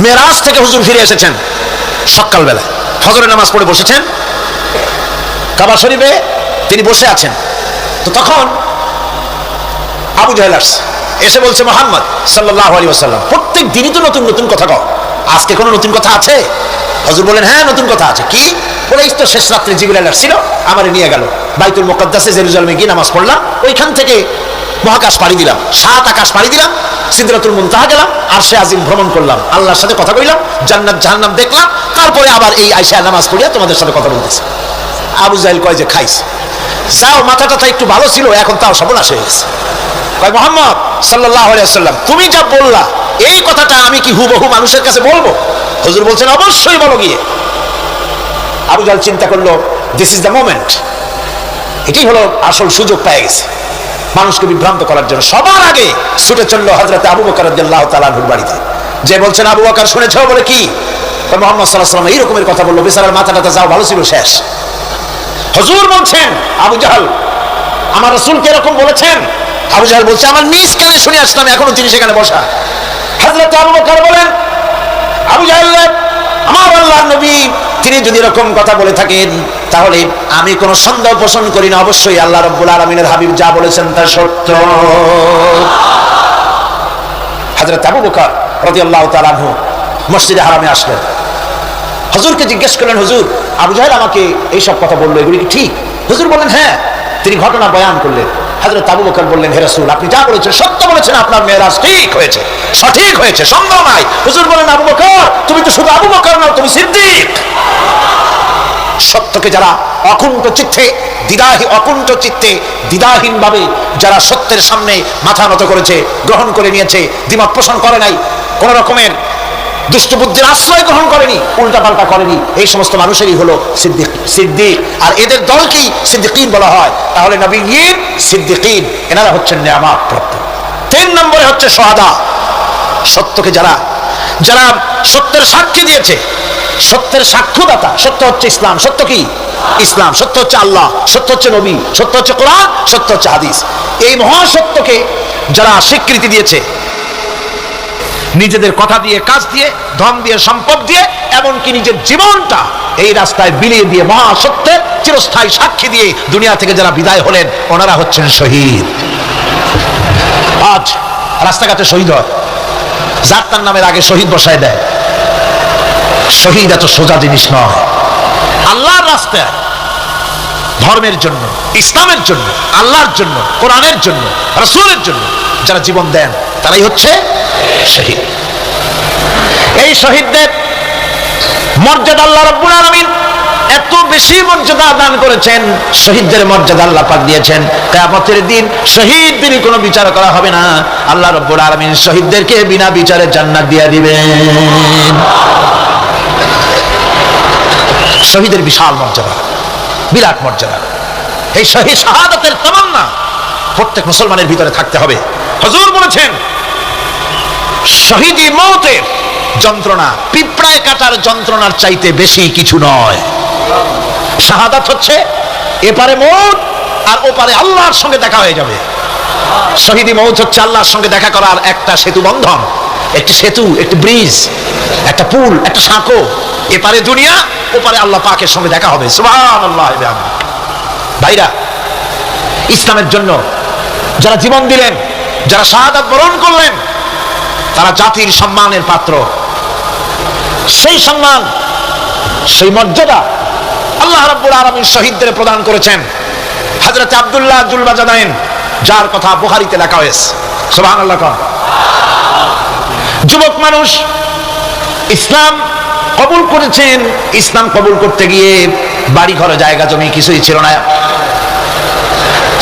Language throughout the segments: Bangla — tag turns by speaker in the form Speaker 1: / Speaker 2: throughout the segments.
Speaker 1: মেরাজ থেকে হুজুর ফিরে এসেছেন সকালবেলা, ফজরের নামাজ পড়ে বসেছেন কাবা শরীফে, তিনি বসে আছেন। তো তখন আবু জাহেল আসছে, এসে বলছে মুহাম্মদ সাল্লাল্লাহু আলাইহি ওয়াসাল্লাম প্রত্যেক দিনই তো নতুন নতুন কথা কও, আজকে কোনো নতুন কথা আছে? হুজুর বলেন হ্যাঁ নতুন কথা আছে। কি? বলে এই তো শেষ রাত্রে জিবরাইল আসছিল, আমারে নিয়ে গেল বাইতুল মুকাদ্দাসে, জেরুজালেমে গিয়ে নামাজ পড়লাম, ওইখান থেকে মহাকাশ পাড়ি দিলাম, 7 আকাশ পাড়ি দিলাম, সিদরাতুল মুনতাহা গেলাম, আরশে আজিম ভ্রমণ করলাম, আল্লাহর সাথে কথা কইলাম, জান্নাত জাহান্নাম দেখলাম, তারপরে আবার এই আয়েশা নামাজ পড়িয়া তোমাদের সাথে কথা বলতেছে। আবু জাহেল কয় যে খাইস, যাও মাথাটা একটু ভালো ছিল, এখন তাও সর্বনাশ হয়ে গেছে। কয় মুহাম্মদ সাল্লাল্লাহু আলাইহি ওয়াসাল্লাম তুমি যা বললা এই কথাটা আমি কি হুবহু মানুষের কাছে বলবো? হুজুর বলছেন অবশ্যই বলো গিয়ে। আবু জাহেল চিন্তা করলো দিস ইজ দ্য মোমেন্ট, এটাই হলো আসল সুযোগ পেয়ে গেছে মানুষকে বিভ্রান্ত করার জন্য। সবার আগে ছুটে চললো হযরত আবু বকর রাদিয়াল্লাহু তাআলা আনহুর বাড়িতে, যে বলছেন আবু বকর শুনেছো? বলে কি? মুহাম্মদ সাল্লাল্লাহু আলাইহি ওয়াসাল্লাম এই রকমের কথা বললো, বেচারার মাথাটা যাও ভালো ছিল শেষ। হুজুর বলছেন আবু জাহেল আমার রাসূলকে এরকম বলেছেন? আবু জাহেল বলছে আমার নিজ কানে শুনে আসলাম, এখনো তিনি সেখানে বসা। হযরত আবু বকর বলেন আবু জাহেল আমার আল্লাহর নবী তিনি যদি এরকম কথা বলে থাকেন তাহলে আমি কোনো সন্দেহ পোষণ করি না, অবশ্যই আল্লাহ রাব্বুল আলামিনের হাবিব যা বলেছেন তা সত্য। হযরত আবু বকর রাদিয়াল্লাহু তাআলা আনহু মসজিদে হারামে আসলেন, হুজুরকে জিজ্ঞেস করলেন হুজুর আবু জাহেল আমাকে এই সব কথা বললো, এগুলি কি ঠিক? হুজুর বলেন হ্যাঁ। তিনি ঘটনা বয়ান করলেন। হযরত আবু বকর বললেন হে রাসূল আপনি যা বলেছেন সত্য বলেছেন, আপনার মেরাজ ঠিক হয়েছে, সঠিক হয়েছে, সন্দেহ নাই। হুজুর বলেন আবু বকর তুমি তো শুধু আবু বকর নও, তুমি সিদ্দিক। সত্যকে যারা অকুণ্ঠ চিত্তে দ্বিধাহীন ভাবে যারা সত্যের সামনে মাথা নত করেছে, গ্রহণ করে নিয়েছে, দ্বিমত পোষণ করে নাই, কোন রকমের দুষ্ট বুদ্ধির আশ্রয় গ্রহণ করেনি, উল্টাপাল্টা করেনি, এই সমস্ত মানুষেরই হলো সিদ্দিক। আর এদের দলকেই সিদ্দিকিন বলা হয়। তাহলে নবীয়িন সিদ্দিকিন এনারা হচ্ছেন নেয়ামত প্রাপ্ত। 3 নম্বরে হচ্ছে শুহাদা, সত্যকে যারা সত্যের সাক্ষী দিয়েছে, সত্যের সাক্ষ্যদাতা। সত্য হচ্ছে ইসলাম। সত্য কি? ইসলাম। সত্য হচ্ছে আল্লাহ, সত্য হচ্ছে নবী, সত্য হচ্ছে কোরআন, সত্য হচ্ছে হাদিস। এই মহাসত্যকে যারা স্বীকৃতি দিয়েছে নিজেদের কথা দিয়ে, কাজ দিয়ে, ধন দিয়ে, সম্পদ দিয়ে, এমনকি নিজের জীবনটা এই রাস্তায় বিলিয়ে দিয়ে মহাসত্যের চিরস্থায়ী সাক্ষী দিয়ে দুনিয়া থেকে যারা বিদায় হলেন ওনারা হচ্ছেন শহীদ। আজ রাস্তাঘাটে শহীদ হয়, যার তার নামের আগে শহীদ বসায় দেয়। শহীদ এত সোজা জিনিস নয়। আল্লাহর রাস্তায় ধর্মের জন্য, ইসলামের জন্য, আল্লাহর জন্য, কোরআনের জন্য, রাসূলের জন্য যারা জীবন দেন তারাই হচ্ছে শহীদ। এই শহীদদের মর্যাদা আল্লাহ রাব্বুল আলামিন এত বেশি মর্যাদা দান করেছেন, শহীদদের মর্যাদা আল্লাহ পাক দিয়েছেন। কিয়ামতের দিন শহীদদের কোনো বিচার করা হবে না, আল্লাহ রাব্বুল আলামিন শহীদদেরকে বিনা বিচারে জান্নাত দিয়ে দিবেন। শহীদের বিশাল মর্যাদা, বিরাট মর্যাদা। এই শহীদ শাহাদাতের তামান্না প্রত্যেক মুসলমানের ভিতরে থাকতে হবে। হুজুর বলেছেন শহীদি মওতের যন্ত্রণা পিঁপড়ায় কাটার যন্ত্রণার চাইতে বেশি কিছু নয়। শাহাদাত হচ্ছে এপারে মওত আর ওপারে আল্লাহর সঙ্গে দেখা হয়ে যাবে। শহীদি মওত হচ্ছে আল্লাহর সঙ্গে দেখা করার একটা সেতু বন্ধন, একটি সেতু, একটি ব্রিজ, একটা পুল, একটা সাঁকো। এপারে দুনিয়া, ওপারে আল্লাহ পাকের সঙ্গে দেখা হবে। সুবহানাল্লাহ। ভাইরা, ইসলামের জন্য যারা জীবন দিলেন, যারা শাহাদাত বরণ করলেন, তারা জাতির সম্মানের পাত্র। সেই সম্মান, সেই মর্যাদা আল্লাহ রাব্বুল আলামিন শহীদদের প্রদান করেছেন। হযরত আব্দুল্লাহ যুলবাজাদাইন, যার কথা বুখারীতে লেখা হয়েছে। সুবহানাল্লাহ। যুবক মানুষ ইসলাম কবুল করেছেন। ইসলাম কবুল করতে গিয়ে বাড়ি ঘরে জায়গা জমি কিছুই ছিল না।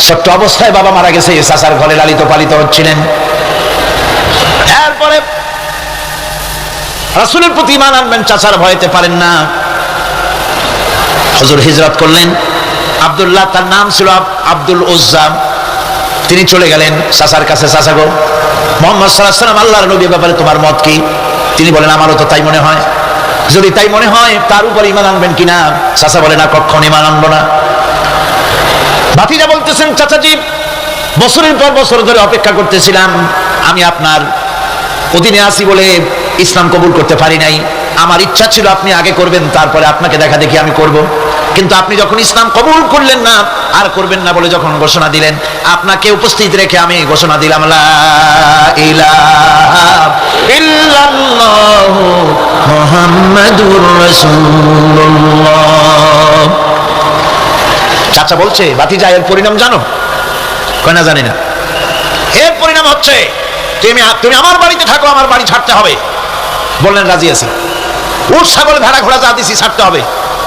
Speaker 1: ছোট্ট অবস্থায় বাবা মারা গেছে, চাচার ঘরে লালিত পালিত হচ্ছিলেন। এরপরে রাসূলের প্রতি ঈমান আনবেন, চাচার ভয়তে পারেন না। হুজুর হিজরত করলেন। আব্দুল্লাহ তার নাম ছিল আব্দুল উজ্জা। তিনি চলে গেলেন চাচার কাছে। চাচা গো, মুহাম্মদ সাল্লাল্লাহু আলাইহি ওয়াসাল্লাম আল্লাহর নবীর ব্যাপারে তোমার মত কি? তিনি বলেন আমারও তো তাই মনে হয়। যদি তাই মনে হয় তার উপর ঈমান আনবেন কিনা? চাচা বলে না, কখনো ঈমান আনবো না। ভাতিজা বলতেছেন চাচাজি বছরের পর বছর ধরে অপেক্ষা করতেছিলাম, আমি আপনার অধীনে আছি বলে ইসলাম কবুল করতে পারি নাই। আমার ইচ্ছা ছিল আপনি আগে করবেন, তারপরে আপনাকে দেখা দেখি আমি করব। কিন্তু আপনি যখন ইসলাম কবুল করলেন না, আর করবেন না বলে যখন ঘোষণা দিলেন, আপনাকে উপস্থিত রেখে আমি ঘোষণা দিলাম লা ইলাহা ইল্লাল্লাহু মুহাম্মাদুর রাসূলুল্লাহ। চাচা বলছে, ভাতিজা এর পরিণাম জানো? কয় না, জানি না। এর পরিণাম হচ্ছে তুমি আমার বাড়িতে থাকো, আমার বাড়ি ছাড়তে হবে। বললেন রাজি আছি। উট ছাগল ভেড়া ঘোড়া যা দিছি ছাড়তে হবে,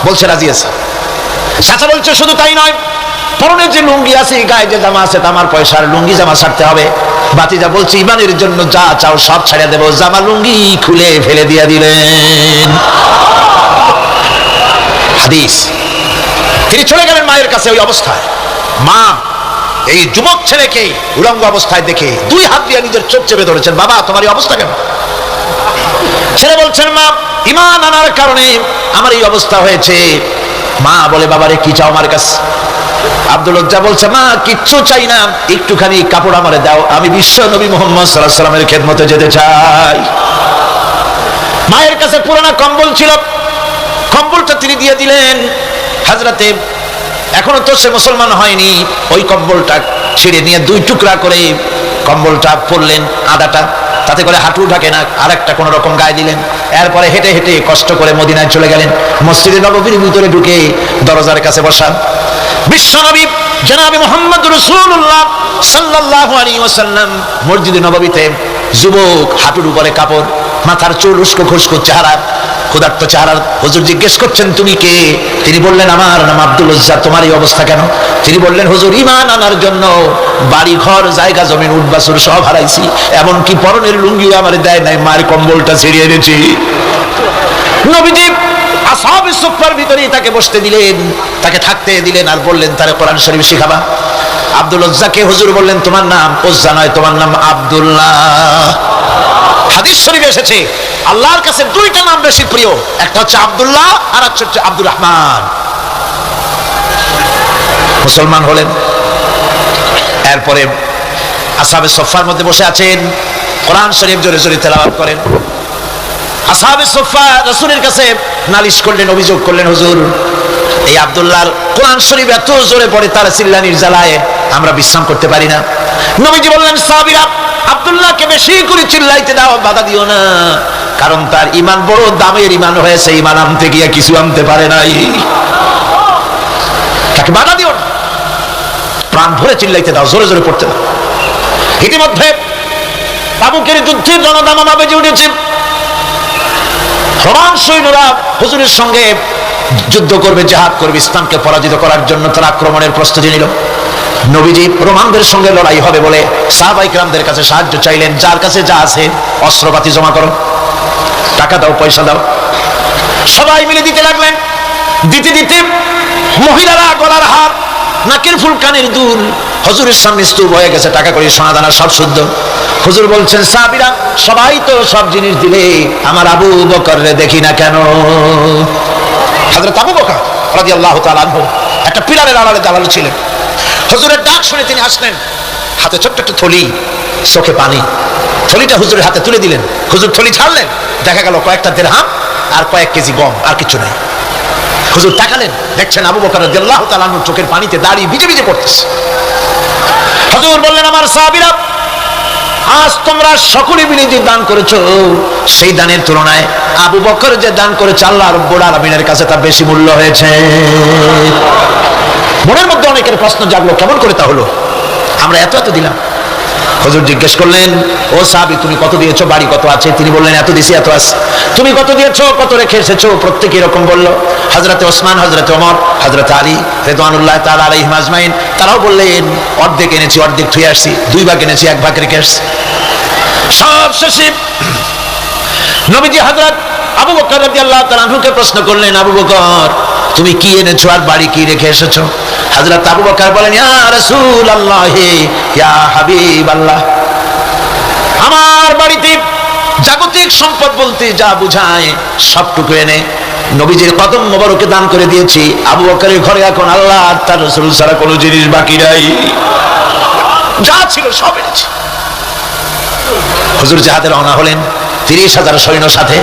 Speaker 1: বলছে রাজি আছে। চাচা বলছে শুধু তাই নয়, পরনের যে লুঙ্গি আছে, গায়ে যে জামা আছে, আমার পয়সার লুঙ্গি জামা ছাড়তে হবে। ভাতিজা বলছে ইমানের জন্য যা চাও সব ছেড়ে দেবো। জামা লুঙ্গি খুলে ফেলে দিয়ে দিলেন। হাদিস। তিনি চলে গেলেন মায়ের কাছে ওই অবস্থায়। মা এই যুবক ছেলেকে উলঙ্গ অবস্থায় দেখে 2 হাত দিয়ে নিজের চোখ চেপে ধরেছেন। বাবা, তোমার এই অবস্থা কেন? ছেলে বলছেন, মা, ঈমান আনার কারণে আমার এই অবস্থা হয়েছে। মা বলে, বাবারে কি চাও আমার কাছে? আব্দুল লজ্জা বলছে, মা কিচ্ছু চাই না, একটুখানি কাপড় আমারে দাও, আমি বিশ্ব নবী মুহাম্মদ সাল্লাল্লাহু আলাইহি ওয়াসাল্লামের খেদমতে যেতে চাই। মায়ের কাছে পুরানা কম্বল ছিল, কম্বলটা তিনি দিয়ে দিলেন। হযরতে এখনো তো সে মুসলমান হয়নি, ওই কম্বলটা ছিঁড়ে নিয়ে 2 টুকরা করে কম্বলটা পরলেন, আদাটা তাতে করে হাঁটু ঢাকে না, আরেকটা কোন রকম গায়ে দিলেন। এরপরে হেঁটে হেঁটে কষ্ট করে মদিনায় চলে গেলেন। মসজিদে নববীর ভিতরে ঢুকে দরজার কাছে বসান। বিশ্বনবী জনাবে মুহাম্মদ রাসূলুল্লাহ সাল্লাল্লাহু আলাইহি ওয়াসাল্লাম মসজিদে নববীতে, যুবক, হাঁটুর উপরে কাপড়, মাথার চুল উস্কো খুস্কো চেহারা, ক্ষুধার্ত চেহারা। হুজুর জিজ্ঞেস করছেন, তুমি কে? তিনি বললেন, আমার নাম আব্দুল উজ্জা। তোমার এই অবস্থা কেন? তিনি বললেন, হুজুর ঈমান আনার জন্য বাড়ি ঘর জায়গা জমিন উট বাছুর সব হারাইছি, এমনকি পরনের লুঙ্গিও আমার দেয় নাই, মায়ের কম্বলটা ছিঁড়ে এনেছি। নবীজি আসহাবে সুফফার ভিতরেই তাকে বসতে দিলেন, তাকে থাকতে দিলেন, আর বললেন তারে কোরআন শরীফ শিখাবা। আব্দুল উজ্জাকে হুজুর বললেন, তোমার নাম উজ্জা নয়, তোমার নাম আব্দুল্লাহ। হাদিস শরীফে এসেছে আল্লাহর কাছে 2টা নাম বেশি প্রিয়, একটা হচ্ছে আব্দুল্লাহ আর একটা হচ্ছে আব্দুর রহমান। মুসলমান হলেন। এরপরে আসহাবে সুফফার মধ্যে বসে আছেন, কোরআন শরীফ জোরে জোরে তেলাওয়াত করেন। আসহাবে সুফফা রাসূলের কাছে নালিশ করলেন, অভিযোগ করলেন, হুজুর এই আব্দুল্লাহর কোরআন শরীফ এত জোরে পড়ে, তার চিল্লানির জ্বালায় আমরা বিশ্রাম করতে পারি না। নবীজি বললেন, সাহাবীরা আব্দুল্লাহকে বেশি করে চিল্লাইতে দাও, বাধা দিও না, কারণ তার ঈমান বড় দামের ঈমান হয়েছে, ঈমান আনতে গিয়ে কিছু আনতে পারে নাই, তাকে বাধা দিও না, প্রাণ ভরে চিল্লাইতে দাও, জোরে জোরে পড়তে দাও। ইতিমধ্যে তাবুকের যুদ্ধের রণদামামা বেজে উঠেছে। রোমান সৈন্যরা হুজুরের সঙ্গে যুদ্ধ করবে, জিহাদ করবে, ইসলামকে পরাজিত করার জন্য তারা আক্রমণের প্রস্তুতি নিল। নবীজি রোমানদের সঙ্গে লড়াই হবে বলে সাহাবায়ে কেরামদের কাছে সাহায্য চাইলেন। যার কাছে যা আছে অস্ত্রপাতি জমা করো, টাকা দাও, পয়সা দাও। সবাই মিলে দিতে লাগলেন। দিতে দিতে মহিলারা গলার হার, নাকের ফুল, কানের দুল হুজুরের সামনে স্তূপ হয়ে গেছে, টাকা করি, সোনা দানা সব শুদ্ধ। হুজুর বলছেন, সাহাবীরা সবাই তো সব জিনিস দিলে, আমার আবু বকররে দেখি না কেন? হযরত আবু বকর রাদিয়াল্লাহু তাআলা আনহু একটা পিলারের আড়ালে দাঁড়ানো ছিলেন। হুজুরের ডাক শুনে তিনি আসলেন, হাতে ছোট্ট একটা থলি, চোখে পানি। থলিটা হুজুরের হাতে তুলে দিলেন। হুজুর থলি ছাড়লেন, দেখা গেল কয়েকটা দিরহাম আর কয়েক কেজি গম, আর কিছু নাই। হুজুর তাকালেন, দেখছেন আবু বকর রাদিয়াল্লাহু তাআলা আনহু চোখের পানিতে দাঁড়িয়ে ভিজে ভিজে পড়তেছে। হুজুর বললেন, আমার সাহাবীরা, আজ তোমরা সকলে মিলে যে দান করেছো, সেই দানের তুলনায় আবু বকর যে দান করেছে, আল্লাহ রাব্বুল আলামিনের কাছে তা বেশি মূল্য হয়েছে। মনের মধ্যে অনেকের প্রশ্ন জাগলো, কেমন করে তা হলো? আমরা এত এত দিলাম। হুজুর জিজ্ঞেস করলেন, ও সাহাবী, তুমি কত দিয়েছো? বাড়ি কত আছে? তিনি বললেন, এত দিছি, এত আছে। তুমি কত দিয়েছো? কত রেখে এসেছো? প্রত্যেকে এরকম বললো। হযরতে ওসমান, হযরতে ওমর, হযরতে আলী রিদওয়ানুল্লাহ তাআলা আলাইহিম আজমাইন, তারাও বললেন, অর্ধেক এনেছি, অর্ধেক থুয়ে আসছি, 2 ভাগ এনেছি, 1 ভাগ রেখে আসছি। সব শেষে নবীজি হযরত আবু বকর রাদিয়াল্লাহু তাআলা আনহুকে প্রশ্ন করলেন, আবু বকর, তুমি কি এনেছো আর বাড়ি কি রেখে এসেছো? হযরত আবু বকর বলেন, ইয়া রাসূলুল্লাহ, ইয়া হাবিবাল্লাহ, আমার বাড়িতে জাগতিক সম্পদ বলতে যা বুঝায় সবটুকু এনে নবীজির কদম মোবারকে দান করে দিয়েছি। আবু বকরের ঘরে এখন আল্লাহ আর তার রাসূল ছাড়া কোনো জিনিস বাকি নাই, যা ছিল সব এনেছি। হুজুর জাহাদে রওনা হলেন। 30,000 সৈন্য সাথে,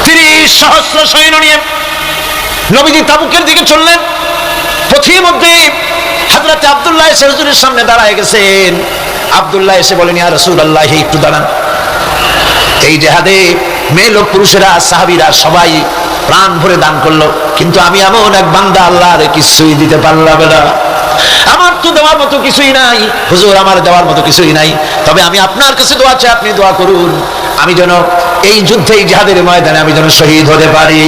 Speaker 1: 30,000 সৈন্য নিয়ে নবীজি তাবুকের দিকে চললেন। পথের মধ্যে হযরত আব্দুল্লাহ এসে হুজুরের সামনে দাঁড়ায় গেছেন। আব্দুল্লাহ এসে বলেন, ইয়া রাসূলুল্লাহ, একটু দাঁড়ান। এই জিহাদে মেয়ে লোক পুরুষেরা সাহাবীরা সবাই প্রাণ ভরে দান করলো, কিন্তু আমি এমন এক বান্দা, আল্লাহর কিছুই দিতে পারলাম না। আমার তো দেওয়ার মতো কিছুই নাই হুজুর, আমার দেওয়ার মতো কিছুই নাই। তবে আমি আপনার কাছে দোয়া চাই, আপনি দোয়া করুন আমি যেন এই যুদ্ধে, এই জিহাদের ময়দানে আমি যেন শহীদ হতে পারি।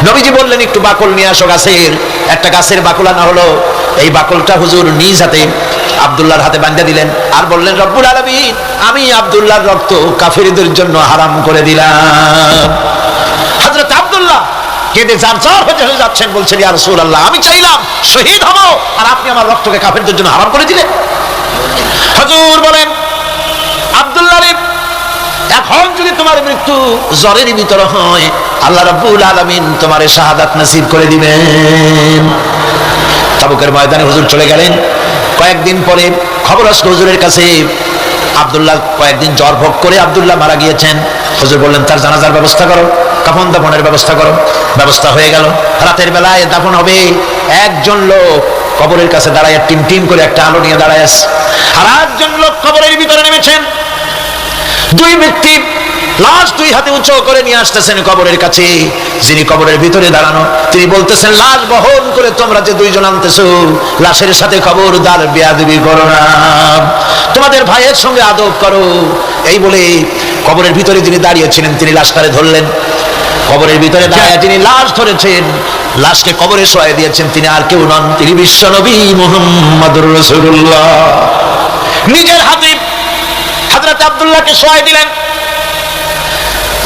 Speaker 1: নবীজি বললেন, একটু বাকল নিয়ে আসো গাছের। একটা গাছের বাকল আনা হলো। এই বাকলটা হুজুর নিজ হাতে আব্দুল্লাহর হাতে বাঁধা দিলেন আর বললেন, রব্বুল আলামিন, আমি আব্দুল্লাহর রক্ত কাফিরদের জন্য হারাম করে দিলাম। হযরত আব্দুল্লাহ কেঁদে জারজার হয়ে যাচ্ছেন, বলছেন, ইয়া রাসূলুল্লাহ, আমি চাইলাম শহীদ হব আর আপনি আমার রক্তকে কাফিরদের জন্য হারাম করে দিলেন। হুজুর বলেন, আব্দুল্লাহ, এখন যদি তোমার মৃত্যু জ্বরের ভিতরে হয়, আল্লাহ রাব্বুল আলামিন তোমারে শাহাদাত নসিব করে দিবেন। তাবুকের ময়দানে হুজুর চলে গেলেন। কয়েকদিন পরে খবর আসলো হুজুরের কাছে, আব্দুল্লাহ কয়েকদিন জ্বর ভোগ করে আব্দুল্লাহ মারা গিয়েছেন। হুজুর বললেন, তার জানাজার ব্যবস্থা করো, কাফন দাফনের ব্যবস্থা করো। ব্যবস্থা হয়ে গেল। রাতের বেলায় দাফন হবে। একজন লোক কবরের কাছে দাঁড়ায় টিম টিম করে একটা আলো নিয়ে দাঁড়ায় আছে, আর একজন লোক কবরের ভিতরে নেমেছেন। দুই ব্যক্তি লাশ দুই হাতে উঁচু করে নিয়ে আসতেছেন কবরের কাছে। যিনি কবরের ভিতরে দাঁড়ানো, তিনি বলতেছেন, লাশ বহন করে তোমরা যে দুইজন আনতেছো, লাশের সাথে খবরদার বেয়াদবি করো না, তোমাদের ভাইয়ের সঙ্গে আদব করো। এই বলে কবরের ভিতরে যিনি দাঁড়িয়েছিলেন তিনি লাশটারে ধরলেন। কবরের ভিতরে দাঁড়িয়ে যিনি লাশ ধরেছেন, লাশকে কবরে শোয়াই দিয়েছেন, তিনি আর কেউ নন, তিনি বিশ্ব নবী মুহাম্মদুর রাসূলুল্লাহ। নিজের হাতে হযরত আব্দুল্লাহকে শোয়াই দিলেন।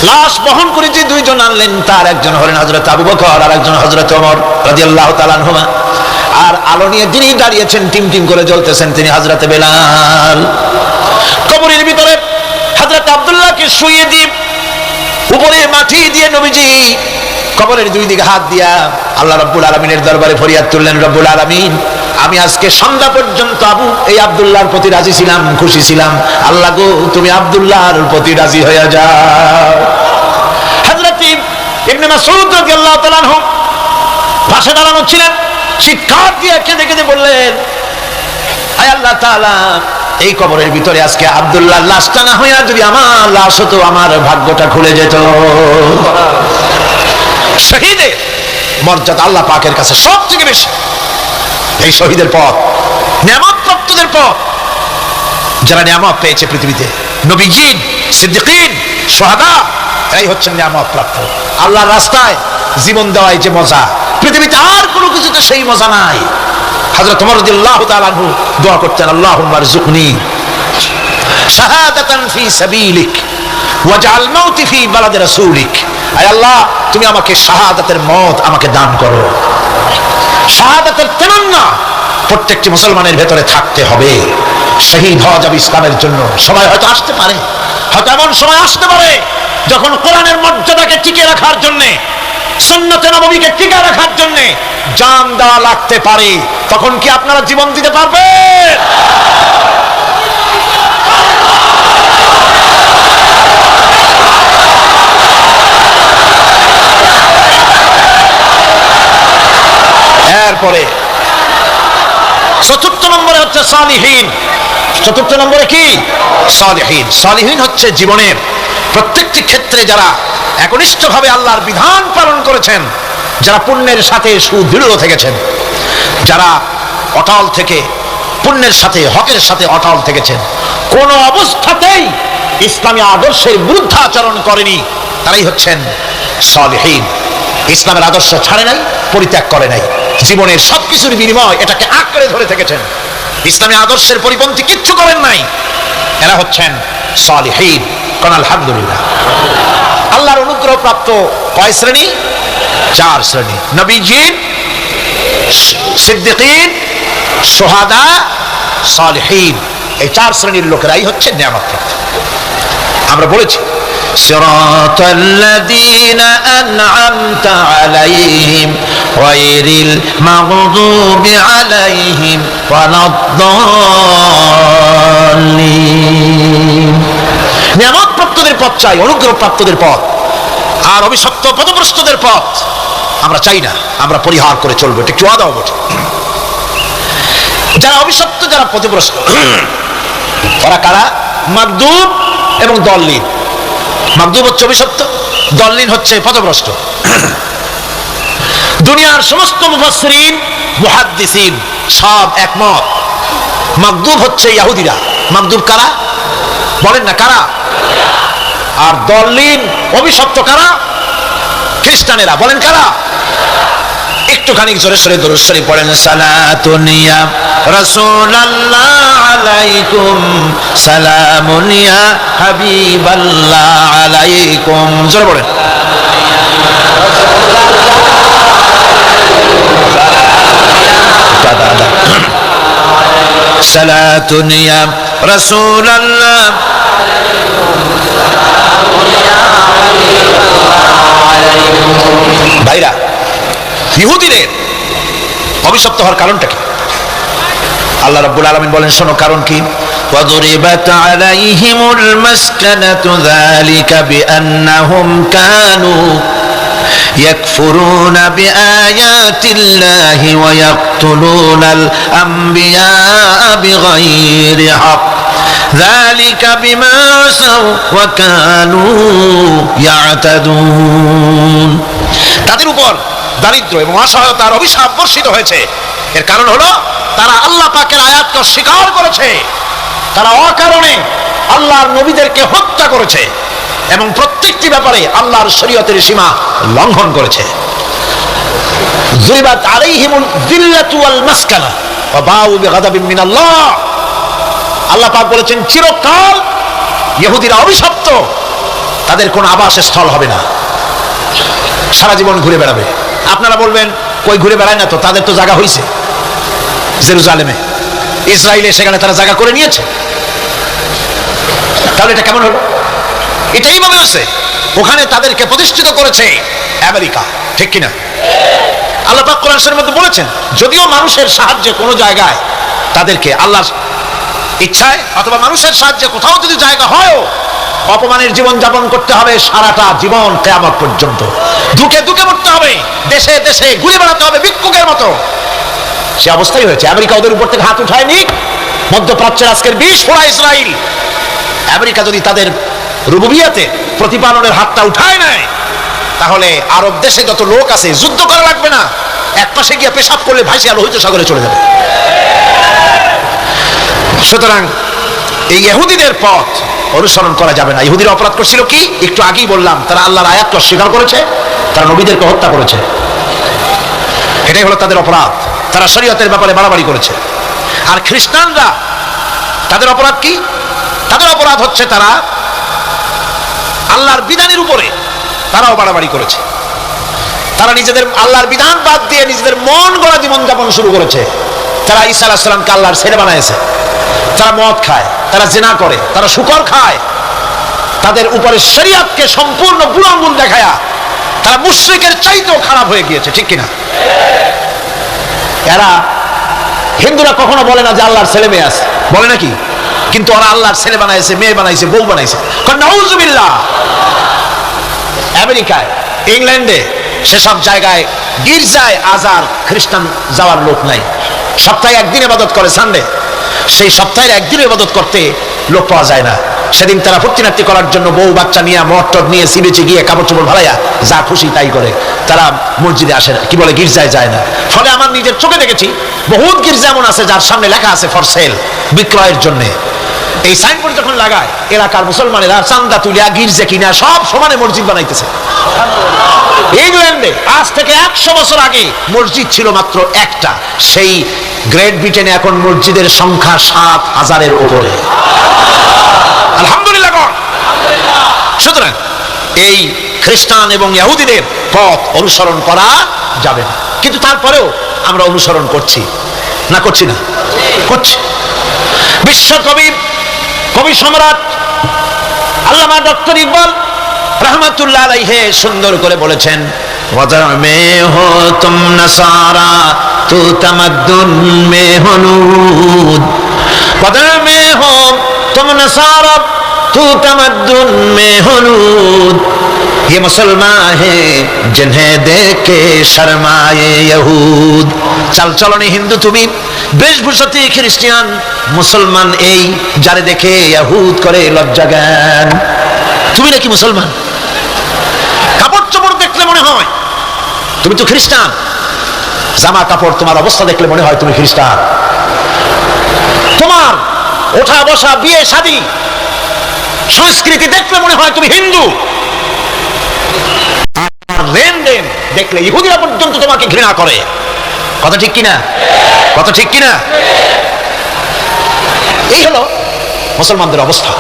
Speaker 1: লাশ বহন করে যে দুইজন আনলেন, তার একজন হলেন হযরত আবু বকর আর একজন হযরত ওমর রাদিয়াল্লাহু তাআলা আনহুমা। আর আলো নিয়ে যিনি দাঁড়িয়েছেন টিম টিম করে জ্বলতেছেন, তিনি হযরত বেলাল। কবরের ভিতরে হযরত আব্দুল্লাহকে শুইয়ে দিয়ে উপরে মাটি দিয়ে নবীজি কবরের দুই দিকে হাত দিয়া আল্লাহ রাব্বুল আলামিনের দরবারে ফরিয়াদ তুললেন, রব্বুল আলামিন, আমি আজকে সন্ধ্যা পর্যন্ত এই আব্দুল্লাহর প্রতি রাজি ছিলাম, খুশি ছিলাম। আল্লাহ গো, তুমি আব্দুল্লাহর প্রতি রাজি হয়ে যাও। হযরত ইবনে মাসউদ রাদিয়াল্লাহু তাআলা আনহু পাশে দাঁড়ানো ছিলেন, চিৎকার দিয়ে কেঁদে কেঁদে বললেন, আয় আল্লাহ তাআলা, এই কবরের ভিতরে আজকে আব্দুল্লাহর লাশটা না হইয়া যদি আমার লাশ হতো, আমার ভাগ্যটা খুলে যেত। শহীদের মর্যাদা আল্লাহ পাকের কাছে সব থেকে বেশি। এই শহীদের পথ নিয়ামত প্রাপ্তদের পথ, যারা নিয়ামত পেয়েছে পৃথিবীতে, নবীজি, সিদ্দিকিন, শুহাদা, এরাই হচ্ছেন নিয়ামত প্রাপ্ত। আল্লাহর রাস্তায় জীবন দেওয়াই যে মজা, পৃথিবীতে আর কোনো কিছুতে সেই মজা নাই। হযরত ওমর রাদিয়াল্লাহু তাআলা আনহু দোয়া করতেন, আল্লাহুম্মা রযুকনি শাহাদাতান ফি সাবিলিক ওয়াজআল মাউতি ফি বালাদি রাসূলিক। আয় আল্লাহ, তুমি আমাকে শাহাদাতের মওত আমাকে দান করো। শাহাদাতের তামান্না প্রত্যেকটি মুসলমানের ভেতরে থাকতে হবে। শহীদ হওয়া যাবে ইসলামের জন্য। সময় হয়তো আসতে পারে, হয়তো এমন সময় আসতে পারে যখন কোরআনের মর্যাদাকে টিকে রাখার জন্য, সুন্নতে নববীকে টিকে রাখার জন্য জান দেওয়া লাগতে পারে। তখন কি আপনারা জীবন দিতে পারবেন? এরপরে চতুর্থ নম্বরে হচ্ছে সালিহিন। চতুর্থ নম্বরে কি? সালিহিন। সালিহিন হচ্ছে জীবনের প্রত্যেকটি ক্ষেত্রে যারা একনিষ্ঠভাবে আল্লাহর বিধান পালন করেছেন, যারা পুণ্যের সাথে সুদৃঢ় থেকেছেন, যারা অটল থেকে পুণ্যের সাথে হকের সাথে অটল থেকেছেন, কোন অবস্থাতেই ইসলামী আদর্শের বিরুদ্ধাচরণ করেনি, তারাই হচ্ছেন সালিহিন। ইসলামের আদর্শ ছাড়ে নাই, পরিত্যাগ করে নাই, জীবনের সবকিছুর বিনিময় এটাকে আঁকড়ে ধরে থেকেছেন, ইসলামী আদর্শের পরিপন্থী কিচ্ছু করেন নাই। এরা হচ্ছেন সালিহিন। কোন আলহামদুলিল্লাহ। আল্লাহর অনুগ্রহ প্রাপ্ত কয় শ্রেণী? 4 শ্রেণী। নবীজি, সিদ্দিকিন, শুহাদা, সালিহিন, এই 4 শ্রেণীর লোকেরাই হচ্ছে নিয়ামত প্রাপ্ত। আমরা বলেছি, সিরাতাল্লাযীনা আন'আমতা আলাইহিম গায়রিল মাগদুবি আলাইহিম ওয়ালাদ-দাল্লিন। নিয়ামত প্রাপ্তদের পথ চাই, অনুগ্রহ প্রাপ্তদের পথ। আর অভিশপ্ত পথভ্রষ্টদের পথ আমরা চাই না, আমরা পরিহার করে চলবো। এটা একটু আদাও বটে। যারা অভিশপ্ত, যারা পথভ্রষ্ট, ওরা কারা? মাগদুব এবং দল্লিন। মাগদুব হচ্ছে অভিশপ্ত, দল্লিন হচ্ছে পথভ্রষ্ট। দুনিয়ার সমস্ত মুফাসসিরিন, মুহাদ্দিসিন সব একমত, মাগদুব হচ্ছে ইহুদিরা। মাগদুব কারা? বলেন না কারা? আর দল্লিন অভিশপ্ত কারা? খ্রিস্টানেরা। বলেন কারা? একটুখানি জোরে সরে দরুদ শরীফ পড়েন। সালাতুন ইয়া রাসূলুল্লাহ আলাইকুম, সালামুন ইয়া হাবিবাল্লাহ আলাইকুম। জোরে পড়েন। সালাতুন ইয়া রাসূলুল্লাহ ভাইরা, ইহুদিদের অভিশপ্ত হওয়ার কারণটা কি? আল্লাহ রাব্বুল আলামিন বলেন, শোনো কারণ কি। وَضُرِبَتْ عَلَيْهِمُ الْمَسْكَنَةُ ذَلِكَ بِأَنَّهُمْ كَانُوا يَكْفُرُونَ بِآيَاتِ اللَّهِ وَيَقْتُلُونَ الْأَنْبِيَاءَ بِغَيْرِ حَقٍّ ذَلِكَ بِمَا عَصَوْا وَكَانُوا يَعْتَدُونَ। তাদের উপর দারিদ্র এবং অসহায়তার অভিশাপ বর্ষিত হয়েছে। এর কারণ হলো তারা আল্লাহ পাকের আয়াতকে অস্বীকার করেছে, তারা অকারণে আল্লাহর নবীদেরকে হত্যা করেছে এবং প্রত্যেকটি ব্যাপারে আল্লাহর শরীয়তের সীমা লঙ্ঘন করেছে। যুরিবাত আলাইহিমুল যিল্লাতু ওয়াল মাসকানা ওয়া বাউ বিগাদাবিন মিনাল্লাহ। আল্লাহ পাক বলেছেন, চিরকাল ইহুদিরা অভিশপ্ত, তাদের কোনো আবাসস্থল হবে না, সারা জীবন ঘুরে বেড়াবে। আপনারা বলবেন, কই ঘুরে বেড়ায় না তো, তাদের তো জায়গা হয়েছে জেরুজালেমে, ইসরায়েলে, সেখানে তারা জায়গা করে নিয়েছে। তাহলে এটা কেমন হলো? এটাই ভাবে হচ্ছে, ওখানে তাদেরকে প্রতিষ্ঠিত করেছে আমেরিকা, ঠিক কিনা? আল্লাহ পাক কোরআন শরীফের মধ্যে বলেছেন, যদিও মানুষের সাহায্যে কোনো জায়গায় তাদেরকে আল্লাহর ইচ্ছায় অথবা মানুষের সাহায্যে কোথাও যদি জায়গা হয়, অপমানের জীবন যাপন করতে হবে সারাটা জীবন, কিয়ামত পর্যন্ত দুঃখে দুঃখে মরতে হবে, দেশে দেশে ঘুরে বেড়াতে হবে ভিক্ষুকের মতো। সে অবস্থাই হয়েছে। আমেরিকা ওদের উপর থেকে হাত উঠায়নি। মধ্যপ্রাচ্যের আজকের বিস্ফোরা ইসরায়েল, আমেরিকা যদি তাদের রুবুবিয়াতে প্রতিপালনের হাতটা উঠায় নেয়, তাহলে আরব দেশে যত লোক আছে যুদ্ধ করা লাগবে না, এক পাশে গিয়ে পেশাব করলে ভাসিয়া লোহিত সাগরে চলে যাবে। সুতরাং এই ইহুদিদের পথ অনুসরণ করা যাবে না। ইহুদিরা অপরাধ করছিল কি? একটু আগেই বললাম, তারা আল্লাহর আয়াতকে অস্বীকার করেছে, তারা নবীদেরকে হত্যা করেছে, এটাই হলো তাদের অপরাধ। তারা শরীয়তের ব্যাপারে বাড়াবাড়ি করেছে। আর খ্রিস্টানরা, তাদের অপরাধ কি? তাদের অপরাধ হচ্ছে তারা আল্লাহর বিধানের উপরে তারাও বাড়াবাড়ি করেছে। তারা নিজেদের আল্লাহর বিধান বাদ দিয়ে নিজেদের মন গড়া জীবন যাপন শুরু করেছে। তারা ঈসা আলাইহিস সালামকে আল্লাহর ছেলে বানাইছে। তারা মদ খায়, তারা জিনা করে, তারা শুকর খায়। তাদের উপরে শরীয়তকে সম্পূর্ণ বুড়ো আঙুল দেখায়া তারা মুশরিকের চাইতেও খারাপ হয়ে গিয়েছে, ঠিক কিনা? এরা, হিন্দুরা কখনো বলে না যে আল্লাহর ছেলে মেয়ে আছে, বলে নাকি? কিন্তু ওরা আল্লাহর ছেলে বানাইছে, মেয়ে বানাইছে, বউ বানাইছে। নাউজুবিল্লাহ। আমেরিকায়, ইংল্যান্ডে, সেসব জায়গায় গির্জায় আজ আর খ্রিস্টান যাওয়ার লোক নাই। সপ্তাহে একদিন ইবাদত করে, সানডে। সেই সপ্তাহের একদিন ইবাদত করতে লোক পাওয়া যায় না। সেদিন তারা ফুর্তিনাট্টি করার জন্য বউ বাচ্চা নিয়ে, মটর নিয়ে, সিবেচে গিয়ে কাপড় চোপড় ভাড়াইয়া যা খুশি তাই করে। তারা মসজিদে আসে না, কি বলে, গির্জায় যায় না। ফলে আমার নিজের চোখে দেখেছি বহুত গির্জা এমন আছে যার সামনে লেখা আছে ফর সেল, বিক্রয়ের জন্য। এই সাইনবোর্ড যখন লাগায়, এলাকার মুসলমানেরা চান্দা তুলিয়া গির্জা কিনা সব সমানে মসজিদ বানাইতেছে। ইংল্যান্ডে আজ থেকে 100 বছর আগে মসজিদ ছিল মাত্র একটা। সেই গ্রেট ব্রিটেনে এখন মসজিদের সংখ্যা 7,000-এর উপরে। আলহামদুলিল্লাহ। সুতরাং এই খ্রিস্টান এবং ইহুদিদের পথ অনুসরণ করা যাবে না। কিন্তু তারপরেও আমরা অনুসরণ করছি না, করছি না? করছি। বিশ্বকবি, কবি সম্রাট আল্লামা ডক্টর ইকবাল रहमतुल्लाह अलैहि सुंदर করে বলেছেন, वदर में हो तुम नसारा तो तमद्दुन में हो नूद, वदर में हो तुम नसारा तू तमद्दुन में हुनूद, ये मुसलमान है जिन्हें देख के शर्माए यहूद। चल चलनी हिंदू তুমি, বেশভূষাতে খ্রিস্টান, মুসলমান এই যারে দেখে ইহুদ করে লজ্জা জ্ঞান। তুমি নাকি মুসলমান? কাপড় চোপড় দেখলে মনে হয় তুমি তো খ্রিস্টান, জামা কাপড় তোমার অবস্থা দেখলে মনে হয় তুমি খ্রিস্টান, তোমার ওঠা বসা বিয়ে শাদী সংস্কৃতি দেখলে মনে হয় তুমি হিন্দু, আর লেনদেন দেখলে ইহুদিরা পর্যন্ত তোমাকে ঘৃণা করে। কথা ঠিক কিনা? কথা ঠিক কিনা? এই হলো মুসলমানদের অবস্থা।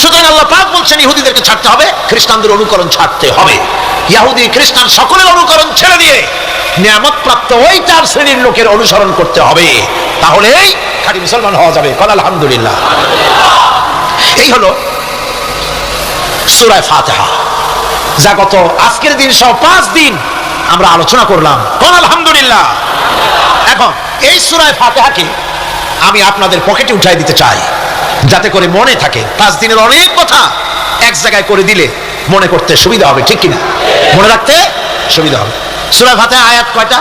Speaker 1: সুতরাং আল্লাহ পাক বলছেন ইহুদিদেরকে ছাড়তে হবে, খ্রিস্টানদের অনুকরণ ছাড়তে হবে। ইহুদি খ্রিস্টান সকলের অনুকরণ ছেড়ে দিয়ে নিয়ামত প্রাপ্ত ওই 4 শ্রেণীর লোকের অনুসরণ করতে হবে, তাহলেই খাঁটি মুসলমান হওয়া যাবে। কোন আলহামদুলিল্লাহ। এই হলো সূরা ফাতিহা, যা গত আজকের দিন সহ 5 দিন আমরা আলোচনা করলাম। কোন আলহামদুলিল্লাহ। এখন এই সূরা ফাতিহাকে আমি আপনাদের পকেটে উঠাই দিতে চাই, যাতে করে মনে থাকে। 5 দিনের অনেক কথা এক জায়গায় করে দিলে মনে করতে সুবিধা হবে, ঠিক কিনা? মনে রাখতে সুবিধা হবে। সূরা ফাতিহা আয়াত কয়টা?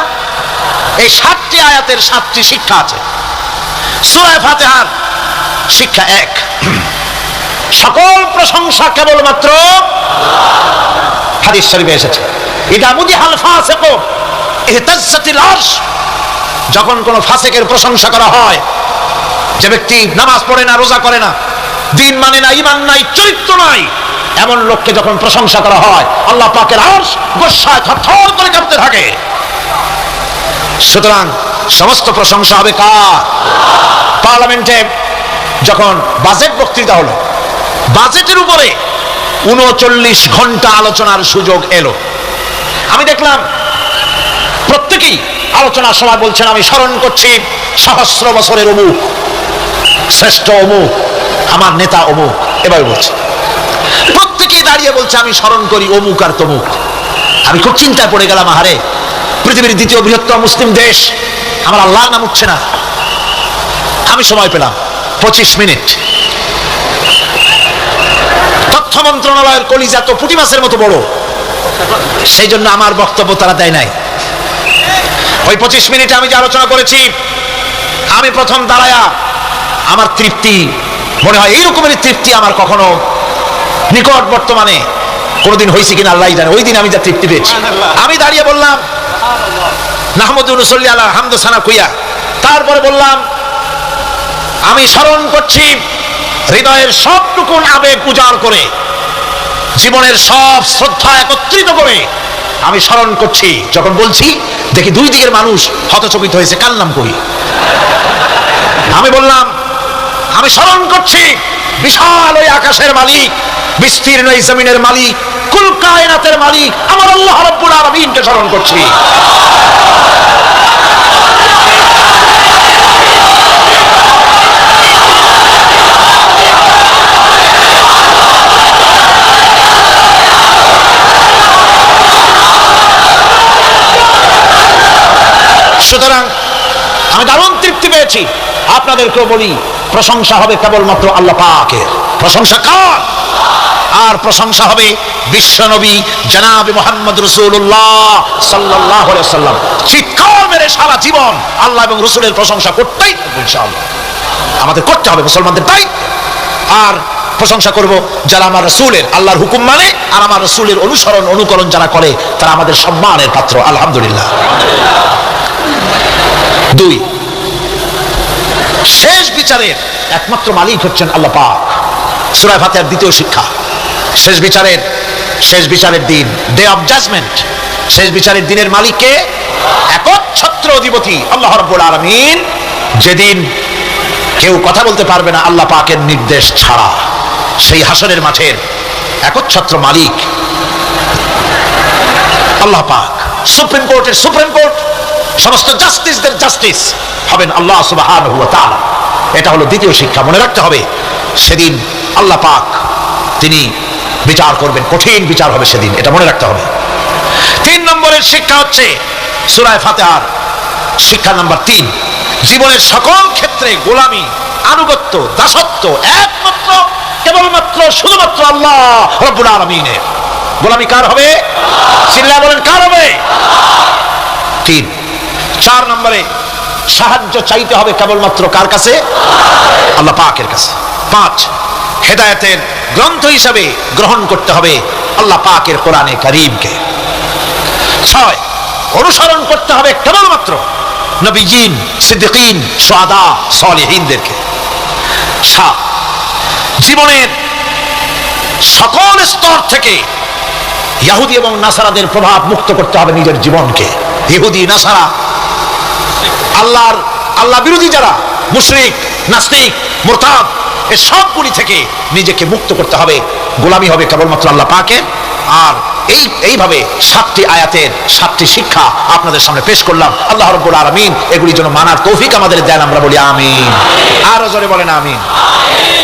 Speaker 1: এই 7টি আয়াতের 7টি শিক্ষা আছে। সূরা ফাতিহার শিক্ষা 1, সকল প্রশংসা কেবলমাত্র হাদিস শরীফে এসেছে, ইদা মুদিহাল ফাসিকু ইহতাজ্জাতিল আরশ, যখন কোন ফাসিকের প্রশংসা করা হয়, যে ব্যক্তি নামাজ পড়ে না, রোজা করে না, দিন মানে না, ঈমান নাই, চরিত্র নাই, এমন লোককে যখন প্রশংসা করা হয়, আল্লাহ পাকের আরশ গোসায় থরথর করে কাঁপতে থাকে। সুতরাং সমস্ত প্রশংসা হবে কার? পার্লামেন্টে যখন বাজেট বক্তৃতা হলো, বাজেটের উপরে 39 ঘন্টা আলোচনার সুযোগ এলো। আমি দেখলাম প্রত্যেকেই আলোচনার সময় বলছেন, আমি স্মরণ করছি সহস্র বছরের অমুক, শ্রেষ্ঠ অমুক, আমার নেতা অমুক, এভাবে বলছে। প্রত্যেকেই দাঁড়িয়ে বলছে আমি স্মরণ করি অমুক আর তমুক। আমি খুব চিন্তায় পড়ে গেলাম, আহারে, পৃথিবীর 2য় বৃহত্তম মুসলিম দেশ, আমার আল্লাহর নাম উঠছে না। আমি সময় পেলাম 25 মিনিট। তথ্য মন্ত্রণালয়ের কলিজা তো পুঁটি মাছের মতো বড়, সেই জন্য আমার বক্তব্য তারা দেয় নাই। ওই 25 মিনিটে আমি যে আলোচনা করেছি, আমি প্রথম দাঁড়ায়া আমার তৃপ্তি, মনে হয় এইরকমের তৃপ্তি আমার কখনো নিকট বর্তমানে কোনোদিন হয়েছে কিনা আল্লাহ জানে। ওই দিন আমি যা তৃপ্তি পেয়েছি, আমি দাঁড়িয়ে বললাম নাহমাদু নুসাল্লি আলা হামদু সানা কুইয়া, তারপরে বললাম আমি স্মরণ করছি হৃদয়ের সবটুকু আবেগ উজাড় করে, জীবনের সব শ্রদ্ধা একত্রিত করে আমি স্মরণ করছি। যখন বলছি দেখি 2 দিকের মানুষ হতচকিত হয়েছে, কার নাম করি? আমি বললাম আমি স্মরণ করছি বিশাল ওই আকাশের মালিক, বিস্তীর্ণ এই জমিনের মালিক, কুল কায়নাতের মালিক আমার আল্লাহ রাব্বুল আলামিনকে স্মরণ করছি। সুতরাং আমি দারুণ তৃপ্তি পেয়েছি। আপনাদেরকেও বলি, প্রশংসা হবে কেবলমাত্র আল্লাহ পাকের। প্রশংসা কার? আর প্রশংসা হবে বিশ্বনবী জনাবে মুহাম্মদ রাসূলুল্লাহ সাল্লাল্লাহু আলাইহি ওয়াসাল্লাম। চিৎকার মেরে সারা জীবন আল্লাহ এবং রাসূলের প্রশংসা করতেই থাকবো ইনশাআল্লাহ। আমাদের করতে হবে, মুসলমানদের দায়িত্ব। আর প্রশংসা করব যারা আমার রাসূলের, আল্লাহর হুকুম মানে আর আমার রাসূলের অনুসরণ অনুকরণ যারা করে, তারা আমাদের সম্মানের পাত্র। আলহামদুলিল্লাহ। 2, শেষ বিচারের একমাত্র মালিক হচ্ছেন আল্লাহ পাক। সূরা ফাতিহার 2য় শিক্ষা, শেষ বিচারের দিন, ডে অফ জাজমেন্ট, শেষ বিচারের দিনের মালিককে একচ্ছত্র অধিপতি আল্লাহ রাব্বুল আলামিন। যেদিন কেউ কথা বলতে পারবে না আল্লাহ পাকের নির্দেশ ছাড়া, সেই হাসরের মাঠের একচ্ছত্র মালিক আল্লাহ পাক। সুপ্রিম কোর্টের সুপ্রিম কোর্ট, সমস্ত জাস্টিসদের জাস্টিস হবেন আল্লাহ সুবহানাহু ওয়া তাআলা। এটা হলো 2য় শিক্ষা, মনে রাখতে হবে। সেদিন আল্লাহ পাক তিনি বিচার করবেন, কঠিন বিচার হবে সেদিন, এটা মনে রাখতে হবে। 3 নম্বরের শিক্ষা হচ্ছে সূরা ফাতিহার শিক্ষা নাম্বার 3, জীবনের সকল ক্ষেত্রে গোলামি, আনুগত্য, দাসত্ব একমাত্র কেবলমাত্র শুধুমাত্র আল্লাহ রব্বুল আলামিনের। গোলামি কার হবে? চিল্লায়া বলেন, কার হবে? 3। 4 নম্বরে সাহায্য চাইতে হবে কেবলমাত্র কার কাছে? আল্লাহ পাকের কাছে। 5, হেদায়েতের গ্রন্থ হিসাবে গ্রহণ করতে হবে আল্লাহ পাকের কোরআনে কারীমকে। 6, অনুসরণ করতে হবে কেবলমাত্র নবীজিন, সিদ্দিকিন, শুহাদা, সালেহিনদেরকে। 7, জীবনের সকল স্তর থেকে ইহুদি এবং নাসারাদের প্রভাব মুক্ত করতে হবে নিজের জীবনকে। ইহুদি, নাসারা, আল্লাহ বিরোধী যারা মুশরিক, নাস্তিক, মুরতাদ, এই সবগুলি থেকে নিজেকে মুক্ত করতে হবে। গোলামি হবে কেবলমাত্র আল্লাহ পাকের। আর এইভাবে 7টি আয়াতের 7টি শিক্ষা আপনাদের সামনে পেশ করলাম। আল্লাহ রাব্বুল আলামিন এগুলি যেন মানার তৌফিক আমাদের দেন, আমরা বলি আমিন। আরো জোরে বলেন আমিন।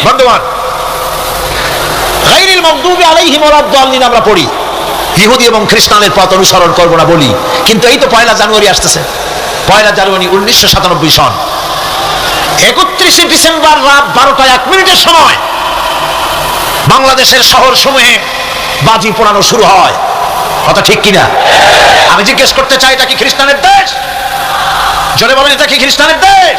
Speaker 1: বন্ধুগণ, গায়রিল মাগদুবি আলাইহিম ওয়ালাদ-দাল্লিন আমরা পড়ি, ইহুদি এবং খ্রিস্টানের পথ অনুসরণ করব না বলি, কিন্তু এই তো 1 জানুয়ারি আসতেছে। 1 জানুয়ারি 1997 সন 31 ডিসেম্বর রাত 12টা 1 মিনিটের সময় বাংলাদেশের শহর সমূহে বাজি পোড়ানো শুরু হয়। কথা ঠিক কিনা? আমি জিজ্ঞেস করতে চাই, এটা কি খ্রিস্টানের দেশ? জোরে বলেন, এটা কি খ্রিস্টানের দেশ?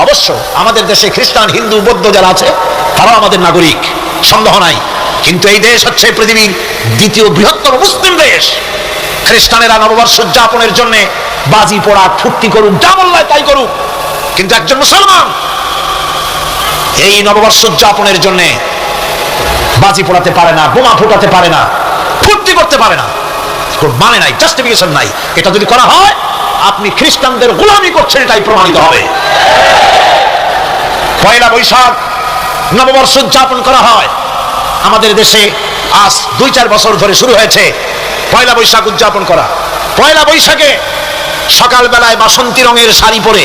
Speaker 1: অবশ্য আমাদের দেশে খ্রিস্টান, হিন্দু, বৌদ্ধ যারা আছে তারাও আমাদের নাগরিক, সন্দেহ নাই। কিন্তু এই দেশ হচ্ছে পৃথিবীর 2য় বৃহত্তম মুসলিম দেশ। খ্রিস্টানেরা নববর্ষ উদযাপনের জন্য বাজি পোড়া, ফুর্তি করুক, যা বললায় তাই করুক, কিন্তু একজন মুসলমান এই নববর্ষ উদযাপনের জন্য বাজি পোড়াতে পারে না, বোমা ফুটাতে পারে না, ফুর্তি করতে পারে না। মানে নাই, জাস্টিফিকেশন নাই। এটা যদি করা হয় আপনি খ্রিস্টানদের গোলামি করছেন, এটাই প্রমাণিত হবে। 1 বৈশাখ নববর্ষ উদযাপন করা হয় আমাদের দেশে, আজ 2-4 বছর ধরে শুরু হয়েছে 1 বৈশাখ উদযাপন করা। 1 বৈশাখে সকালবেলায় বাসন্তী রঙের শাড়ি পরে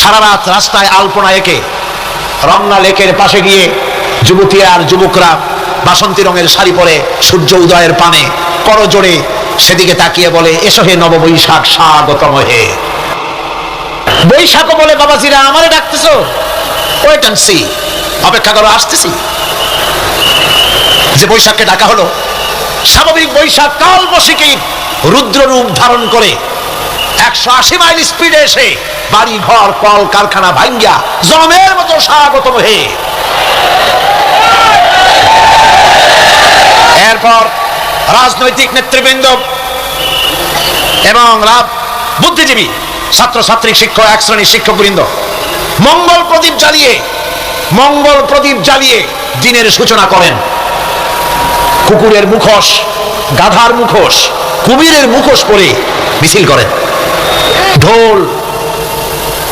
Speaker 1: সারা রাত রাস্তায় আলপনা এঁকে রমনা লেকের পাশে গিয়ে যুবতী আর যুবকরা বাসন্তী রঙের শাড়ি পরে সূর্য উদয়ের পানে করজোড়ে সেদিকে তাকিয়ে বলে, এসো হে নববৈশাখ, স্বাগতম হে। বৈশাখ বলে, বাবাজিরা আমারে ডাকতেছো? ওয়েট এন্ড সি, অপেক্ষা করো, আসতেছি। যে বৈশাখকে ডাকা হলো, স্বাভাবিক বৈশাখ কাল বৈশাখী রুদ্র রূপ ধারণ করে 180 মাইল স্পিডে এসে বাড়ি ঘর কল কারখানা ভাঙ্গিয়া জমের মতো স্বাগতম হে। এরপর রাজনৈতিক নেতৃবৃন্দ এবং বুদ্ধিজীবী, ছাত্রছাত্রী, শিক্ষক, 1 শ্রেণীর শিক্ষকবৃন্দ মঙ্গল প্রদীপ জ্বালিয়ে দিনের সূচনা করেন। কুকুরের মুখোশ, গাধার মুখোশ, কুমিরের মুখোশ পরে মিছিল করেন। ঢোল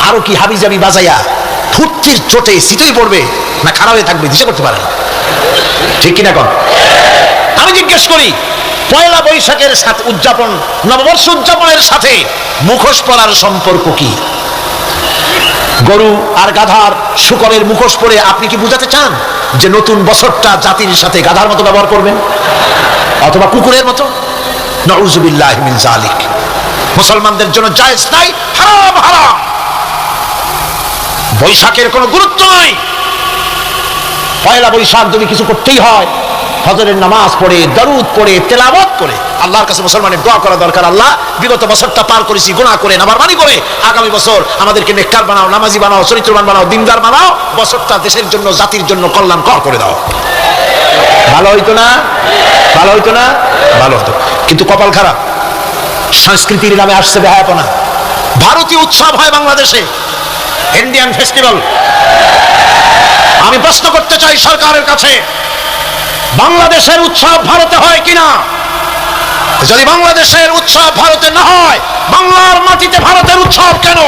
Speaker 1: আরো কি হাবিজাবি বাজাইয়া ফুর্তির চোটে শীতই পড়বে না খারাপ হয়ে থাকবে দিশা করতে পারে না। ঠিক কিনা কন? আমি জিজ্ঞেস করি, 1 বৈশাখের সাথে উদযাপন, নববর্ষ উদযাপনের সাথে মুখোশ পরার সম্পর্ক কি? গরু আর গাধার শুকরের মুখোশ পরে আপনি কি বুঝাতে চান যে নতুন বছরটা জাতির সাথে গাধার মতো ব্যবহার করবেন অথবা কুকুরের মতো? নাউযুবিল্লাহি মিন যালিক। মুসলমানদের জন্য জায়েজ নাই, হারাম হারাম। বৈশাখের কোনো গুরুত্ব নাই। 1 বৈশাখ যদি কিছু করতেই হয়, ফজরের নামাজ পড়ে, দরুদ পড়ে, তেলাওয়াত করে আল্লাহর কাছে মুসলমানের দোয়া করা দরকার। আল্লাহ, বিগত বছরটা পার করেছি গুনাহ করে, নাফরমানি করে, আগামী বছর আমাদেরকে নেককার বানাও, নামাজি বানাও, চরিত্রবান বানাও, দিনদার বানাও, বছরটা দেশের জন্য, জাতির জন্য কল্যাণকর করে দাও। ভালো হইতো না? ভালো হইতো না? ভালো হতো। কিন্তু কপাল খারাপ, সংস্কৃতির নামে আসছে বেহায়াপনা। ভারতীয় উৎসব হয় বাংলাদেশে, ইন্ডিয়ান ফেস্টিভ্যাল। আমি প্রশ্ন করতে চাই সরকারের কাছে, বাংলাদেশের উৎসব ভারতে হয় কিনা? যদি বাংলাদেশের উৎসব ভারতে না হয়, বাংলার মাটিতে ভারতের উৎসব কেন?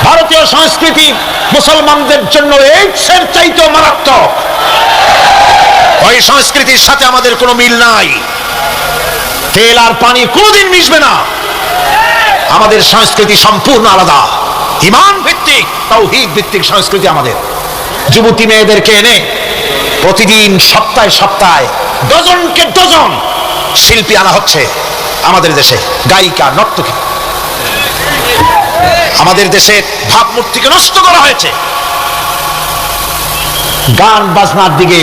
Speaker 1: ভারতীয় সংস্কৃতি মুসলমানদের জন্য এইডসের চাইতেও মারাত্মক। ওই সংস্কৃতির সাথে আমাদের কোনো মিল নাই। তেল আর পানি কোনোদিন মিশবে না। আমাদের সংস্কৃতি সম্পূর্ণ আলাদা, ঈমান ভিত্তিক, তাওহীদ ভিত্তিক সংস্কৃতি আমাদের। যুবতী মেয়েদেরকে এনে প্রতিদিন সপ্তাহে সপ্তাহে ডজনকে ডজন শিল্পী আনা হচ্ছে আমাদের দেশে, গায়িকা, নর্তকী। আমাদের দেশের ভাবমূর্তিকে নষ্ট করা হয়েছে, গান বাজনার দিকে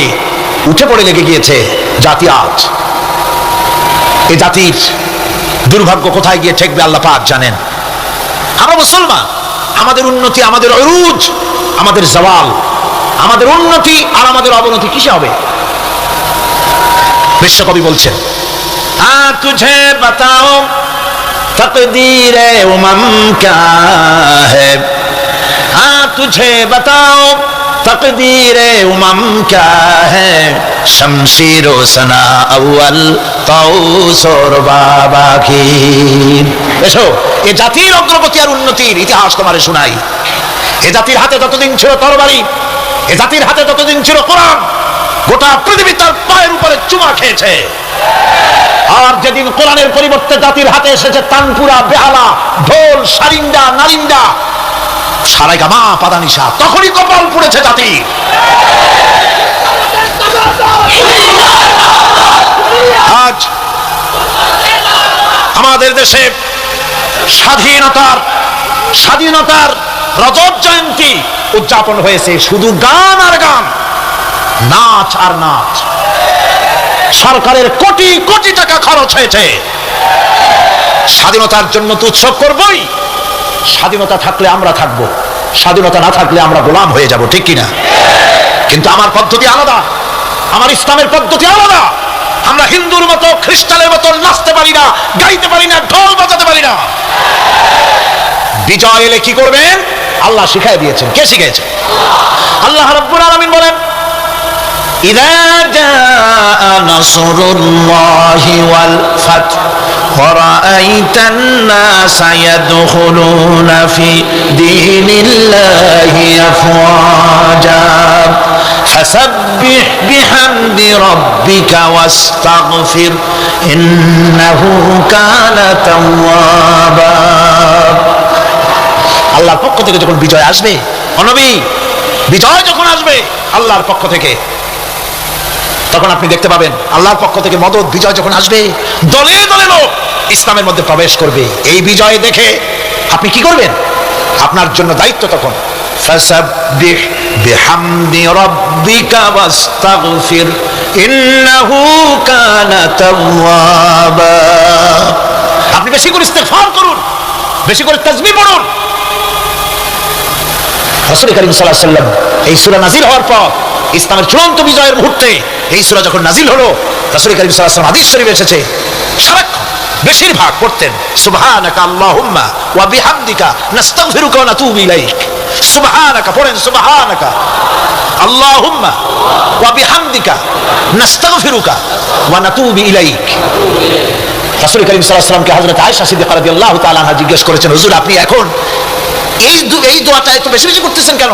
Speaker 1: উঠে পড়ে লেগে গিয়েছে জাতি। আজ এই জাতির দুর্ভাগ্য কোথায় গিয়ে ঠেকবে আল্লাহ পাক জানেন। আমরা মুসলমান, আমাদের উন্নতি, আমাদের অরুজ, আমাদের জওয়াল, আমাদের উন্নতি আর আমাদের অবনতি কিসে হবে? বিশ্বকবি বলছেন, তুঝে বাতাও তকদীর উমম ক্যা है, तुझे बताओ तकदीर उमम क्या है, शमशीर सना अव्वल तौस और बाबाखीर। এসো, এই জাতির অগ্রগতি আর উন্নতির ইতিহাস তোমারে শোনাই। এই জাতির হাতে যতদিন ছিল তরবারি, এই জাতির হাতে যতদিন ছিল কোরআন, গোটা পৃথিবী তার পায়ের উপরে চুমা খেয়েছে। আর যেদিন কোরআনের পরিবর্তে জাতির হাতে এসেছে তানপুরা, বেহালা, ঢোল, সারিন্দা, নারিন্দা, সারাইগামা, পাদানিশা, তখনই কপাল পুড়েছে জাতি। আজ আমাদের দেশে স্বাধীনতার রজত জয়ন্তী উদযাপন হয়েছে, শুধু গান আর গান, নাচ আর নাচ। সরকারের কোটি কোটি টাকা খরচ হয়েছে। স্বাধীনতার জন্য তো উৎসব করবই, স্বাধীনতা থাকলে আমরা থাকবো, স্বাধীনতা না থাকলে আমরা গোলাম হয়ে যাব, ঠিক কিনা? কিন্তু আমার পদ্ধতি আলাদা, আমার ইসলামের পদ্ধতি আলাদা। আমরা হিন্দুর মতো, খ্রিস্টানের মতো নাচতে পারি না, গাইতে পারি না, ঢোল বাজাতে পারি না। বিজয় এলে কি করবেন আল্লাহ শিখাই দিয়েছেন। কে শিখিয়েছে? আল্লাহ রাব্বুল আলামিন বলেন, ইযা জাআ নাসরুল্লাহি ওয়াল ফাত ورأيت الناس يدخلون في دين الله أفواجا فسبح بحمد ربك واستغفر إنه كان توابا। আল্লাহর পক্ষ থেকে যখন বিজয় আসবে, নবী, বিজয় যখন আসবে আল্লাহর পক্ষ থেকে, তখন আপনি দেখতে পাবেন আল্লাহর পক্ষ থেকে মদদ, বিজয় যখন আসবে দলে দলে লোক ইসলামের মধ্যে প্রবেশ করবে। এই বিজয় দেখে আপনি কি করবেন? আপনার জন্য দায়িত্ব তখন ফাসাব্বিহ বিহামদি রাব্বিকা ওয়াস্তাগফির ইন্নাহু কানা তাওয়াবা। আপনি বেশি করে ইস্তিগফার করুন, বেশি করে তাসবিহ পড়ুন। রাসূল কারীম সাল্লাল্লাহু আলাইহি ওয়াসাল্লাম এই সূরা নাযিল হওয়ার পর, ইসলামের চূড়ান্ত বিজয়ের মুহূর্তে এই সূরা যখন নাযিল হলো, রাসূল কারীম সাল্লাল্লাহু আলাইহি ওয়াসাল্লাম হাদিস শরীফে এসেছে, সারাক্ষণ বেশিরভাগ পড়তেন সুবহানাকা আল্লাহুম্মা ওয়া বিহামদিকা নাস্তাগফিরুকা ওয়া নাতুবু ইলাইক। সুবহানাকা পড়েন, সুবহানাকা আল্লাহুম্মা ওয়া বিহামদিকা নাস্তাগফিরুকা ওয়া নাতুবু ইলাইক। রাসূল কারীম সাল্লাল্লাহু আলাইহি ওয়াসাল্লামকে হযরত আয়েশা সিদ্দিকা রাদিয়াল্লাহু তাআলা আনহা জিজ্ঞেস করেছেন, হুজুর আপনি এখন এই দোয়াটা এত বেশি বেশি করতেছেন কেন?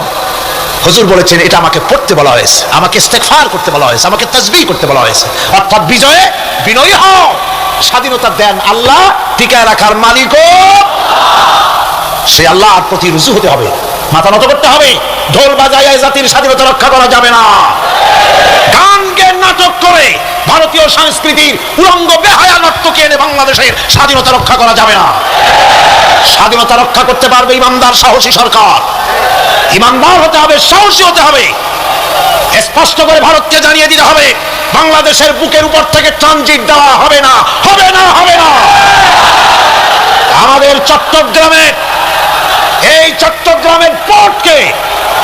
Speaker 1: হুজুর বলেছেন, এটা আমাকে পড়তে বলা হয়েছে, আমাকে ইস্তেগফার করতে বলা হয়েছে, আমাকে তাসবিহ করতে বলা হয়েছে। অর্থাৎ বিজয়ে বিনয়ী হও। স্বাধীনতা দেন আল্লাহ, টিকায় রাখার মালিকও সে। আল্লাহর প্রতি রুজু হতে হবে, মাথা নত করতে হবে। ঢোল বাজায় জাতির স্বাধীনতা রক্ষা করা যাবে না। গানকে নাটক করে ভারতীয় সংস্কৃতির উলঙ্গ বেহায়া নর্তকী এনে বাংলাদেশের স্বাধীনতা রক্ষা করা যাবে না। স্বাধীনতা রক্ষা করতে পারবে ইমানদার, সাহসী সরকার। ইমানদার হতে হবে, সাহসী হতে হবে। স্পষ্ট করে ভারতকে জানিয়ে দিতে হবে, বাংলাদেশের বুকের উপর থেকে ট্রানজিট দেওয়া হবে না, হবে না, হবে না। আমাদের চট্টগ্রামের পোর্টকে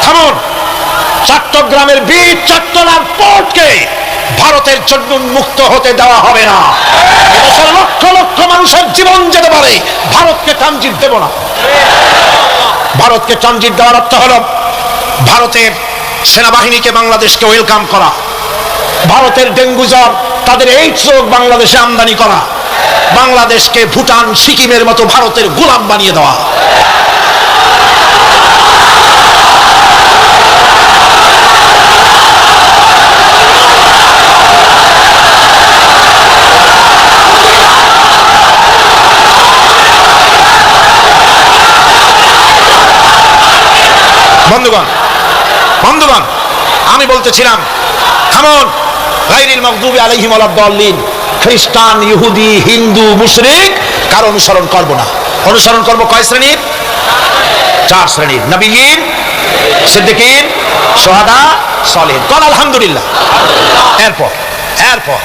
Speaker 1: থামুন, চট্টগ্রামের বীর চট্টলার পোর্টকে ভারতের জন্য উন্মুক্ত হতে দেওয়া হবে না। এদেশের লক্ষ লক্ষ মানুষের জীবন যেতে পারে, ভারতকে ট্রানজিট দেব না। ভারতকে ট্রানজিট দেওয়ার অর্থ হল ভারতের সেনাবাহিনীকে বাংলাদেশকে ওয়েলকাম করা, ভারতের ডেঙ্গু জ্বর, তাদের এইডস রোগ বাংলাদেশে আমদানি করা, বাংলাদেশকে ভুটান, সিকিমের মতো ভারতের গোলাম বানিয়ে দেওয়া। বন্ধুগণ, আমি বলতেছিলাম থামুন, গায়রিল মাগদুবি আলাইহিম ওয়ালাদ-দাল্লিন। খ্রিস্টান, ইহুদি, হিন্দু, মুশরিক কার অনুসরণ করব না। অনুসরণ করব কয় শ্রেণীর? 4 শ্রেণীর। নবীয়িন, সিদ্দিকিন, শুহাদা, সালেহিন। কল আলহামদুলিল্লাহ। এরপর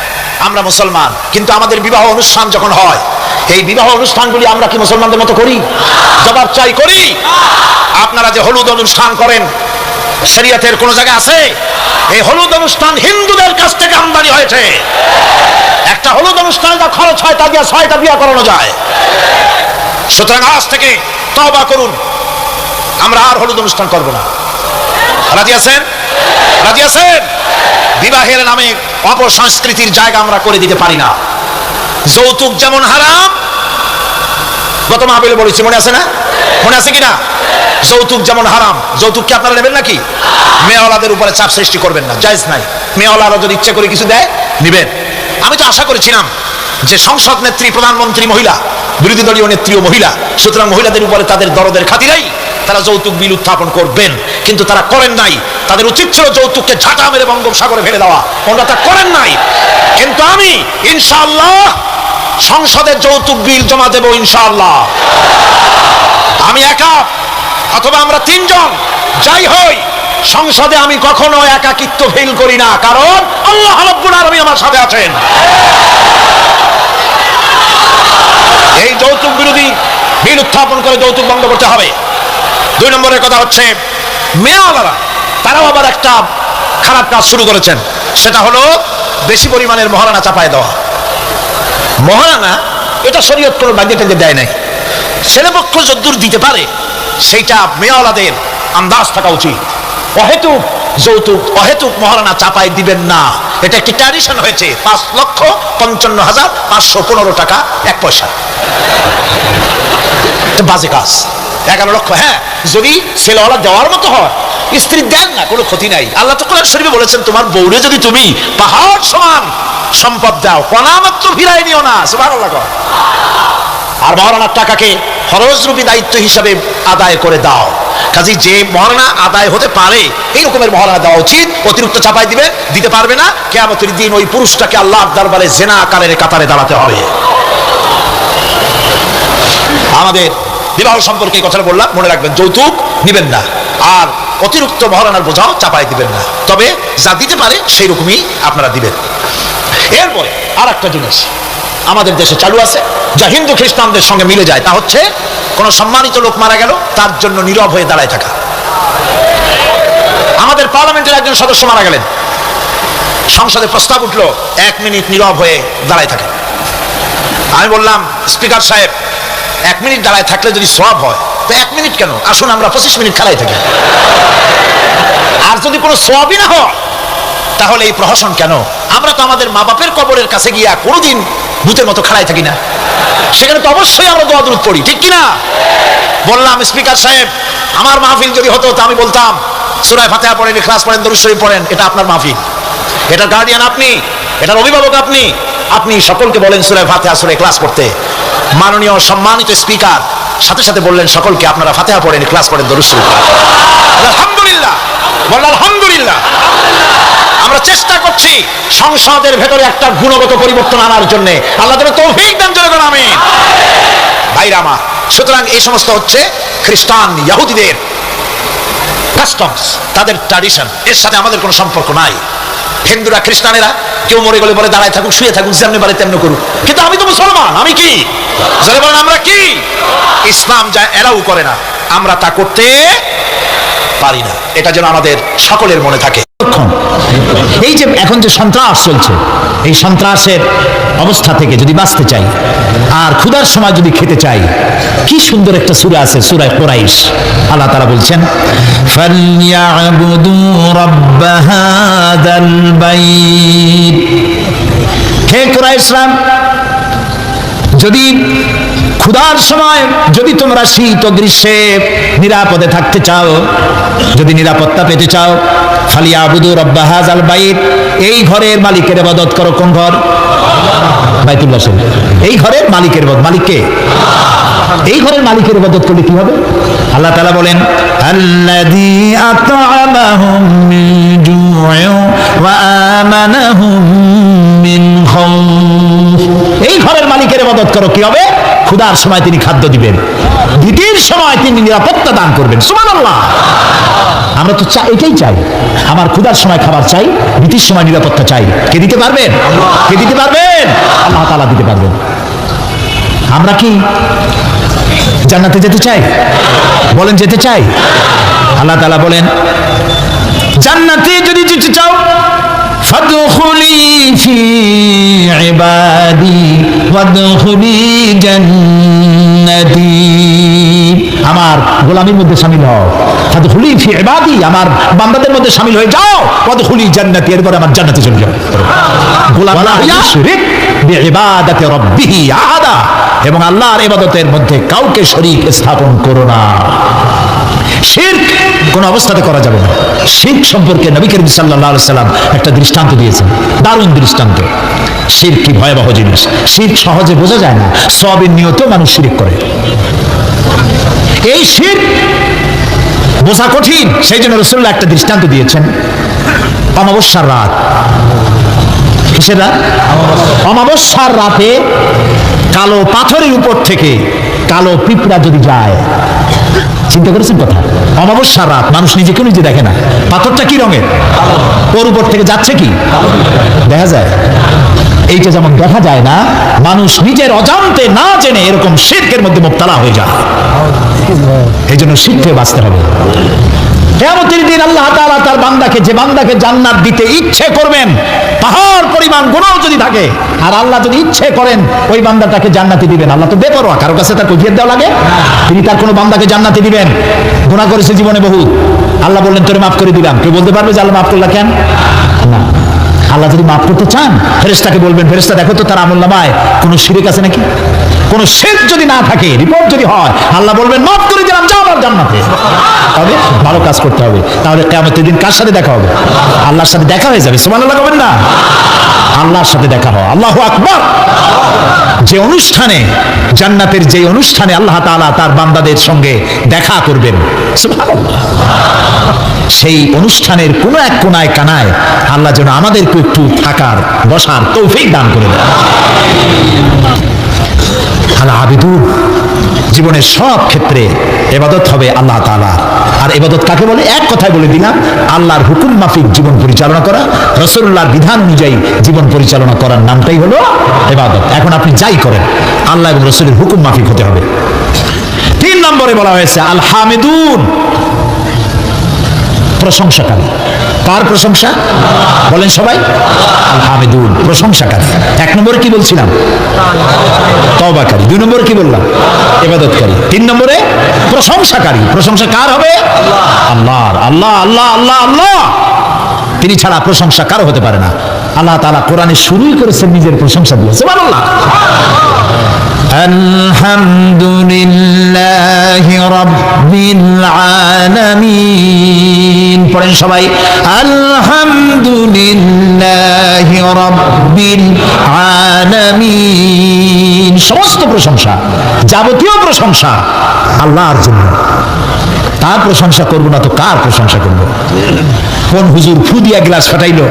Speaker 1: আমরা মুসলমান, কিন্তু আমাদের বিবাহ অনুষ্ঠান যখন হয়, এই বিবাহ অনুষ্ঠানগুলি আমরা কি মুসলমানদের মতো করি? জবাব চাই, করি? আপনারা যে হলুদ অনুষ্ঠান করেন, শরীয়তের কোন জায়গায় আছে? এই হলুদ অনুষ্ঠান হিন্দুদের কাছ থেকে আমদানি হয়েছে। একটা হলুদ অনুষ্ঠানে যা খরচ হয় তা দিয়ে 6টা বিয়ে করানো যায়। সুতরাং আজ থেকে তওবা করুন, আমরা আর হলুদ অনুষ্ঠান করব না। রাজি আছেন? রাজি আছেন? বিবাহের নামে অপসংস্কৃতির জায়গা আমরা করে দিতে পারি না। যৌতুক যেমন হারাম, গত মাহফিলে বলেছি, মনে আছে না? মনে আছে কিনা? যৌতুক যেমন হারাম, যৌতুক কি আপনারা নেবেন নাকি? মেয়েওয়ালাদের উপরে চাপ সৃষ্টি করবেন না, জায়েজ নাই। মেয়েওয়ালারা যদি ইচ্ছে করে কিছু দেয়, নিবেন। আমি তো আশা করেছিলাম যে সংসদ নেত্রী, প্রধানমন্ত্রী মহিলা, বিরোধী দলীয় নেত্রীও মহিলা, সুতরাং মহিলাদের উপরে তাদের দরদের খাতিরেই তারা যৌতুক বিল উত্থাপন করবেন, কিন্তু তারা করেন নাই। তাদের উচিত ছিল যৌতুককে ঝাঁটা মেরে বঙ্গোপসাগরে ফেলে দেওয়া, ওনারা তা করেন নাই। কিন্তু আমি ইনশাআল্লাহ সংসদে যৌতুক বিল জমা দেব ইনশাআল্লাহ। আমি একা অথবা আমরা 3 জন যাই হই, সংসদে আমি কখনো একাকিত্ব ফিল করি না, কারণ আল্লাহ রাব্বুল আলামিন আমার সাথে আছেন। এই যৌতুক বিরোধী বিল উত্থাপন করে যৌতুক বন্ধ করতে হবে। 2 নম্বরের কথা হচ্ছে, মেয়েওয়ালারা তারাও আবার একটা খারাপ কাজ শুরু করেছেন, সেটা হলো বেশি পরিমাণের মহারানা চাপায় দেওয়া। মহারানা এটা শরীয়ত কোনো বাজেটে দেয় নাই। ছেলেপক্ষ যদ্দূর দিতে পারে সেইটা মেয়েওয়ালাদের আন্দাজ থাকা উচিত। অহেতুক যৌতুক, অহেতুক মহারানা চাপায় দিবেন না। এটা একটি ট্র্যাডিশন হয়েছে। 5,55,515 টাকা 1 পয়সা, বাজে কাজ। 11 লক্ষ, হ্যাঁ, যদি ছেলেওয়ালা দেওয়ার মতো হয়, স্ত্রী দেন না, কোনো ক্ষতি নাই। আল্লাহ তো কোরআন শরীফে বলেছেন, তোমার বউরে যদি তুমি পাহাড় সমান সম্পদ দাও, কণা মাত্র ফিরাই নিও না। সুবহানাল্লাহ। আর মহারানার টাকাকে ফরজরূপী দায়িত্ব হিসাবে আদায় করে দাও। কাজে যে মহারানা আদায় হতে পারে এই রকমের মহারানা দেওয়া উচিত। অতিরিক্ত চাপাই দিতে পারবে না। কিয়ামতের দিন ওই পুরুষটাকে আল্লাহর দরবারে জিনাকারের কাতারে দাঁড়াতে হবে। আমাদের বিবাহ সম্পর্কে কথাটা বললাম, মনে রাখবেন, যৌতুক নিবেন না, আর অতিরিক্ত মহারানার বোঝাও চাপাই দিবেন না। তবে যা দিতে পারে সেই রকমই আপনারা দিবেন। এরপরে আর একটা জিনিস আমাদের দেশে চালু আছে, যা হিন্দু খ্রিস্টানদের সঙ্গে মিলে যায়, তা হচ্ছে কোন সম্মানিত লোক মারা গেল, তার জন্য নীরব হয়ে দাঁড়ায় থাকা। আমাদের পার্লামেন্টের একজন সদস্য মারা গেলেন, সংসদে প্রস্তাব উঠলো 1 মিনিট নীরব হয়ে দাঁড়ায় থাকে। আমি বললাম, স্পিকার সাহেব, 1 মিনিট দাঁড়ায় থাকলে যদি সওয়াব হয়, তো 1 মিনিট কেন, আসুন আমরা 25 মিনিট খাড়াই থাকি। আর যদি কোনো সওয়াবই না হয়, তাহলে এই প্রহসন কেন? আমরা তো আমাদের মা বাপের কবরের কাছে গিয়া কোনোদিন ভূতের মতো খাড়াই থাকি না, সেখানে তো অবশ্যই আমরা দোয়া দুরূদ পড়ি, ঠিক কিনা? বললাম, স্পিকার সাহেব, আমার মাহফিল যদি হতো তো আমি বলতাম সূরা ফাতিহা পড়েন, ইখলাস পড়েন, দরুদ শরীফ পড়েন। এটা আপনার মাহফিল, এটার গার্ডিয়ান আপনি, এটার অভিভাবক আপনি। আপনি সকলকে বলেন সূরা ফাতিহা, সূরা ইখলাস পড়তে। মাননীয় সম্মানিত স্পিকার সাথে সাথে বললেন সকলকে, আপনারা ফাতিহা পড়েন, ইখলাস পড়েন, দরুদ শরীফ পড়েন। আলহামদুলিল্লাহ, বলেন আলহামদুলিল্লাহ। আমরা চেষ্টা করছি সংসদের ভেতরে একটা গুণগত পরিবর্তন আনার জন্য। আল্লাহ যেন তৌফিক দান করেন, আমিন। ভাইরা আমার, সুতরাং এই সমস্ত হচ্ছে খ্রিস্টান ইহুদিদের কাস্টমস, তাদের ট্র্যাডিশন, এর সাথে আমাদের কোনো সম্পর্ক নাই। হিন্দুরা, খ্রিস্টানেরা কেউ মরে গেলে বলে দাঁড়ায় থাকুক, শুয়ে থাকুক, যেমনি পারে তেমনি করুক। কিন্তু আমি তো মুসলমান, আমি কি যারা বলেন আমরা কি? ইসলাম যা এলাও করে না, আমরা তা করতে পারি না। এটা যেন আমাদের সকলের মনে থাকে। এই যে এখন যে সন্ত্রাস চলছে, এই সন্ত্রাসের অবস্থা থেকে যদি বাঁচতে চাই আর ক্ষুধার সময় যদি খেতে চাই, কি সুন্দর একটা সূরা আছে, সূরা কুরাইশ। আল্লাহ তাআলা বলছেন, ফালইয়াবুদু রাব্ব হাযাল বাইত। হে কুরাইশরা, যদি ক্ষুধার সময় যদি তোমরা শীত ও গ্রীষ্মে নিরাপদে থাকতে চাও, যদি নিরাপত্তা পেতে চাও, ফালিয়াবুদু রাব্ব হাযাল বাইত, এই ঘরের মালিকের ইবাদত করো। কোন ঘর? বাইতুল্লাহ শরীফ। এই ঘরের মালিকের ইবাদত, মালিক কে?
Speaker 2: এই ঘরের মালিকের ইবাদত করলে কি হবে? আল্লাহ তাআলা বলেন আল্লাযী আত'আমাহুম মিন জু'ইন ওয়া আমানাহুম মিন খাউফ। এই ঘরের মালিকের ইবাদত করো, কি হবে? ক্ষুধার সময় তিনি খাদ্য দিবেন, ভীতির সময় তিনি নিরাপত্তা দান করবেন। সুবহানাল্লাহ। আমরা তো এটাই চাই, আমার ক্ষুধার সময় খাবার চাই, ভীতির সময় নিরাপত্তা চাই। কে দিতে পারবেন? কে দিতে পারবেন? আল্লাহ তাআলা দিতে পারবেন। আমরা কি জান্নাতে যেতে চাই? বলেন যেতে চাই? আল্লাহ তাআলা বলেন জান্নাতে যদি যেতে চাও ফাদখুলি ফি ইবাদি ওয়াদখুলি জান্নাতি। আমার গোলামীর মধ্যে শামিল হও। ফাদখুলি ফি ইবাদি, আমার বান্দাদের মধ্যে শামিল হয়ে যাও। ওয়াদখুলি জান্নাতি, এরপর আমার জান্নাতে চলে যাও। গোলাম না ইউশরিক বিইবাদাতি রাব্বিহি আহাদা, এবং আল্লাহর ইবাদতের মধ্যে কাউকে শরীক স্থাপন করো না। শিরক কোন অবস্থাতে করা যাবে না। শিরক সম্পর্কে নবী করিম সাল্লাল্লাহু আলাইহি সাল্লাম একটা দৃষ্টান্ত দিয়েছেন, দারুণ দৃষ্টান্ত। শিরক কি ভয়াবহ জিনিস! শিরক সহজে বোঝা যায় না, সওয়াবের নিয়তে মানুষ শিরক করে। এই শিরক বোঝা কঠিন, সেই জন্য রাসূলুল্লাহ একটা দৃষ্টান্ত দিয়েছেন। অমাবস্যার রাত, কিসের রাত? অমাবস্যার রাতে কালো পাথরের উপর থেকে কালো পিঁপড়া যদি যায়, চিন্তা করেছেন কথা? অমাবস্যার রাত, মানুষ নিজেকে নিজে দেখে না, পাথরটা কি রঙের? ওর উপর থেকে যাচ্ছে কি দেখা যায়? এইটা যেমন দেখা যায় না, মানুষ নিজের অজান্তে না জেনে এরকম শিরকের মধ্যে মুবতালা হয়ে যায়। এই জন্য শিরক থেকে বাঁচতে হবে। কিয়ামতের দিন আল্লাহ তাআলা তার বান্দাকে, যে বান্দাকে জান্নাত দিতে ইচ্ছে করবেন, পাহাড় পরিমাণ গুনাহ যদি থাকে, আর আল্লাহ যদি ইচ্ছে করেন ওই বান্দাটাকে জান্নাতে দিবেন। আল্লাহ তো বেপরোয়া, কারো কাছে তার কৈফিয়ত দেওয়া লাগে? তিনি তার কোনো বান্দাকে জান্নাতে দিবেন। গুনাহ করেছে জীবনে বহুত, আল্লাহ বললেন তোরে মাফ করে দিলাম। কেউ বলতে পারবে যে আল্লাহ মাফ করলা কেন? না। আল্লাহ যদি মাফ করতে চান ফেরেশতাকে বলবেন, ফেরেশতা দেখো তো তার আমলনামায় কোনো শিরক আছে নাকি। কোনো শিরক যদি না থাকে, রিপোর্ট যদি হয়, আল্লাহ বলবেন মাফ করে দিলাম, যাও আমার জান্নাতে। তবে ভালো কাজ করতে হবে, তাহলে কিয়ামতের দিন কার সাথে দেখা হবে? আল্লাহর সাথে দেখা হয়ে যাবে। সুবহানাল্লাহ বলবেন না? আল্লাহর সাথে দেখা হয়। আল্লাহু আকবার। যে অনুষ্ঠানে, জান্নাতের যে অনুষ্ঠানে আল্লাহ তাআলা তার বান্দাদের সঙ্গে দেখা করবেন, সুবহানাল্লাহ, সেই অনুষ্ঠানের কোনো এক কোনায় কানায় আল্লাহ যেন আমাদেরকে একটু থাকার বসার তৌফিক দান করে দেন। আল্লাহ আবিদুন, জীবনের সব ক্ষেত্রে ইবাদত হবে আল্লাহ তাআলা। আর ইবাদত কাকে বলে? এক কথায় বলে দিলাম, আল্লাহর হুকুম মাফিক জীবন পরিচালনা করা, রাসূলুল্লাহর বিধান অনুযায়ী জীবন পরিচালনা করার নামটাই হলো ইবাদত। এখন আপনি যাই করেন আল্লাহ এবং রাসূলের হুকুম মাফিক হতে হবে। 3 নম্বরে বলা হয়েছে আল হামিদুন, প্রশংসাকারী। কার প্রশংসা? বলেন সবাই। আল হামিদুন, প্রশংসাকারী। 1 নম্বরে কি বলছিলাম? তওবাকারী। 2 নম্বরে কি বললাম? ইবাদতকারী। 3 নম্বরে প্রশংসাকারী। প্রশংসা কার হবে? আল্লাহর। আল্লাহ আল্লাহ আল্লাহ আল্লাহ, তিনি ছাড়া প্রশংসা কারো হতে পারে না। আল্লাহ তাআলা কোরআনে শুরুই করেছেন নিজের প্রশংসা দিয়ে। সুবহানাল্লাহ। আলহামদুলিল্লাহি রাব্বিল আলামিন। পড়েন সবাই, আলহামদুলিল্লাহি রাব্বিল আলামিন। সমস্ত প্রশংসা, যাবতীয় প্রশংসা আল্লাহর জন্য। তার প্রশংসা করবো না তো কার প্রশংসা করবো? কোন হুজুর ফু দিয়া গ্লাস ফাটাইলো?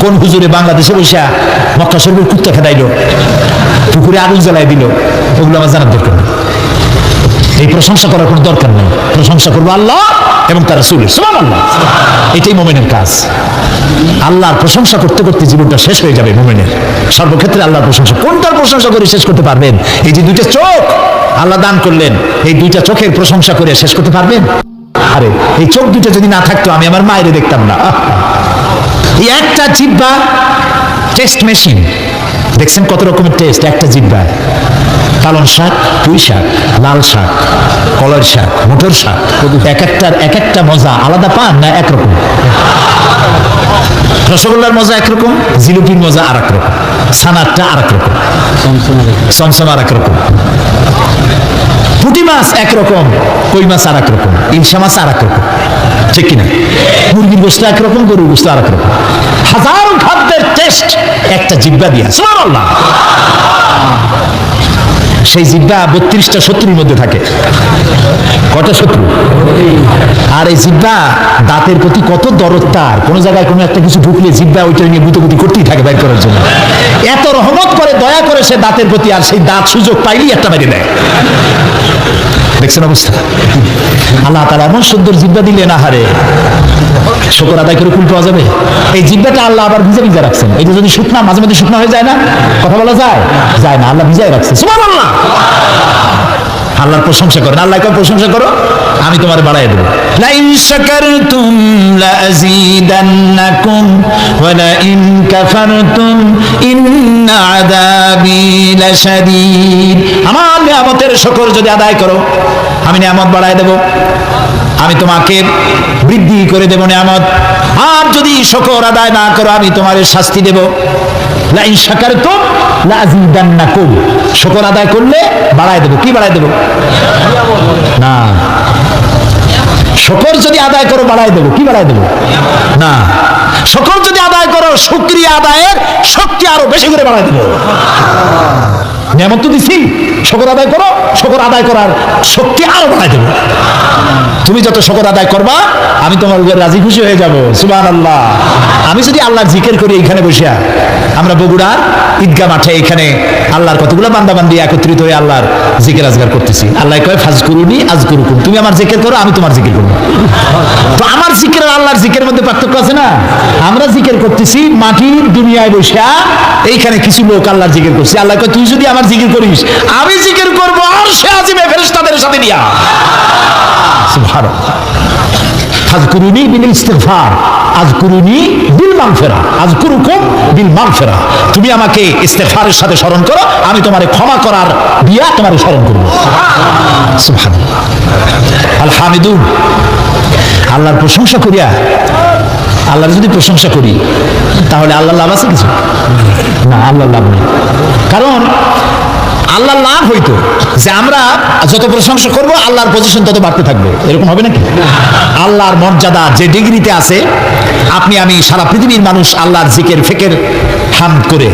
Speaker 2: কোন হুজুরে বাংলাদেশে বসে মক্কা শরীফের কুত্তা খেদাইলো? পুকুরে আগুন জ্বালাই দিল? ওগুলো আমার জানার দরকার নেই। এই প্রশংসা করার কোনো দরকার নেই। প্রশংসা করবো আল্লাহ এবং তার রাসূলের। সুবহানাল্লাহ। এটাই মুমিনের কাজ। আল্লাহর প্রশংসা করতে করতে জীবনটা শেষ হয়ে যাবে মুমিনের। সর্বক্ষেত্রে আল্লাহর প্রশংসা। কোনটার প্রশংসা করে শেষ করতে পারবেন? এই যে 2টা চোখ আল্লাহ দান করলেন, এই 2টা চোখের প্রশংসা করে শেষ করতে পারবেন? আরে এই চোখ 2টা যদি না থাকতো আমি আমার মায়েরে দেখতাম না। এই একটা জিহ্বা টেস্ট মেশিন, দেখছেন কত রকমের টেস্ট একটা জিহ্বায়। পালং শাক, পুঁই শাক, লাল শাক, কলার শাক, মটর শাক, এক একটা মজা আলাদা পান না একরকম? রসগোল্লার মজা একরকম, জিলিপির মজা আর এক রকম, সানারটা আর এক রকম, সমসম আর এক রকম, পুঁটি মাছ একরকম, কই মাছ আর এক রকম, ইলশা মাছ আর এক রকম, ঠিক কিনা? মুরগির গোশত একরকম, গরুর গোশত আর এক রকম। হাজারো খাদ্যের টেস্ট একটা জিহ্বা দিয়া। সুবহানাল্লাহ। সেই জিহ্বা 32টা শত্রুর মধ্যে থাকে। কটা শত্রু? আর এই জিহ্বা দাঁতের প্রতি কত দরদ তার, কোন জায়গায় কোনো একটা কিছু ঢুকলে জিহ্বা ওইটা নিয়ে গুতগুতি করতেই থাকে বের করার জন্য। এত রহমত করে, দয়া করে সে দাঁতের প্রতি, আর সেই দাঁত সুযোগ পাইলেই একটা মেরে দেয়। দেখছেন অবস্থা? আল্লাহ তাআলা এমন সুন্দর জিহ্বা দিলেন, আহারে শুকর আদায় করে কুল পাওয়া যাবে? এই জিহ্বাটা আল্লাহ আবার ভিজা ভিজা রাখছেন। এটা যদি শুকনা, মাঝে মাঝে শুকনা হয়ে যায় না, কথা বলা যায় যায় না, আল্লাহ ভিজায় রাখছে। সুবহানাল্লাহ। আল্লাহর প্রশংসা করেন। আল্লাহ কয় প্রশংসা করো, আমি তোমার বাড়ায় দেবো। লাইন শাকারতুম লাযীদান্নাকুম ওয়া লাইন কাফারতুম ইন্না আযাবী লাশাদীদ। আমার নিয়ামতের শুকর যদি আদায় করো, আমি নিয়ামত বাড়ায় দেব, আমি তোমাকে বৃদ্ধি করে দেব নিয়ামত। আর যদি শুকর আদায় না করো, আমি তোমার শাস্তি দেব। লাইন শাকারতুম লাযীদান্নাকুম, শুকর আদায় করলে বাড়ায় দেব। কি বাড়ায় দেব? না, শুকর যদি আদায় করো বাড়ায় দেব। কি বাড়ায় দেব? না, শুকর যদি আদায় করো, শুকরিয়া আদায়ের শক্তি আরো বেশি করে বাড়ায় দেব। নিয়ামত তো দিছি, শুকর আদায় করো, শুকর আদায় করার শক্তি আরো বাড়ায় দেব। তুমি যত শুকর আদায় করবা, আমি তোমার উপর রাজি খুশি হয়ে যাব। সুবহানাল্লাহ। আমি যদি আল্লাহর জিকির করি এখানে বসে, আমরা বগুড়ার ঈদগাহ মাঠে এখানে আল্লাহর কতগুলো বান্দাবান্দি একত্রিত হয়ে আল্লাহর জিকির আজগার করতেছি। আল্লাহ কয় ফাজকুরুনি আযকুরুকুম, তুমি আমার জিকির করো, আমি তোমার জিকির করব। তো আমার জিকির আর আল্লাহর জিকিরের মধ্যে পার্থক্য আছে না? আমরা জিকির করতেছি মাটির দুনিয়ায় বসে, এইখানে কিছু লোক আল্লাহর জিকির করছে। আল্লাহ কয় তুই যদি আমার জিকির করিস, আমি জিকির করব আরশে আজিমে ফেরেশতাদের সাথে নিয়া। সুবহানাল্লাহ। ফাজকুরুনি বিল ইস্তিগফার আযকুরুনি বিল মাগফিরা আযকুরুকুম বিল মাগফিরা। তুমি আমাকে ইস্তিগফারের সাথে স্মরণ করো, আমি তোমারে ক্ষমা করার দিয়া তোমারে স্মরণ করব। সুবহানাল্লাহ। আল হামিদুন, আল্লাহর প্রশংসা করিয়া, আল্লাহর যদি প্রশংসা করি তাহলে আল্লাহ লাভ আছে কিছু? না, আল্লাহ লাভ নেই। কারণ আল্লাহ লাভ হইতো যে আমরা যত প্রশংসা করব আল্লাহর পজিশন তত বাড়তে থাকবে, এরকম হবে নাকি? আল্লাহর মর্যাদা যে ডিগ্রিতে আছে, আপনি আমি সারা পৃথিবীর মানুষ আল্লাহর জিকির ফিকির হামদ করে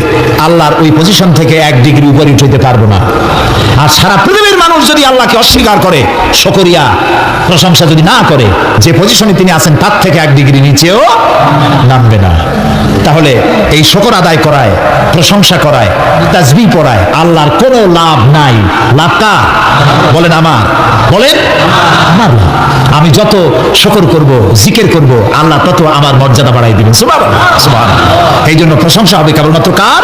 Speaker 2: আল্লাহর ওই পজিশন থেকে 1 ডিগ্রি উপরে উঠাইতে পারবো না। আর সারা পৃথিবীর মানুষ যদি আল্লাহকে অস্বীকার করে, শুকরিয়া প্রশংসা যদি না করে, যে পজিশনে তিনি আছেন তার থেকে 1 ডিগ্রি নিচেও নামবে না। তাহলে এই শুকর আদায় করায়, প্রশংসা করায়, তাসবিহ পড়ায় আল্লাহর কোনো লাভ নাই। লাভ কার? বলেন আমার, বলেন আমার। আমি যত শুকর করব, জিকির করব, আল্লাহ তত আমার মর্যাদা বাড়াই দিবেন। সুবহানাল্লাহ, সুবহানাল্লাহ। এই জন্য প্রশংসা হবে কেবলমাত্র কার?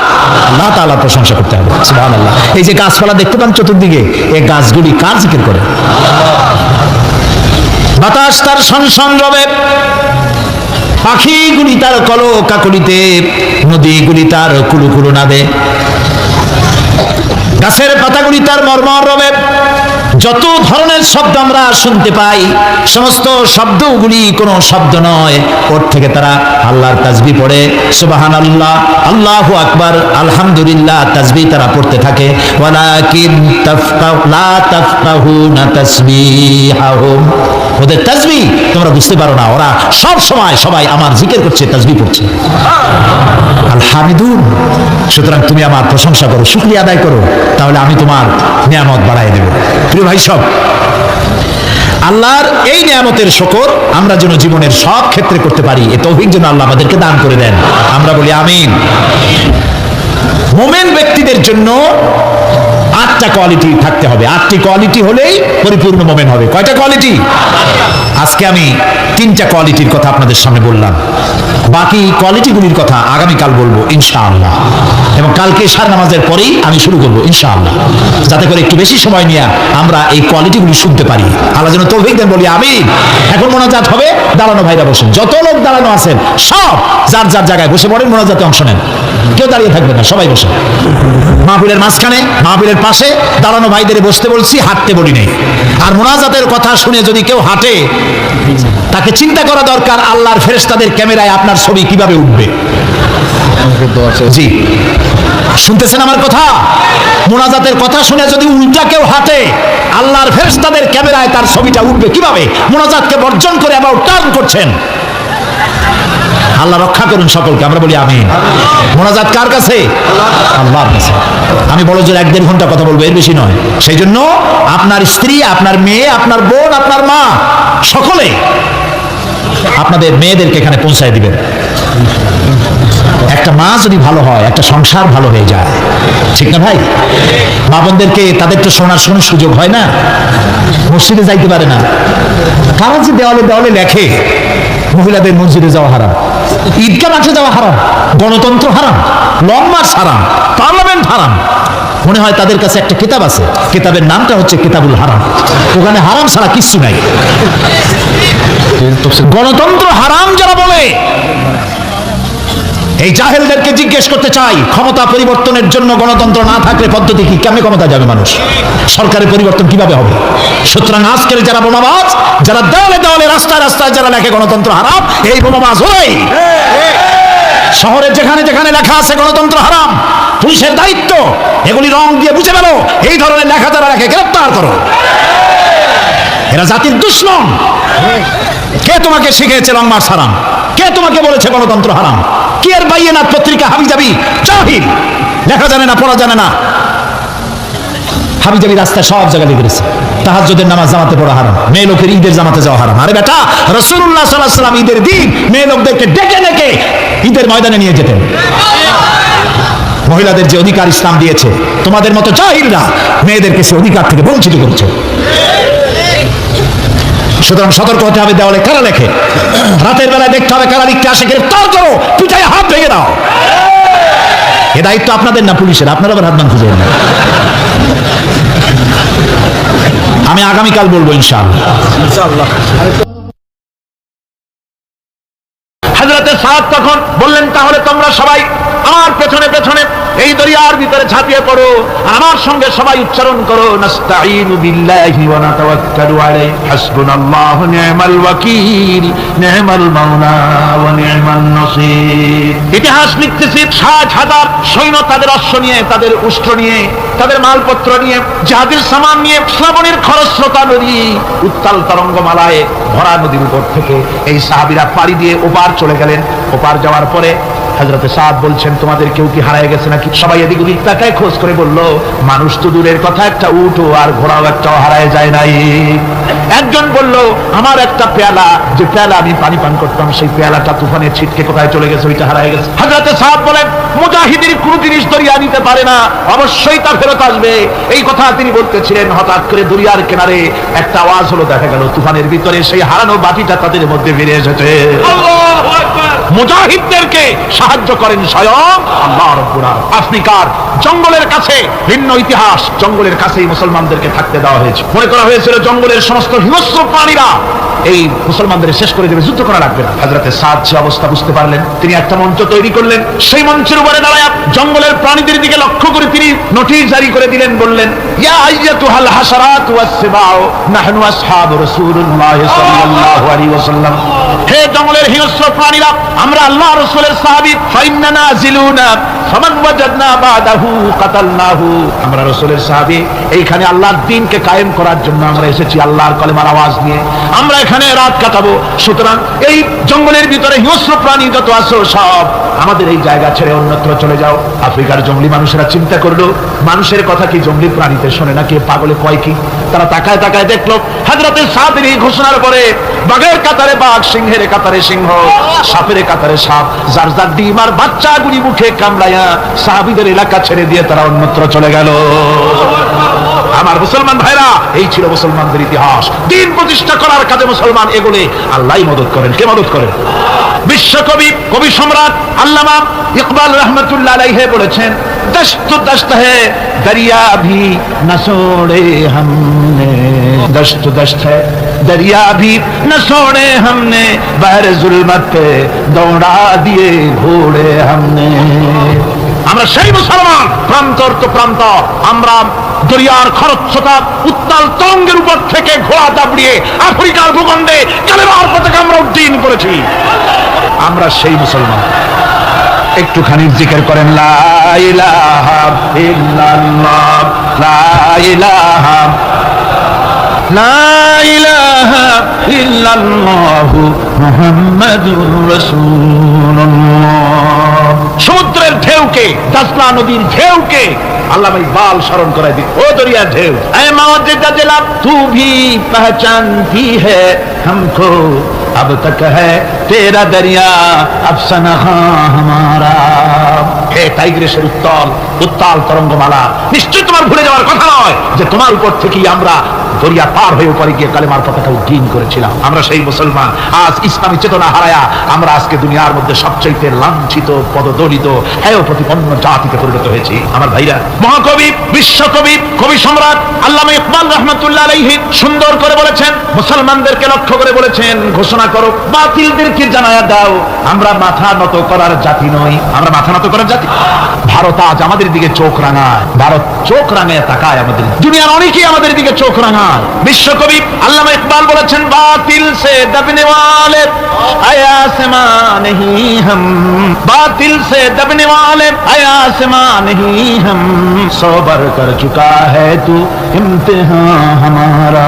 Speaker 2: আল্লাহ তাআলার প্রশংসা করতে হবে। সুবহানাল্লাহ। এই যে গাছপালা দেখতে পান চতুর্দিকে, এই গাছগুলি কার জিকির করে? বাতাস তার শনশন রবে, পাখিগুলি তার কলকাকলিতে, নদীগুলি তার কুলুকুলু নাদে, গাছের পাতাগুলি তার মর্মর রবে। যত ধরনের শব্দ আমরা শুনতে পাই, সমস্ত শব্দগুলি কোনো শব্দ নয়, ওর থেকে তারা আল্লাহর তাসবিহ পড়ে। সুবহানাল্লাহ, আল্লাহু আকবার, আলহামদুলিল্লাহ তাসবিহ তারা পড়তে থাকে। ওয়ালাকিন লা তাফকাহুনা তাসবিহাহুম, ওদের তাসবিহ তোমরা বুঝতে পারো না। ওরা সব সময় সবাই আমার জিকির করছে, তাসবিহ পড়ছে। আল হামিদুন, সুতরাং তুমি আমার প্রশংসা করো, শুকরিয়া আদায় করো, তাহলে আমি তোমার নিয়ামত বাড়াই দেব। প্রিয় ভাই সব, আল্লাহর এই নিয়ামতের শুকর আমরা যেন জীবনের সব ক্ষেত্রে করতে পারি, এ তৌফিক যেন আল্লাহ আমাদেরকে দান করে দেন। আমরা বলি আমিন। মুমিন ব্যক্তিদের জন্য 8টা কোয়ালিটি থাকতে হবে। 8টি কোয়ালিটি হলেই পরিপূর্ণ মুমিন হবে। কয়টা কোয়ালিটি? আজকে আমি 3টা কোয়ালিটির কথা আপনাদের সামনে বললাম, বাকি কোয়ালিটিগুলির কথা আগামীকাল বলবো ইনশাআল্লাহ। এবং কালকে ইশার নামাজের পরেই আমি শুরু করবো ইনশাআল্লাহ, যাতে করে একটু বেশি সময় নিয়ে আমরা এই কোয়ালিটিগুলি শুনতে পারি। আল্লাহ যেন তৌফিক দেন, বলি আমিন। এখন মোনাজাত হবে, দাঁড়ানো ভাইরা বসেন, যত লোক দাঁড়ানো আছেন সব যার যার জায়গায় বসে পড়েন, মোনাজাতে অংশ নেন, কেউ দাঁড়িয়ে থাকবে না, সবাই বসে। মাহফিলের মাঝখানে, মাহফিলের পাশে দাঁড়ানো ভাইদের বসতে বলছি, হাঁটতে বলি নেই। আর মোনাজাতের কথা শুনে যদি কেউ হাঁটে, তাকে চিন্তা করা দরকার আল্লাহর ফেরেশতাদের ক্যামেরায় আপনার ছবি কিভাবে উঠবে। জি, শুনতেছেন আমার কথা? মোনাজাতের কথা শুনে যদি উল্টা কেউ হাঁটে, আল্লাহর ফেরেশতাদের ক্যামেরায় তার ছবিটা উঠবে কিভাবে? মোনাজাতকে বর্জন করে আবার টার্ন করছেন। আল্লাহ রক্ষা করুন সকলকে, আমরা বলি আমিন। মোনাজাত কার কাছে? আল্লাহর কাছে। আমি বড় জোর 1-1.5 ঘন্টা কথা বলবো, এর বেশি নয়। সেই জন্য আপনার স্ত্রী, আপনার মেয়ে, আপনার বোন, আপনার মা, সকলে আপনাদের মেয়েদেরকে এখানে পৌঁছায় দিবেন। একটা মা যদি ভালো হয়, একটা সংসার ভালো হয়ে যায়, ঠিক না ভাই? মা বোনদেরকে তাদের তো শোনার সুযোগ হয় না, মসজিদে যাইতে পারে না। কারা যে দেওয়ালে দেওয়ালে লেখে মহিলাদের মসজিদে যাওয়া হারাম, ঈদগাহ মাঠে যাওয়া হারাম, গণতন্ত্র হারাম, লং মার্চ হারাম, পার্লামেন্ট হারাম। মনে হয় তাদের কাছে একটা কিতাব আছে, কিতাবের নামটা হচ্ছে কিতাবুল হারাম। ওখানে হারাম ছাড়া কিচ্ছু নাই। গণতন্ত্র হারাম যারা বলে, এই জাহেলদেরকে জিজ্ঞেস করতে চাই, ক্ষমতা পরিবর্তনের জন্য গণতন্ত্র না থাকলে পদ্ধতি কি? কেমনে ক্ষমতা যাবে মানুষ? সরকারের পরিবর্তন কিভাবে হবে? সুতরাং আজকের যারা বোমাবাজ, যারা দেওয়ালে দেওয়ালে রাস্তায় রাস্তায় যারা লেখে গণতন্ত্র হারাম, এই বোমাবাজ হই। শহরে যেখানে যেখানে লেখা আছে গণতন্ত্র হারাম, পুলিশের দায়িত্ব এগুলি রং দিয়ে বুঝে গেল, এই ধরনের লেখা যারা লেখে গ্রেফতার করো। এরা জাতির দুশমন। কে তোমাকে শিখিয়েছে রং মার্চ হারাম? কে তোমাকে বলেছে গণতন্ত্র হারাম? কি এর বাইয়েনাত পত্রিকা হাবিজাবি জাহিল, লেখা জানে না, পড়া জানে না। হাবিজাবি রাস্তায় সব জায়গায় লিখেছে তাহাজ্জুদের নামাজ জামাতে পড়া হারাম, মেয়ে লোকের ঈদের জামাতে যাওয়া হারাম। আরে বেটা, রাসূলুল্লাহ সাল্লাল্লাহু আলাইহি ওয়াসাল্লাম ঈদের দিন মেয়ে লোকদেরকে ডেকে ডেকে ঈদের ময়দানে নিয়ে যেতেন। মহিলাদের যে অধিকার ইসলাম দিয়েছে, তোমাদের মতো জাহিলরা মেয়েদেরকে সে অধিকার থেকে বঞ্চিত করেছে। সুতরাং সতর্ক হতে হবে, দেওয়ালে কারা লেখে, রাতের বেলায় দেখতে হবে কারা লিখতে আসে, গ্রেফতার করো, পিঠায় হাত ভেঙে দাও। এ দায়িত্ব আপনাদের না পুলিশের, আপনারা আবার হাত মান খুঁজে না। আমি আগামীকাল বলবো ইনশাআল্লাহ। হযরতে সাদ তখন বললেন, তাহলে তোমরা সবাই আমার পেছনে পেছনে এই দরিয়ার ভিতরে ঝাঁপিয়ে পড়ো, আমার সঙ্গে সবাই উচ্চারণ করো, নাস্তাঈনু বিল্লাহি ওয়া নাতাওয়াক্কালু আলাইহি হাসবুনাল্লাহু নি'মাল ওয়াকিল নি'মাল মাওলা ওয়া নি'মান নাসীর। ইতিহাস লিখতেছে 60,000 সৈন্য তাদের অশ্ব নিয়ে, তাদের উষ্ট্র নিয়ে, তাদের মালপত্র নিয়ে, জাহাজের সামান নিয়ে শ্রাবণের খরস্রোতা নদী, উত্তাল তরঙ্গমালায় ভরা নদীর উপর থেকে এই সাহাবীরা পাড়ি দিয়ে ওপার চলে গেলেন। ওপার যাওয়ার পরে হযরতে সাদ বলছেন, তোমাদের কেউ কি হারিয়ে গেছে নাকি? সবাই এদিক ওদিক তাকায় খোঁজ করে বলল, মানুষ তো দূরের কথা, একটা উট আর ঘোড়াও একটাও হারায় যায় নাই। একজন বলল, আমার একটা পেয়ালা, যে পেয়ালা আমি পানি পান করতাম, সেই পেয়ালাটা তুফানে ছিটকে কোথায় চলে গেছে, ওইটা হারায় গেছে। হযরতে সাদ বলেন, মুজাহিদের কোন জিনিস দরিয়া নিতে পারে না, অবশ্যই তা ফেরত আসবে। এই কথা তিনি বলতেছিলেন, হঠাৎ করে দরিয়ার কিনারে একটা আওয়াজ হলো, দেখা গেল তুফানের ভিতরে সেই হারানো বাটিটা তাদের মধ্যে ফিরে এসেছে। আল্লাহু আকবার। মুজাহিদদেরকে সাহায্য করেন স্বয়ং আল্লাহ রাব্বুল আলামিন। আফ্রিকার জঙ্গলের কাছে, ভিন্ন ইতিহাস, জঙ্গলের কাছেই মুসলমানদেরকে থাকতে দেওয়া হয়েছে। মনে করা হয়েছিল জঙ্গলের সমস্ত হিংস্র প্রাণীরা এই মুসলমানদের শেষ করে দেবে, যুদ্ধ করা লাগবে না। হযরতে সাদ সে অবস্থা বুঝতে পারলেন, তিনি একটা মঞ্চ তৈরি করলেন। সেই মঞ্চের উপরে দাঁড়ায় জঙ্গলের প্রাণীদের দিকে লক্ষ্য করে তিনি নোটিশ জারি করে দিলেন, বললেন, ইয়া আইয়াতুহাল হাশারাত ওয়াস সিবাউ নাহনু আসহাবু রাসূলুল্লাহ সাল্লাল্লাহু আলাইহি ওয়াসাল্লাম। হে জঙ্গলের হিংস্র প্রাণীরা, আমরা আল্লাহ রাসূলের সাহাবী, ফাইন্না নাজিলুনা ফামান ওয়াজাদনা বাদাহু কাতালনাহু। আমরা রাসূলের সাহাবী, এইখানে আল্লাহর দ্বীনকে কায়েম করার জন্য আমরা এসেছি, আল্লাহর কলেমার আওয়াজ নিয়ে আমরা এখানে রাত কাটাবো। সুতরাং এই জঙ্গলের ভিতরে হিংস্র প্রাণী যত আছো সব আমাদের এই জায়গা ছেড়ে অন্যত্র চলে যাও। আফ্রিকার জঙ্গলি মানুষেরা চিন্তা করলো, মানুষের কথা কি জঙ্গলি প্রাণীতে শোনে নাকি, পাগলে কয় কি? তারা তাকায় তাকায় দেখলো, হযরতে সাদের এই ঘোষণার পরে বাঘের কাতারে বাঘ, সিংহের কাতারে সিংহ, সাপের কাতারে সাপ, যার যার ডিম আর বাচ্চাগুলি মুখে কামড়ায়া সাহাবীদের এলাকা ছেড়ে দিয়ে তারা অন্যত্র চলে গেল। আমার মুসলমান ভাইরা, এই ছিল মুসলমানদের ইতিহাস। দ্বীন প্রতিষ্ঠা করার কাজে মুসলমান এগোলে আল্লাহই মদদ করেন। কে মদদ করেন? বিশ্বকবি, কবি সম্রাট আল্লামা ইকবাল রহমতুল্লাহ আলাইহি বলেছেন, দশত দশত है दरिया भी न छोड़े हमने, दशत दशत है दरिया भी न छोड़े हमने, बहर जुल्मत पे दौड़ा दिए घोड़े हमने। আমরা সেই মুসলমান, প্রান্তর তো প্রান্ত, আমরা দরিয়ার খরস্রোতা উত্তাল তরঙ্গের উপর থেকে ঘোড়া দাবড়িয়ে আফ্রিকার ভূখণ্ডে কালেমার পতাকা আমরা উড্ডীন করেছি। আমরা সেই মুসলমান। একটুখানি জিকির করেন, লা ইলাহা ইল্লাল্লাহ, লা ইলাহা লা ইলাহা ইল্লাল্লাহু মুহাম্মাদুর রাসূলুল্লাহ। সমুদ্রের ঢেউকে, দাজলা নদীর ঢেউকে আল্লামা ইকবাল স্মরণ করায় দিই, ও দরিয়ার ঢেউ, এ মাওয়াজ্জেদা দিলাম তু ভি পহচানতি হ্যায় हमको अब तक है तेरा दरिया अफसाना हमारा। হে টাইগ্রেসের উত্তাল উত্তাল তরঙ্গমালা, নিশ্চয় তোমার ভুলে যাওয়ার কথা নয় যে তোমার উপর থেকেই আমরা দরিয়া পার হয়ে উপরে গিয়ে কালেমার পতাকা উড্ডীন করেছিলাম। আমরা সেই মুসলমান, আজ ইসলামী চেতনা হারায়া আমরা আজকে দুনিয়ার মধ্যে সবচাইতে লাঞ্ছিত, পদদলিত, হেয় প্রতিপন্ন জাতিতে পরিণত হয়েছি। আমার ভাইরা, মহাকবি, বিশ্বকবি, কবি সম্রাট আল্লামা ইকবাল রাহমাতুল্লাহ আলাইহি সুন্দর করে বলেছেন, মুসলমানদেরকে লক্ষ্য করে বলেছেন, ঘোষণা করো, বাতিলদেরকে জানায়া দাও, আমরা মাথা নত করার জাতি নই। আমরা মাথা নত করার জাতি। ভারত আজ আমাদের দিকে চোখ রাঙায়, ভারত চোখ রাঙায় তাকায় আমাদের, দুনিয়ার অনেকেই আমাদের দিকে চোখ রাঙায়। বিশ্বকবি আল্লামা ইকবাল বলেছেন, বাতিল সে দবনে ওয়ালে আয়াসমা নেহি হাম, বাতিল সে দবনে ওয়ালে আয়াসমা নেহি হাম, সবর কর চুকা হ্যায় তু ইমতিহান হামারা।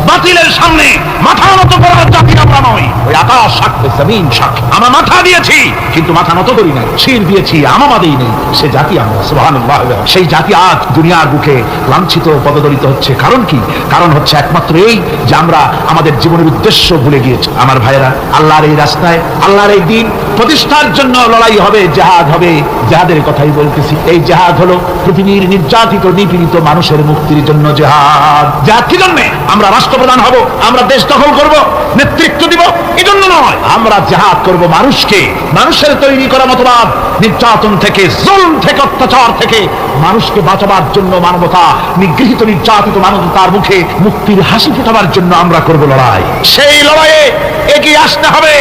Speaker 2: বাতিলের সামনে মাথা নত করার জাতি আমরা নই। ওই আকাশ সাক্ষী, জমিন সাক্ষী, আমরা মাথা দিয়েছি কিন্তু মাথা নত করি নাই, শির দিয়েছি আমামা দেই নেই, সে জাতি আমরা। সুবহানাল্লাহ। সেই জাতি আজ দুনিয়ার বুকে লাঞ্ছিত, পদদলিত হচ্ছে। কারণ কি? কারণ হচ্ছে একমাত্র এই যে আমরা আমাদের জীবনের উদ্দেশ্য ভুলে গিয়েছি। আমার ভাইয়েরা, আল্লাহর এই রাস্তায়, আল্লাহর এই দিন প্রতিষ্ঠার জন্য লড়াই হবে, জেহাদ হবে। জেহাদের কথাই বলতেছি। এই জেহাদ হলো পৃথিবীর নির্যাতিত, নিপীড়িত মানুষের মুক্তির জন্য জেহাদ। জেহাদ কি জন্য? আমরা রাষ্ট্রপ্রধান হব, আমরা দেশ দখল করব, নেতৃত্ব দিব, এই জন্য নয়। আমরা জেহাদ করব মানুষকে, মানুষের তৈরি করা মতবাদ, নির্যাতন থেকে, জুলম থেকে, অত্যাচার থেকে মানুষকে বাঁচাবার জন্য, মানবতা নিগৃহীত, নির্যাতিত মানবতার মুখে মুক্তির হাসি ফোটাবার জন্য আমরা করব লড়াই। সেই লড়াইয়ে এগিয়ে আসতে হবে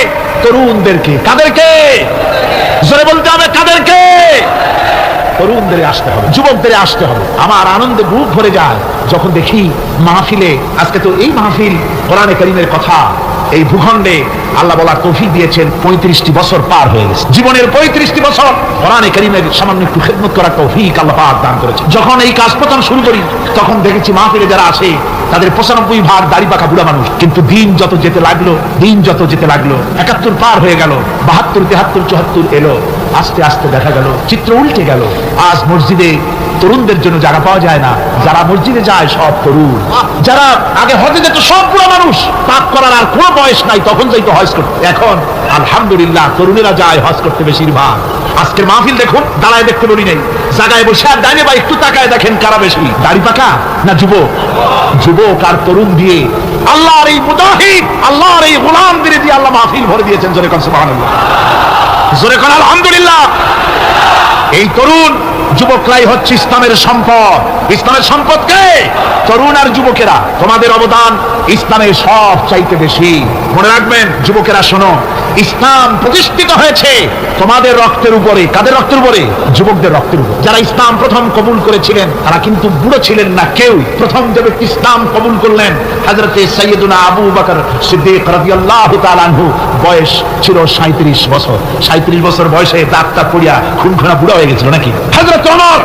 Speaker 2: তরুণদেরকে। কাদেরকে? জোরে বলতে হবে, কাদেরকে? তরুণদের আসতে হবে, যুবকদের আসতে হবে। আমার আনন্দে বুক ভরে যায় যখন দেখি মাহফিলে, আজকে তো এই মাহফিল কোরআনে কারীমের কথা, এই ভূখণ্ডে আল্লাহ বলার তৌফিক দিয়েছেন। 35টি বছর পার হয়ে গেছে, জীবনের 35টি বছর কোরআনে কারীমের সামান্য একটু খেদমত করার তৌফিক আল্লাহ পাক দান করেছে। যখন এই কাজ প্রথম শুরু করি তখন দেখেছি মাহফিলে যারা আসে তাদের 95% দাড়ি পাকা বুড়া মানুষ। কিন্তু দিন যত যেতে লাগলো, দিন যত যেতে লাগলো, 71 পার হয়ে গেল, 72, 73, 74 এলো, আস্তে আস্তে দেখা গেল চিত্র উল্টে গেল। আজ মসজিদে তরুণদের জন্য জায়গা পাওয়া যায় না। যারা মসজিদে যায় সব তরুণ। যারা আগে হজে যেত সব বুড়া মানুষ, পাপ করার আর কোনো বয়স নাই, তখন যাইতো হজ করতে। এখন আলহামদুলিল্লাহ তরুণেরা যায় হজ করতে বেশিরভাগ। আজকের মাহফিল দেখুন, দাঁড়ায় দেখতে বলি নাই, জায়গায় বসে আর ডাইনে বা একটু তাকায় দেখেন কারা বেশি, দাড়ি পাকা না যুবক? যুবক আর তরুণ দিয়ে আল্লাহর এই মুজাহিদ, আল্লাহর এই গোলামদের দিয়ে আল্লাহ মাহফিল ভরে দিয়েছেন। জোরে কোন সুবহানাল্লাহ, জোরে কোন আলহামদুলিল্লাহ। এই তরুণ যুবকরাই হচ্ছে ইসলামের সম্পদ। ইসলামের সম্পদ কে? তরুণ আর যুবকেরা। তোমাদের অবদান ইসলামের সব চাইতে বেশি। মনে রাখবেন যুবকেরা, শোনো, ইসলাম প্রতিষ্ঠিত হয়েছে তোমাদের রক্তের উপরে। কাদের রক্তের উপরে? যুবকদের রক্তের উপরে। যারা ইসলাম প্রথম কবুল করেছিলেন তারা কিন্তু বুড়ো ছিলেন না কেউ। প্রথম যে ব্যক্তি ইসলাম কবুল করলেন হযরতে সাইয়্যিদুনা আবু বকর সিদ্দিক রাদিয়াল্লাহু তাআলা আনহু, বয়স ছিল 37 বছর। 37 বছর বয়সে দাঁতটা পড়িয়া খুনখুনা বুড়া হয়ে গেছিল নাকি? হযরত ওমর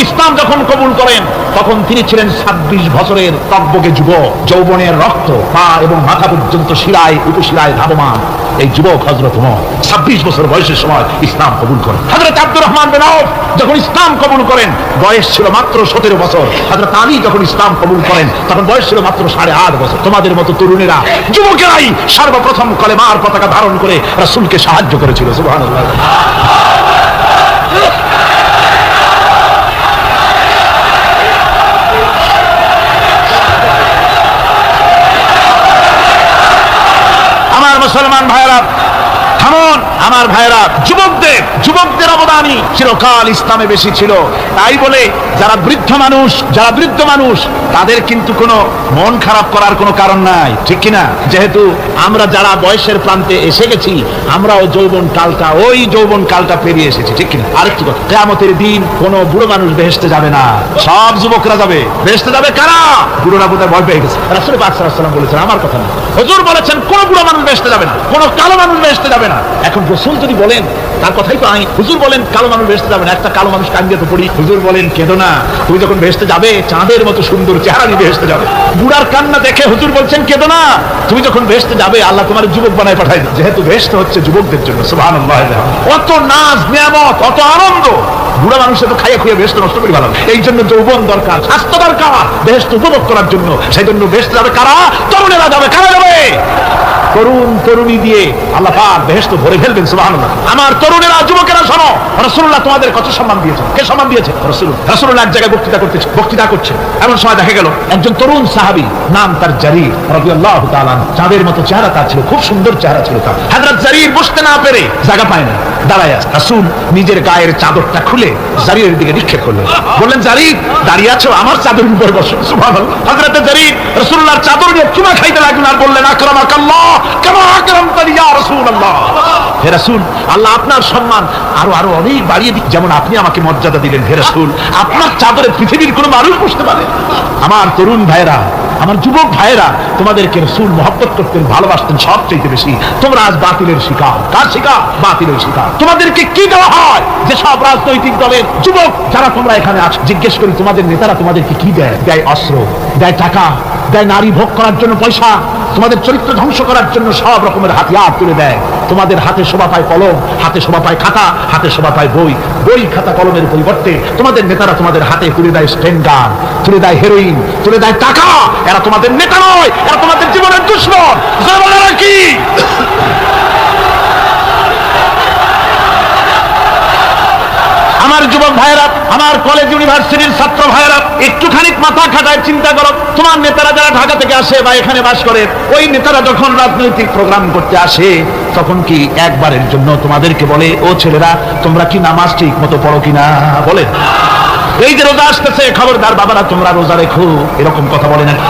Speaker 2: ইসলাম যখন কবুল করেন তখন তিনি ছিলেন 26 বছরের টকবকে যুবক। যৌবনের রক্ত পা এবং মাথা পর্যন্ত শিরায় উপশিরায় ধাবমান এই যুবক হযরত ওমর 26 বছর বয়সের সময় ইসলাম কবুল করেন। হযরত আব্দুর রহমান বিন আউফ যখন ইসলাম কবুল করেন বয়স ছিল মাত্র 17 বছর। হযরত আলী যখন ইসলাম কবুল করেন তখন বয়স ছিল মাত্র 8.5 বছর। তোমাদের মতো তরুণেরা, যুবকেরাই সর্বপ্রথম কলেমার পতাকা ধারণ করে রাসূলকে সাহায্য করেছিল। সুবহানাল্লাহ। মুসলমান ভাইরা থামুন, আমার ভাইরা, যুবকদের অবদানই চিরকাল ইসলামে বেশি ছিল। তাই বলে যারা বৃদ্ধ মানুষ তাদের কিন্তু কোনো মন খারাপ করার কোনো কারণ নাই, ঠিক কিনা? যেহেতু আমরা যারা বয়সের প্রান্তে এসে গেছি আমরাও ওই যৌবন কালটা পেরিয়ে এসেছি, ঠিক কিনা? আরেকটি কথা, কিয়ামতের দিন কোনো বুড়ো মানুষ বেহেশতে যাবে না, সব যুবকরা যাবে। বেহেশতে যাবে কারা? বুড়োরা বোধহয় ভয় পেয়ে গেছে। রাসূল পাক সাল্লাল্লাহু আলাইহি ওয়াসাল্লাম বলেছেন, আমার কথা না, হুজুর বলেছেন কোন বুড়ো মানুষ বেহেশতে যাবে না, কোন কালো মানুষ বেহেশতে যাবে না। এখন রাসূল যদি বলেন তার কথাই তো হুজুর বলেন কালো মানুষ বেহেশতে যাবে না, একটা কালো মানুষ কান্দিয়ে তো পড়ি, হুজুর বলেন কেঁদো না, তুমি যখন বেহেশতে যাবে চাঁদের মতো সুন্দর চেহারা নিয়ে বেহেশতে যাবে। বুড়ার কান্না দেখে হুজুর বলছেন কেঁদো না, তুমি যখন বেহেশতে যাবে আল্লাহ তোমার যুবক বানায় পাঠায় দেবে, যেহেতু বেহেশত হচ্ছে যুবকদের জন্য। সুবহানাল্লাহ। অত নাজ নিয়ামত, অত আনন্দ, বুড়া মানুষের তো খাইয়ে খুঁয়ে বেহেশত নষ্ট করি ভালো। এই জন্য যৌবন দরকার, স্বাস্থ্য দরকার বেহেশত উপভোগ করার জন্য। সেই জন্য বেহেশতে যাবে কারা? তরুণেরা যাবে। কারা যাবে? তরুণ তরুণী দিয়ে আল্লাহ পাক বেহেশত ভরে ফেলবেন। সুবহানাল্লাহ। আমার তরুণেরা, যুবকেরা শোনো, রাসূলুল্লাহ তোমাদের কত সম্মান দিয়েছেন। কে সম্মান দিয়েছে? রাসূলুল্লাহ এক জায়গায় বক্তৃতা করছে, এমন সময় দেখা গেল একজন তরুণ সাহাবী, নাম তার জারীর রাদিয়াল্লাহু তাআলা, চাঁদের মতো চেহারা তার ছিল, খুব সুন্দর চেহারা ছিল তার। হযরত জারীর বসতে না পেরে জায়গা পায় না, দাঁড়ায় আছে। রাসূল নিজের গায়ের চাদরটা খুলে জারীরের দিকে নিক্ষেপ করলেন, বললেন জারীর দাঁড়িয়ে আছো, আমার চাদরের উপর বসো। সুবহানাল্লাহ। হযরত জারীর রাসূলুল্লাহর চাদর নিয়ে চুমা খাইতে লাগলেন আর বললেন আকরামাকাল্লাহ কামা আকরামতানি ইয়া রাসূলুল্লাহ। হে রাসূল, আল্লাহ আপনার সম্মান আরো আরো অনেক বাড়িয়ে দিন, যেমন আপনি আমাকে মর্যাদা দিলেন। হে রাসূল, আপনার চাদরে পৃথিবীর কোনো মানুষ বসতে পারে। আমার তরুণ ভাইরা, আমার যুবক ভাইরা, তোমাদেরকে রাসূল মহব্বত করতেন, ভালোবাসতেন সবচেয়ে বেশি। তোমরা আজ বাতিলের শিকার। কার শিকার? বাতিলের শিকার। তোমাদেরকে কি দেওয়া হয়? যে সব রাজনৈতিক দলের যুবক যারা তোমরা এখানে আছো, জিজ্ঞেস করি তোমাদের নেতারা তোমাদেরকে কি দেয়? দেয় অস্ত্র, দেয় টাকা, দেয় নারী ভোগ করার জন্য পয়সা, তোমাদের চরিত্র ধ্বংস করার জন্য সব রকমের হাতিয়ার তুলে দেয়। তোমাদের হাতে শোভা পায় কলম, হাতে শোভা পায় খাতা, হাতে শোভা পায় বই। বই খাতা কলমের পরিবর্তে তোমাদের নেতারা তোমাদের হাতে তুলে দেয় স্টেন গান, তুলে দেয় হেরোইন, তুলে দেয় টাকা। এরা তোমাদের নেতা নয়, এরা তোমাদের জীবনের দুশমন। জনগণেরা কি? আমার যুবক ভাইয়েরা, আমার কলেজ ইউনিভার্সিটির ছাত্র ভাইয়েরা, একটুখানি মাথা খাটায় চিন্তা করো। তোমার নেতারা যারা ঢাকা থেকে আসে বা এখানে বাস করে, ওই নেতারা যখন রাজনৈতিক প্রোগ্রাম করতে আসে তখন কি একবারের জন্য তোমাদেরকে বলে ও ছেলেরা তোমরা কি নামাজ ঠিক মতো পড়ো কিনা? বলে এই যে রোজা আসতেছে, খবরদার বাবারা তোমরা রোজা রেখো, এরকম কথা বলে নাকি?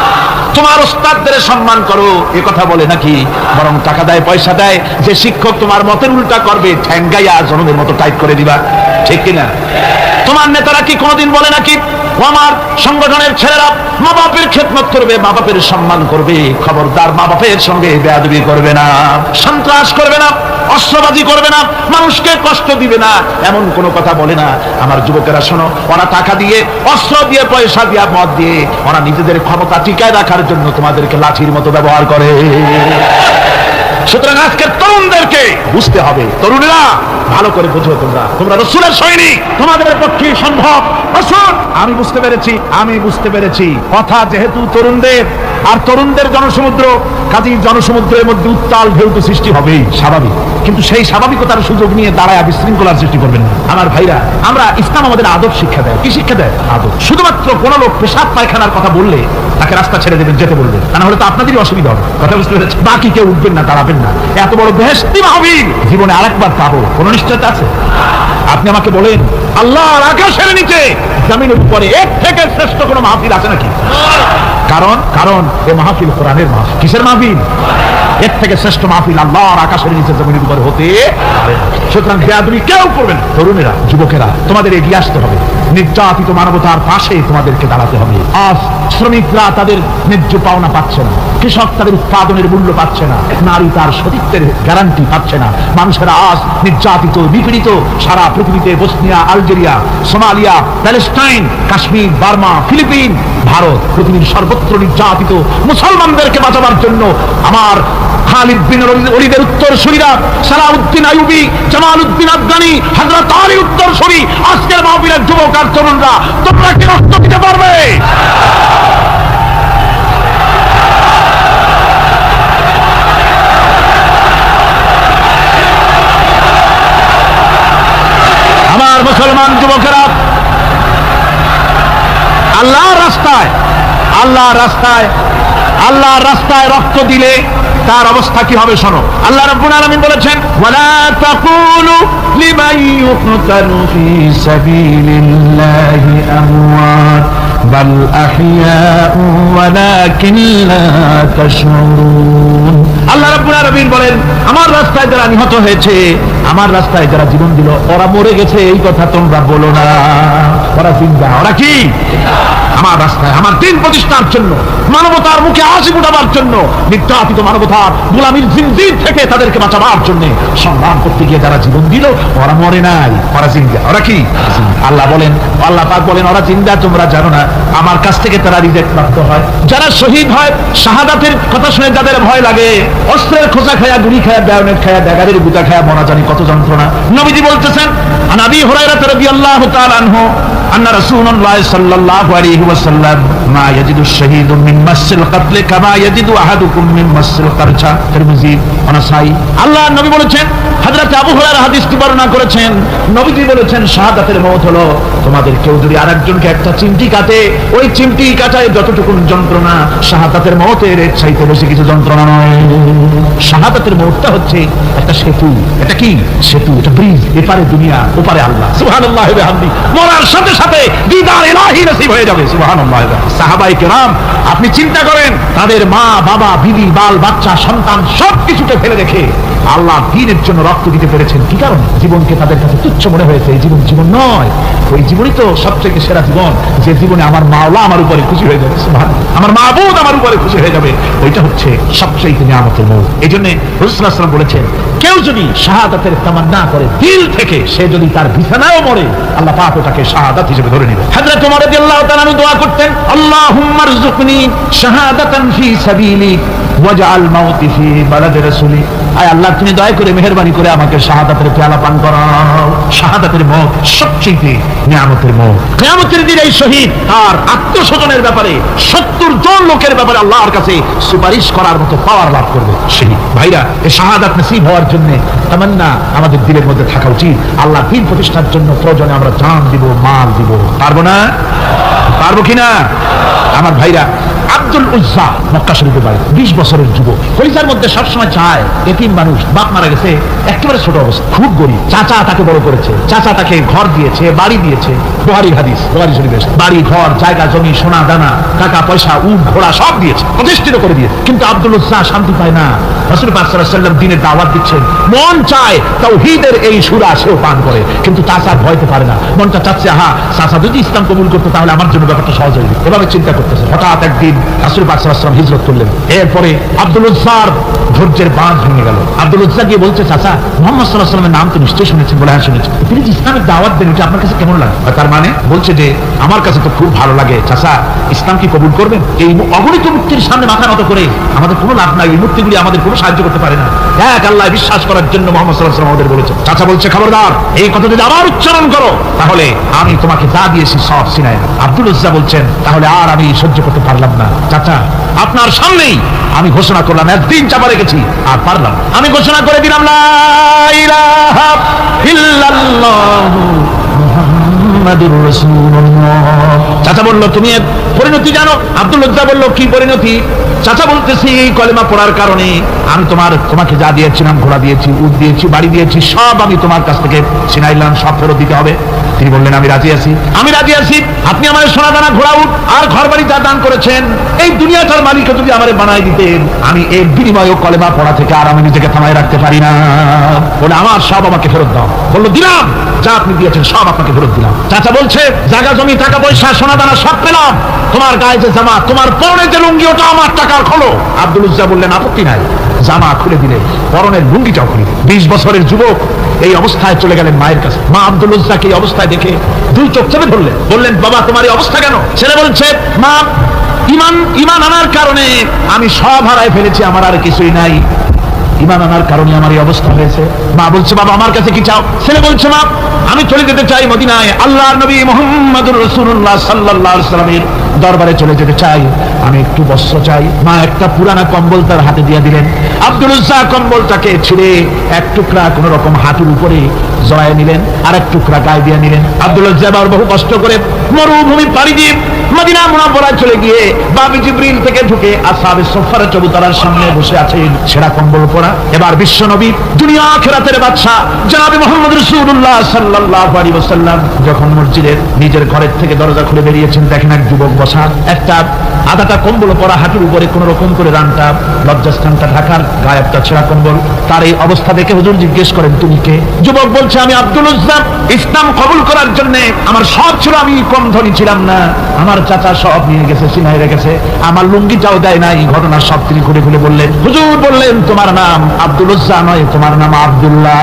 Speaker 2: তোমার ওস্তাদদের সম্মান করো, এ কথা বলে নাকি? বরং টাকা দেয়, পয়সা দেয়, যে শিক্ষক তোমার মতের উল্টা করবে ঠ্যাঙ্গাইয়া জনমের মতো টাইট করে দিবা, ঠিক কিনা? তোমার নেতারা কি কোনোদিন বলে নাকি আমার সংগঠনের ছেলেরা মা বাপের খেদমত করবে, মা বাপের সম্মান করবে, খবরদার মা বাপের সঙ্গে বেয়াদবি করবে না, সন্ত্রাস করবে না, অস্ত্রবাজি করবে না, মানুষকে কষ্ট দিবে না, এমন কোনো কথা বলে না? আমার যুবকেরা শোনো, ওরা টাকা দিয়ে, অস্ত্র দিয়ে, পয়সা দিয়ে, মদ দিয়ে ওরা নিজেদের ক্ষমতা টিকায় রাখার জন্য তোমাদেরকে লাঠির মতো ব্যবহার করে। সুতরাং আজকের তরুণদেরকে বুঝতে হবে, তরুণেরা ভালো করে বুঝো, তোমরা রাসূলের সৈনিক, তোমাদের পক্ষে সম্ভব। রাসূল আমি বুঝতে পেরেছি কথা যেহেতু তরুণদের, আর তরুণদের জনসমুদ্র, কাজেই জনসমুদ্রের মধ্যে উত্তাল ঢেউ তো সৃষ্টি হবেই, স্বাভাবিক। কিন্তু সেই স্বাভাবিকতার সুযোগ নিয়ে দাঁড়ায় বিশৃঙ্খলার সৃষ্টি করবেন না। আমার ভাইরা, আমরা ইসলাম আমাদের আদব শিক্ষা দেয়। কি শিক্ষা দেয়? আদব। শুধুমাত্র কোন লোক পেশাব পায়খানার কথা বললে তাকে রাস্তা ছেড়ে দেবেন, যেতে বলবেন, তা না হলে তো আপনাদেরই অসুবিধা হবে। কথা বুঝতে পেরেছেন? বাকি কেউ উঠবেন না, দাঁড়াবেন না। এত বড় বেহেশতি মাহফিল জীবনে আরেকবার পাবো, কোন নিশ্চয়তা আছে? আপনি আমাকে বলেন আল্লাহর আকাশের নিচে জমিনের উপরে এর থেকে শ্রেষ্ঠ কোন মাহফিল আছে নাকি? কারণ এ মাহফিল কোরআনের মাহফিল। কিসের মাহফিল? এর থেকে শ্রেষ্ঠ মাহফিল আল্লাহর আকাশের নিচে জমিনের উপরে হতে। সুতরাং বেয়াদবি কেউ করবে না। তরুণেরা, যুবকেরা, তোমাদের এগিয়ে আসতে হবে, নির্যাতিত মানবতার পাশে তোমাদেরকে দাঁড়াতে হবে। আজ শ্রমিকরা তাদের ন্যায্য পাওনা পাচ্ছে না, কৃষক তাদের উৎপাদনের মূল্য পাচ্ছে না, নারী তার সতীত্বের গ্যারান্টি পাচ্ছে না। মানুষেরা আজ নির্যাতিত, নিপীড়িত সারা পৃথিবীতে। Bosnia, Algeria, Somalia, Palestine, Kashmir, Burma, Philippines, Bharat, পৃথিবীর সর্বত্র নির্যাতিত মুসলমানদেরকে বাঁচাবার জন্য আমার খালিদ বিন ওলীদের উত্তরসূরিরা, সালাউদ্দিন আইয়ুবী, জামালউদ্দিন আফগানি, হযরত আলী উত্তরসূরি, আজকের মাহফিলের যুবক আর তরুণরা, তোমরা কি রক্ত দিতে পারবে? আমার মুসলমান যুবকেরা, আল্লাহর রাস্তায় রক্ত দিলে তার অবস্থা কি হবে শোনো। আল্লাহ রাব্বুল আলামিন বলেছেন, ওয়ালা তাকুলু লিমান ইউকতালু ফি সাবিলিল্লাহি আমওয়াত বাল আহইয়াউ ওয়ালাকিন লা তাশউরুন। আল্লাহ রাব্বুল আলামিন বলেন, আমার রাস্তায় যারা নিহত হয়েছে, আমার রাস্তায় যারা জীবন দিল, ওরা মরে গেছে এই কথা তোমরা বলো না, ওরা জিন্দা। ওরা কি? আমার রাস্তায়, আমার দিন প্রতিষ্ঠার জন্য, মানবতার মুখে হাসি ফোটাবার জন্য, নির্যাতিত মানবতার গোলামীর জিনজির থেকে তাদেরকে বাঁচাবার জন্য সংগ্রাম করতে গিয়ে যারা জীবন দিল, ওরা মরে নাই, ওরা জিন্দা। ওরা কি? আল্লাহ বলেন, আল্লাহ পাক বলেন ওরা জিন্দা, তোমরা জানো না? আমার কাছ থেকে তারা রিজেক্ট প্রাপ্ত হয়। যারা শহীদ হয়, শাহাদাতের কথা শুনে যাদের ভয় লাগে, অস্ত্রের খোঁচা খায়া, গুলি খায়া, বায়োনেট খায়া, ড্যাগারের গুতা খায়া মরা জানি কত যন্ত্রণা। নবীজি বলতেছেন, আন আবি হুরায়রা রাদিয়াল্লাহু তাআলা আনহু আন্না রাসূলুল্লাহ সাল্লাল্লাহু আলাইহি ওয়াসাল্লাম মা ইয়াজিদু আশ-শাহীদু মিন মাসসিল কতল কামা ইয়াজিদু আহাদুকুম মিন মাসসিল কারচা। তিরমিজি ও নাসাই। আল্লাহর নবী বলেছেন, হযরত আবু হুরায়রা হাদিসটি বর্ণনা করেছেন, নবীজি বলেছেন শাহাদাতের মওত হলো তোমাদের কেউ যদি আরেকজনকে একটা চিমটি কাটে, ওই চিমটি কাটায় যতটুকু যন্ত্রণা, শাহাদাতের মওতের এর চাইতে বেশি কিছু যন্ত্রণা নয়। শাহাদাতের মওতটা হচ্ছে একটা সেতু। এটা কি সেতু? এটা ব্রিজ, এপারে দুনিয়া ওপারে আল্লাহ। সুবহানাল্লাহ ওয়া বিহামদি। মরার সাথে সাথে দিদার ইলাহি নসিব হয়ে যাবে। সুবহানাল্লাহ। সাহাবায়ে কেরাম, আপনি চিন্তা করেন, তাদের মা বাবা বিবি বাল বাচ্চা সন্তান সবকিছুকে ফেলে রেখে আল্লাহ দ্বীনের জন্য রক্ত দিতে পেরেছেন। কি কারণে? জীবনকে তাদের কাছে তুচ্ছ মনে হয়েছে। এই জীবন জীবন নয়, ওই জীবনই তো সবচেয়ে সেরা জীবন, যে জীবনে আমার মাওলা আমার উপরে খুশি হয়ে যাবে, আমার মাবুদ আমার উপরে খুশি হয়ে যাবে। ওইটা হচ্ছে সবচেয়ে নিয়ামতের মৌত। এই জন্য রাসূলুল্লাহ সাল্লাল্লাহু আলাইহি ওয়াসাল্লাম বলেছেন, কেউ যদি শাহাদাতের তামান্না করে দিল থেকে, সে যদি তার বিছানায়ও মরে, আল্লাহ পাক ওটাকে শাহাদাত হিসেবে ধরে নেবে। হযরত ওমর রাদিয়াল্লাহু তাআলা দোয়া করতেন, আল্লাহুম্মা রযুকনি শাহাদাতান ফি সাবিলিক ওয়াজআল মাউতি ফি বালাদি রাসূলি। আয় আল্লাহ, তুমি দয়া করে মেহেরবানি করে আমাকে শাহাদাতের পেয়ালা পান করাও। শাহাদাতের মওত সবচেয়ে নিয়ামতের মওত। কিয়ামতের দিন এই শহীদ আর আত্মস্বজনের ব্যাপারে 70 জন লোকের ব্যাপারে আল্লাহর কাছে সুপারিশ করার মতো পাওয়ার লাভ করবে শহীদ। ভাইরা, এই শাহাদাত নসিব হওয়ার জন্য তামান্না আমাদের দিলের মধ্যে থাকা উচিত। আল্লাহ দ্বীন প্রতিষ্ঠার জন্য প্রয়োজনে আমরা জান দিব, মাল দিব। পারবো না? পারবো কিনা আমার ভাইরা? আব্দুল উজ্জা মক্কা শরীফে বাড়ি, 20 বছরের যুবক। কলিজার মধ্যে সবসময় চায়, এতিম মানুষ, বাপ মারা গেছে, একেবারে ছোট অবস্থা, খুব গরিব। চাচা তাকে বড় করেছে, চাচা তাকে ঘর দিয়েছে, বাড়ি দিয়েছে। বুখারী হাদিস, বুখারী শরীফে বাড়ি ঘর জায়গা জমি সোনা দানা টাকা পয়সা উট ঘোড়া সব দিয়েছে, প্রতিষ্ঠিত করে দিয়েছে। কিন্তু আব্দুল উজ্জা শান্তি পায় না। রাসূল পাক সাল্লাল্লাহু আলাইহি ওয়াসাল্লাম দ্বীনের দাওয়াত দিচ্ছেন, মন চায় তাওহীদের এই সুরা সেও পান করে, কিন্তু চাচা ভয়তে পারে না। মনটা চাচ্ছে, আহা চাচা যদি ইসলাম কবুল করতো তাহলে আমার জন্য ব্যাপারটা সহজ হয়ে যেত। এভাবে চিন্তা করতেছে। হঠাৎ একদিন রাসূল পাক সাল্লাল্লাহু আলাইহি ওয়াসাল্লাম হিজরত করলেন। এরপরে আব্দুল উজ্জার ধৈর্যের বাঁধ ভেঙে গেল। আব্দুল উজ্জা গিয়ে বলছে, চাচা মুহাম্মদ সাল্লাল্লাহু আলাইহি ওয়াসাল্লামের নাম তো নিশ্চয়ই শুনেছেন। বলে, হ্যাঁ শুনেছি। তিনি যে ইসলামের দাওয়াত দেন, এটা আপনার কাছে কেমন লাগে? তার মানে বলছে যে আমার কাছে তো খুব ভালো লাগে। চাচা, ইসলাম কি কবুল করবেন? এই অগণিত মূর্তির সামনে মাথা নত করে আমাদের কোনো লাভ নাই। এই মূর্তিগুলি আমাদের কোনো সাহায্য করতে পারে না। এক আল্লাহ বিশ্বাস করার জন্য মুহাম্মদ সাল্লাল্লাহু আলাইহি ওয়াসাল্লাম আমাদের বলেছেন। চাচা বলছে, খবরদার, এই কথা যদি আবার উচ্চারণ করো তাহলে আমি তোমাকে যা দিয়েছি সব ছিনায় না। আব্দুল উজ্জা বলছেন, তাহলে আর আমি সহ্য করতে পারলাম না। চাচা, আপনার সামনেই আমি ঘোষণা করলাম, একদিন চাপা রেখেছি আর পারলাম। আমি ঘোষণা করে দিলাম, লা ইলাহা ইল্লাল্লাহু মুহাম্মাদুর রাসূলুল্লাহ। চাচা বলল, তুমি এর পরিণতি জানো? আব্দুল উজ্জা বলল, কি পরিণতি? চাচা বলতেছি, এই কলেমা পড়ার কারণে আমি তোমাকে যা দিয়েছিলাম, ঘোড়া দিয়েছি, উট দিয়েছি, বাড়ি দিয়েছি, সব আমি তোমার কাছ থেকে ছিনাইলাম, সব ফেরত দিতে হবে। তিনি বললেন, আমি রাজি আছি, আমি রাজি আছি। আপনি আমার সোনা দানা ঘোড়া উট আর ঘর বাড়ি যা দান করেছেন, এই দুনিয়াটার মালিককে যদি আমারে বানাই দিতেন, আমি এর বিনিময়ে কলেমা পড়া থেকে আর আমি নিজেকে থামায় রাখতে পারি না। বলে, আমার সব আমাকে ফেরত দাও। বললো, দিলাম, যা আপনি দিয়েছেন সব আপনাকে ফেরত দিলাম। চাচা বলছে, জায়গা জমি টাকা পয়সা সোনা দানা সব পেলাম, তোমার গায়ে যে জামা, তোমার পরনে যে লুঙ্গি, ওটা আমার টাকার খোলো। আব্দুল উজ্জা বললেন, আপত্তি নাই। জামা খুলে দিলে, পরনের লুঙ্গিটাও খুলে দিলেন। 20 বছরের যুবক এই অবস্থায় চলে গেলেন মায়ের কাছে। মা আব্দুল উজ্জাকে এই অবস্থায় দেখে দুই চোখ চেপে ধরলেন। বললেন, বাবা, তোমার এই অবস্থা কেন? ছেলে বলছে, মা, ইমান আনার কারণে আমি সব হারায় ফেলেছি, আমার আর কিছুই নাই। ইমান আনার কারণে আমার এই অবস্থা হয়েছে। মা বলছে, বাবা, আমার কাছে কি চাও? ছেলে বলছে, মা, আমি চলে যেতে চাই মদিনায়, আল্লাহর নবী মুহাম্মদুর রাসূলুল্লাহ সাল্লাল্লাহু আলাইহি ওয়াসাল্লামের দরবারে চলে যেতে চাই, আমি একটু বস্ত্র চাই। মা একটা পুরানা কম্বল তার হাতে দিয়ে দিলেন। আব্দুল উজ্জা কম্বলটাকে ছিঁড়ে এক টুকরা কোন রকম হাঁটুর উপরে জড়ায় নিলেন, আর এক টুকরা গায়ে দিয়ে নিলেন। আব্দুল উজ্জা আবার বহু কষ্ট করে মরুভূমি পাড়ি দিয়ে মদিনা মুনাওয়ারায় চলে গিয়ে বাবি জিবরিল থেকে ঢুকে আসহাবে সুফফার চবুতরার সামনে বসে আছেন, ছেঁড়া কম্বল পরা। এবার বিশ্ব নবী, দুনিয়া আখিরাতের বাদশা জনাবে মুহাম্মদ রাসূলুল্লাহ সাল্লাল্লাহু আলাইহি ওয়াসাল্লাম যখন মসজিদের নিজের ঘরের থেকে দরজা খুলে বেরিয়েছেন, দেখেন এক যুবক বসা, একটা আধাটা কম্বল পরা, হাঁটুর উপরে কোন রকম করে রানটা লজ্জাস্থানটা ঢাকার, গায়ে একটা ছেঁড়া কম্বল। তার এই অবস্থা দেখে হুজুর জিজ্ঞেস করেন, তুমি কে? যুবক বলছে, আমি আব্দুল উজ্জা। ইসলাম কবুল করার জন্য আমার সব ছিল, আমি কম ধনী ছিলাম না, আমার চাচা সব নিয়ে গেছে, সিনাই রেখেছে, আমার লুঙ্গিটাও দেয় নাই। ঘটনা সব তিনি খুলে খুলে বললেন। হুজুর বললেন, তোমার নাম আব্দুল উজ্জা নয়, তোমার নাম আব্দুল্লাহ।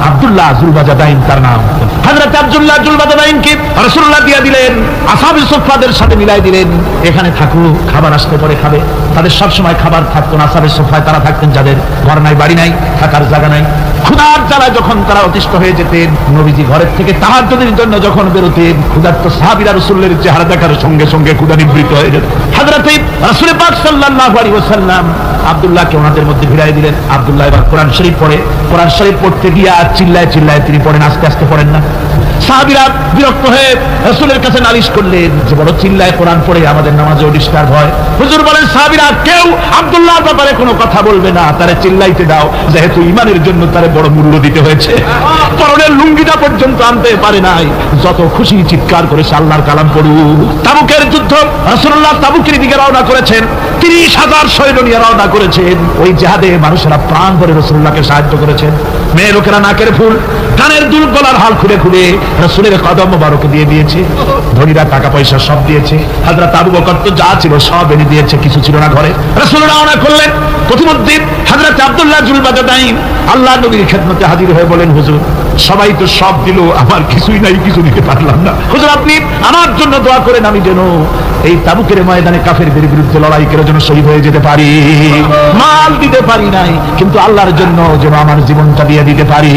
Speaker 2: আব্দুল্লাহ জুলবাজাদাইন তার নাম। হযরত আব্দুল্লাহ জুলবাজাদাইনকে রাসূলুল্লাহ দিয়ে দিলেন, আসহাবে সুফফাদের সাথে মিলাই দিলেন, এখানে থাকো, খাবার আসতে পরে খাবে। তাদের সব সময় খাবার থাকতো না, আসহাবে সুফফায় তারা থাকতেন যাদের ঘর নাই, বাড়ি নাই, থাকার জায়গা নাই। ক্ষুধার জ্বালায় যখন তারা অতিষ্ঠ হয়ে যেতেন, নবীজি ঘরের থেকে তাহাজ্জুদের জন্য যখন বেরোতেন, ক্ষুধার্ত সাহাবীরা রাসূলের চেহারা দেখার সঙ্গে সঙ্গে ক্ষুধা নিবৃত্ত হয়ে যেত। হযরত রাসূল পাক সাল্লাল্লাহু আলাইহি ওয়াসাল্লাম আব্দুল্লাহকে ওনাদের মধ্যে ভিড়াই দিলেন। আব্দুল্লাহ এবার কোরআন শরীফ পড়ে। কোরআন শরীফ পড়তে গিয়ে চিল্লায় চিল্লায় তিনি পড়েন, আস্তে আস্তে পড়েন না। সাহাবীরা বিরক্ত হয়ে রাসূলের কাছে নালিশ করলেন যে বড় চিল্লায় কোরআন পড়ে, আমাদের নামাজেও ডিস্টার্ব হয়। হুজুর বলেন, সাহাবীরা কেউ আব্দুল্লাহর ব্যাপারে কোনো কথা বলবে না, তারে চিল্লাইতে দাও, যেহেতু ঈমানের জন্য তারে বড় মূল্য দিতে হয়েছে। পরনের লুঙ্গিটা পর্যন্ত আনতে পারে নাই, যত খুশি চিৎকার করে আল্লাহর কালাম পড়ুক। তাবুকের যুদ্ধ, রাসূলুল্লাহ তাবুকের দিকে রওনা করেছেন, 30,000 সৈন্য নিয়ে রওনা করেছেন। ওই জিহাদে মানুষেরা প্রাণ ভরে রাসূলুল্লাহকে সাহায্য করেছেন। মেয়ে লোকেরা নাকের ফুল, কানের দুল, গলার হাল খুলে খুলে রাসূলের কদম মোবারক দিয়ে দিয়েছে। ধনীরা টাকা পয়সা সব দিয়েছে। হযরত আবু বকর তো যা ছিল সব এনে দিয়েছে, কিছু ছিল না ঘরে। রাসূল রওনা করলেন। প্রতিমধ্যে হযরত আব্দুল্লাহ জুলবাজাদাইন আল্লাহ নবীর খেদমতে হাজির হয়ে বলেন, হুজুর সবাই তো সব দিল, আমার কিছুই নাই, কিছু দিতে পারলাম না। হুজুর আপনি আমার জন্য দোয়া করেন, আমি যেন এই তাবুকের ময়দানে কাফেরদের বিরুদ্ধে লড়াই করে যেন শহীদ হয়ে যেতে পারি। মাল দিতে পারি নাই, কিন্তু আল্লাহর জন্য যেন আমার জীবনটা দিয়ে দিতে পারি।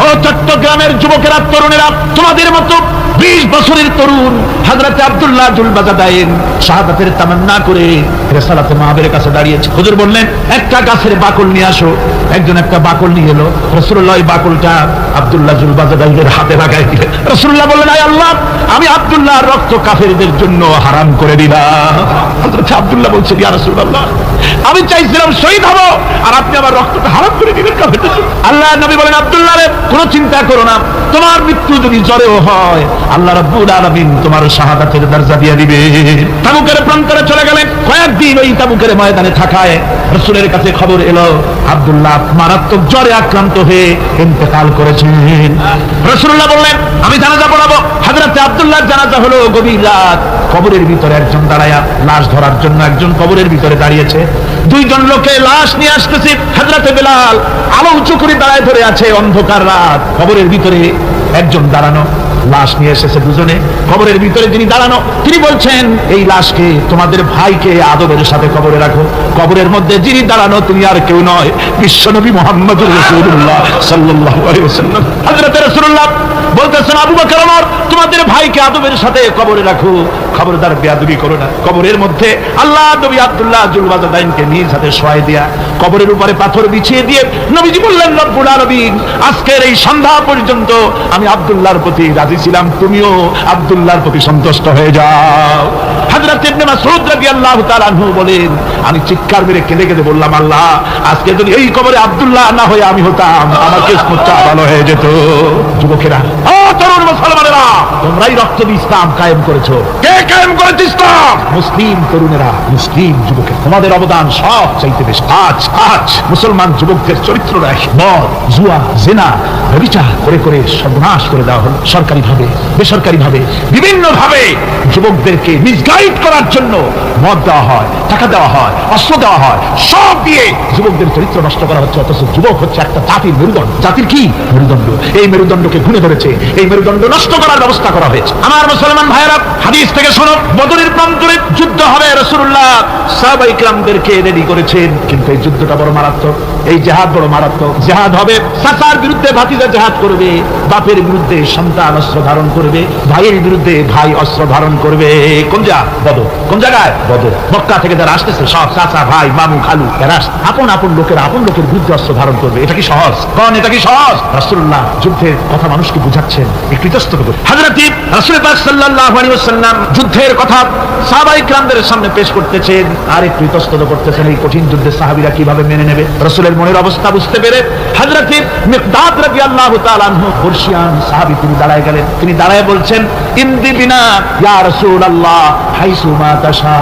Speaker 2: ও চট্টগ্রামের যুবকেরা, তরুণেরা, তোমাদের মতো 20 বছরের তরুণ হযরত আব্দুল্লাহ জুলবাজাদাইন শাহাদাতের তামান্না করে রিসালাতে মাহবের কাছে দাঁড়িয়েছে। হুজুর বললেন, একটা গাছের বাকল নিয়ে আসো। একজন একটা বাকল নিয়ে এলো। রাসূলুল্লাহ এই বাকলটা আব্দুল্লাহ জুলবাজাদাইনের হাতে লাগাই দিলেন। রাসূলুল্লাহ বললেন, আয় আল্লাহ, আমি আব্দুল্লাহর রক্ত কাফেরদের জন্য হারাম করে দিলাম। হযরত আব্দুল্লাহ বলছেন, ইয়া রাসূলুল্লাহ, আমি চাইছিলাম শহীদ হব, আর আপনি আমার রক্তটা হারাম করে দিলেন কাফেরদের জন্য। আল্লাহর নবী বলেন, আব্দুল্লাহ রে, কোনো চিন্তা করো না, তোমার মৃত্যু যদি জ্বরেও হয়, আল্লাহ রাব্বুল আলামিন তোমার শাহাদাতের দরজা দিয়ে দিবে। তাবুকের প্রান্তরে চলে গেলেন। কয়েকদিন ওই তাবুকের ময়দানে থাকায় রাসূলের কাছে খবর এলো, আব্দুল্লাহ মারাত্মক জ্বরে আক্রান্ত হয়ে ইন্তেকাল করেছেন। রাসূলুল্লাহ বললেন, আমি জানাজা পড়াবো। হযরত আব্দুল্লাহর জানাজা হলো গভীর রাত। কবরের ভিতরে একজন দাঁড়ায়া লাশ ধরার জন্য একজন কবরের ভিতরে দাঁড়িয়েছে। 2 জন লোকে লাশ নিয়ে আসতেছে। হযরত বেলাল আলো উঁচু করে দাঁড়ায় ধরে আছে, অন্ধকার রাত, কবরের ভিতরে একজন দাঁড়ানো, লাশ নিয়ে এসেছে দুজনে। কবরের ভিতরে যিনি দাঁড়ানো, তিনি বলছেন, এই লাশকে তোমাদের ভাইকে আদবের সাথে কবরে রাখো। কবরের মধ্যে যিনি দাঁড়ানো তিনি আর কেউ নয়, বিশ্বনবী মুহাম্মদুর রাসূলুল্লাহ সাল্লাল্লাহু আলাইহি ওয়াসাল্লাম। হযরত রাসূলুল্লাহ বলতেছেন, আবু বকর ওমর, তোমাদের ভাইকে আদবের সাথে কবরে রাখো, খবরদার বেয়াদবি করো না। কবরের মধ্যে আল্লাহ নবী আব্দুল্লাহ জুলবাজাদাইনকে নিজ হাতে শোয়াই দিয়া কবরের উপরে পাথর বিছিয়ে দিয়ে নবীজি বললেন, রব্বুল আলামিন, আজকের এই সন্ধ্যা পর্যন্ত আমি আব্দুল্লাহর প্রতি রাজি ছিলাম, তুমিও আব্দুল্লাহর প্রতি সন্তুষ্ট হয়ে যাও। হযরত ইবনে মাসউদ রাদিয়াল্লাহু তাআলা আনহু বলেন, আমি চিৎকার মেরে কেঁদে কেঁদে বললাম, আল্লাহ, আজকে যদি এই কবরে আব্দুল্লাহ না হয়ে আমি হতাম, আমার কিসমতটা ভালো হয়ে যেত। যুবকেরা, ও তরুণ মুসলমানেরা, তোমরাই রক্ত দিয়ে ইসলাম কায়েম করেছো। কে কায়েম করেছে ইসলাম? মুসলিম তরুণেরা, মুসলিম যুবকেরা। তোমাদের অবদান সব চাইতে বেশি। আজ মুসলমান যুবকদের চরিত্র রাখে মদ, জুয়া, জিনা, ব্যভিচার করে করে সর্বনাশ করে দেওয়া হলো। সরকারি ভাবে, বেসরকারি ভাবে, বিভিন্ন ভাবে যুবকদেরকে মিসগাইড করার জন্য মদ দেওয়া হয়, টাকা দেওয়া হয়, অস্ত্র দেওয়া হয়, সব দিয়ে যুবকদের চরিত্র নষ্ট করা হচ্ছে। অথচ যুবক হচ্ছে একটা জাতির মেরুদণ্ড। জাতির কি মেরুদণ্ড? এই মেরুদণ্ডকে ঘুরে ধরেছে, এই মেরুদণ্ড নষ্ট করার ব্যবস্থা করা হয়েছে। আমার মুসলমান ভাইয়েরা, হাদিস থেকে শোনো, বদরের প্রান্তরে যুদ্ধ হবে। রাসূলুল্লাহ সাহাবায়ে কিরামদেরকে রেডি করেছেন, কিন্তু এই যুদ্ধটা বড় মারাত্মক, এই জিহাদ বড় মারাত্মক। জিহাদ হবে, চাচার বিরুদ্ধে ভাতিজা জিহাদ করবে, বাপের বিরুদ্ধে সন্তান অস্ত্র ধারণ করবে, ভাইয়ের বিরুদ্ধে ভাই অস্ত্র ধারণ করবে। কোন জায়গা? বদর। কোন জায়গায়? বদর। মক্কা থেকে যারা আসতেছে সব চাচা, ভাই, মামু, খালু, এরা আপন আপন লোকের বিরুদ্ধে অস্ত্র ধারণ করবে। এটা কি সহজ? কোন এটা কি সহজ? রাসূলুল্লাহ যুদ্ধের কথা মানুষকে বুঝাচ্ছেন, একটু ইতস্তত করে। হযরত রাসূল পাক সাল্লাল্লাহু আলাইহি ওয়াসাল্লাম যুদ্ধের কথা সাহাবায়ে কিরামদের সামনে পেশ করতেছেন। আর একটু ইতস্তত করতেছেন এই কঠিন যুদ্ধে সাহাবীরা কিভাবে মেনে নেবে। রাসূলের মনের অবস্থা বুঝতে পেরে হযরত মিকদাদ রাদিয়াল্লাহু তাআলা আনহু পর্শিয়ান সাহাবী তিনি দাঁড়ায় গেলেন। তিনি দাঁড়ায় বলছেন, ইমদি বিনা ইয়া রাসূলুল্লাহ হাইসু মা তাশা।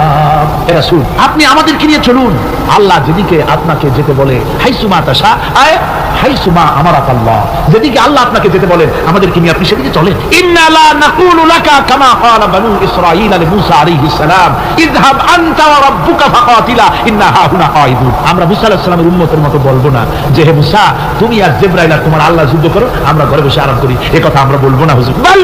Speaker 2: হে রাসূল, আপনি আমাদেরকে নিয়ে চলুন আল্লাহ যেদিকে আপনাকে যেতে বলে, হাইসু মা তাশা আয় হাইসু মা আমারাকাল্লাহ, যেদিকে আল্লাহ আপনাকে যেতে বলেন আমাদেরকে নিয়ে আপনি সেদিকে চলেন। ইন্না লা নাকুলু লাকা কামা ক্বালা বানু ইসরাঈল লিমূসা আলাইহিস সালাম ইযহাব আনতা ওয়া রাব্বুকা ফাকাতিলা ইন্না হাহুনা কাঈদুন। আমরা মুসা আলাইহিস সালামের উম্মতের মতো বলবো না যে হে মুসা তুমি আর জিবরাইল আর তোমার আল্লাহ যুদ্ধ করো, আমরা ঘরে বসে আরাম করি, এই কথা আমরা বলবো না হুজুর। বল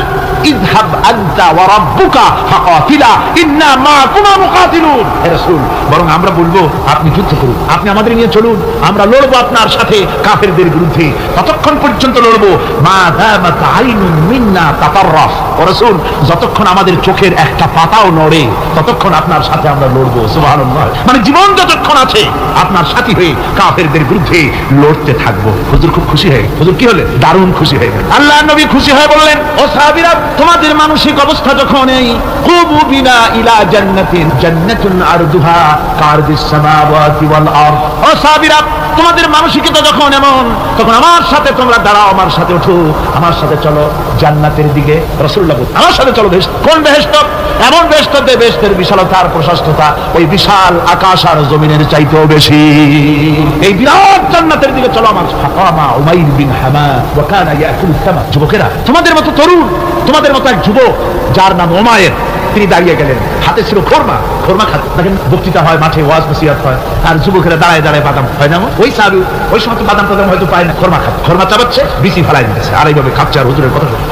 Speaker 2: ইযহাব আনতা ওয়া রাব্বুকা ফাকাতিলা ইন্না মাকুমা মুকাতিলুন। হে রাসূল, বরং আমরা বলবো আপনি যুদ্ধ করুন, আপনি আমাদের নিয়ে চলুন, আমরা লড়বো আপনার সাথে কাফেরদের বিরুদ্ধে, ততক্ষণ পর্যন্ত লড়বো মা দামাত আইনুন মিন্না তাতাররাফ। ও রাসূল, যতক্ষণ আমাদের চোখের একটা পাতাও নড়ে ততক্ষণ আপনার সাথে আমরা লড়বো। সুবহানাল্লাহ, মানে জীবন যতক্ষণ আছে আপনার সাথী হয়ে কাফেরদের বিরুদ্ধে লড়তে থাকবো। হুজুর খুব খুশি হয়ে, হুজুর কি হলেন? দারুণ খুশি হয়ে গেলেন। আল্লাহর নবী খুশি হয়ে বললেন, ও সাহাবীরা, তোমাদের মানসিক অবস্থা যখন এই কুবু বিনা ইলা জান্নাতিন জান্নাতুন আরদুহা কারদিস সামাওয়াতি ওয়াল আরদ। ও সাহাবীরা, তোমাদের মানসিকতা যখন এমন, তখন আমার সাথে তোমরা দাঁড়াও, আমার সাথে ওঠো, আমার সাথে চলো জান্নাতের দিকে। রাসূলুল্লাহ বলেন, আমার সাথে চলো বেহেশত। কোন বেহেশত? এমন বেহেশত যে বেহেশতের বিশালতা আর প্রশস্ততা ওই বিশাল আকাশ আর জমিনের চাইতেও বেশি। এই বিরাট জান্নাতের দিকে চলো আমার সাথে। ফাকামা উমাইর বিন হামা ওয়া কানা ইয়াকুলু তামা। যুবকেরা, তোমাদের মতো তরুণ, তোমাদের মতো এক যুবক যার নাম উমাইর, তিনি দাঁড়িয়ে গেলেন, হাতে ছিল খোরমা, খোরমা খাতে। দেখেন বক্তৃতা হয়, মাঠে ওয়াজ নসিহত হয়, আর যুবকেরা দাঁড়ায় দাঁড়ায় বাদাম হয় না, ওই সাহাবী ওই সময় তো বাদাম টাদাম হয়তো পায় না, খোরমা খায়, খোরমা চাবাচ্ছে, বিচি ফেলাই দিতেছে, আর এইভাবে খাচ্ছে। আর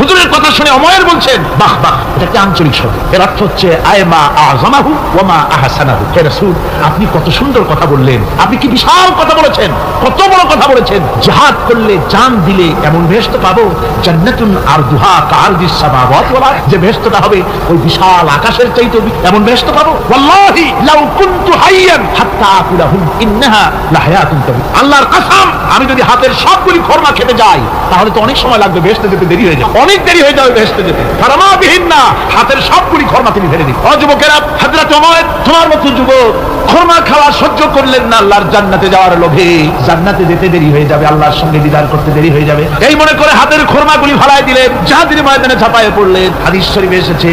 Speaker 2: হুজুরের কথা শুনে উমাইর বলছেন, বাহ বাহ, এটা একটা আঞ্চলিক শব্দ, এর অর্থ হচ্ছে আয়মা আযমাহু ওয়া মা আহসানাহু। হে রাসূল, আপনি কত সুন্দর কথা বললেন, আপনি কি বিশাল কথা বলেছেন, কত বড় কথা বলেছেন। জিহাদ করলে জান দিলে এমন বেহেশত পাবো, জান্নাতুন আরদুহা কারদিস সামাওয়াতি ওয়াল আরদ, যে বেহেশতটা হবে ওই বিশাল আকাশের চাইতে এমন বেহেশত পাবো। ওয়াল্লাহি লাউ কুনতু হাইয়ান হাত্তা আকুলাহুম ইন্নাহা লাহায়াতুন তাবি। আল্লাহর কসম, আমি যদি হাতের সবগুলি খোরমা খেতে যাই তাহলে তো অনেক সময় লাগবে, বেহেশতে যেতে দেরি হয়ে যাবে, অনেক দেরি হয়ে যাবে বেহেশতে যেতে। ফারামা বিহিন্না, হাতের সবগুলি খোরমা তিনি ফেলে দিন। ও যুবকেরা, হযরত ওমর তোমার মতো যুবক খোরমা খাওয়া সহ্য করলেন না আল্লাহর জান্নাতে যাওয়ার লোভে। জান্নাতে যেতে দেরি হয়ে যাবে, আল্লাহর সঙ্গে দিদার করতে দেরি হয়ে যাবে, এই মনে করে হাতের খোরমাগুলি ফালাই দিলেন, জিহাদের ময়দানে ঝাঁপায়ে পড়লেন। হাদিস শরীফে এসেছে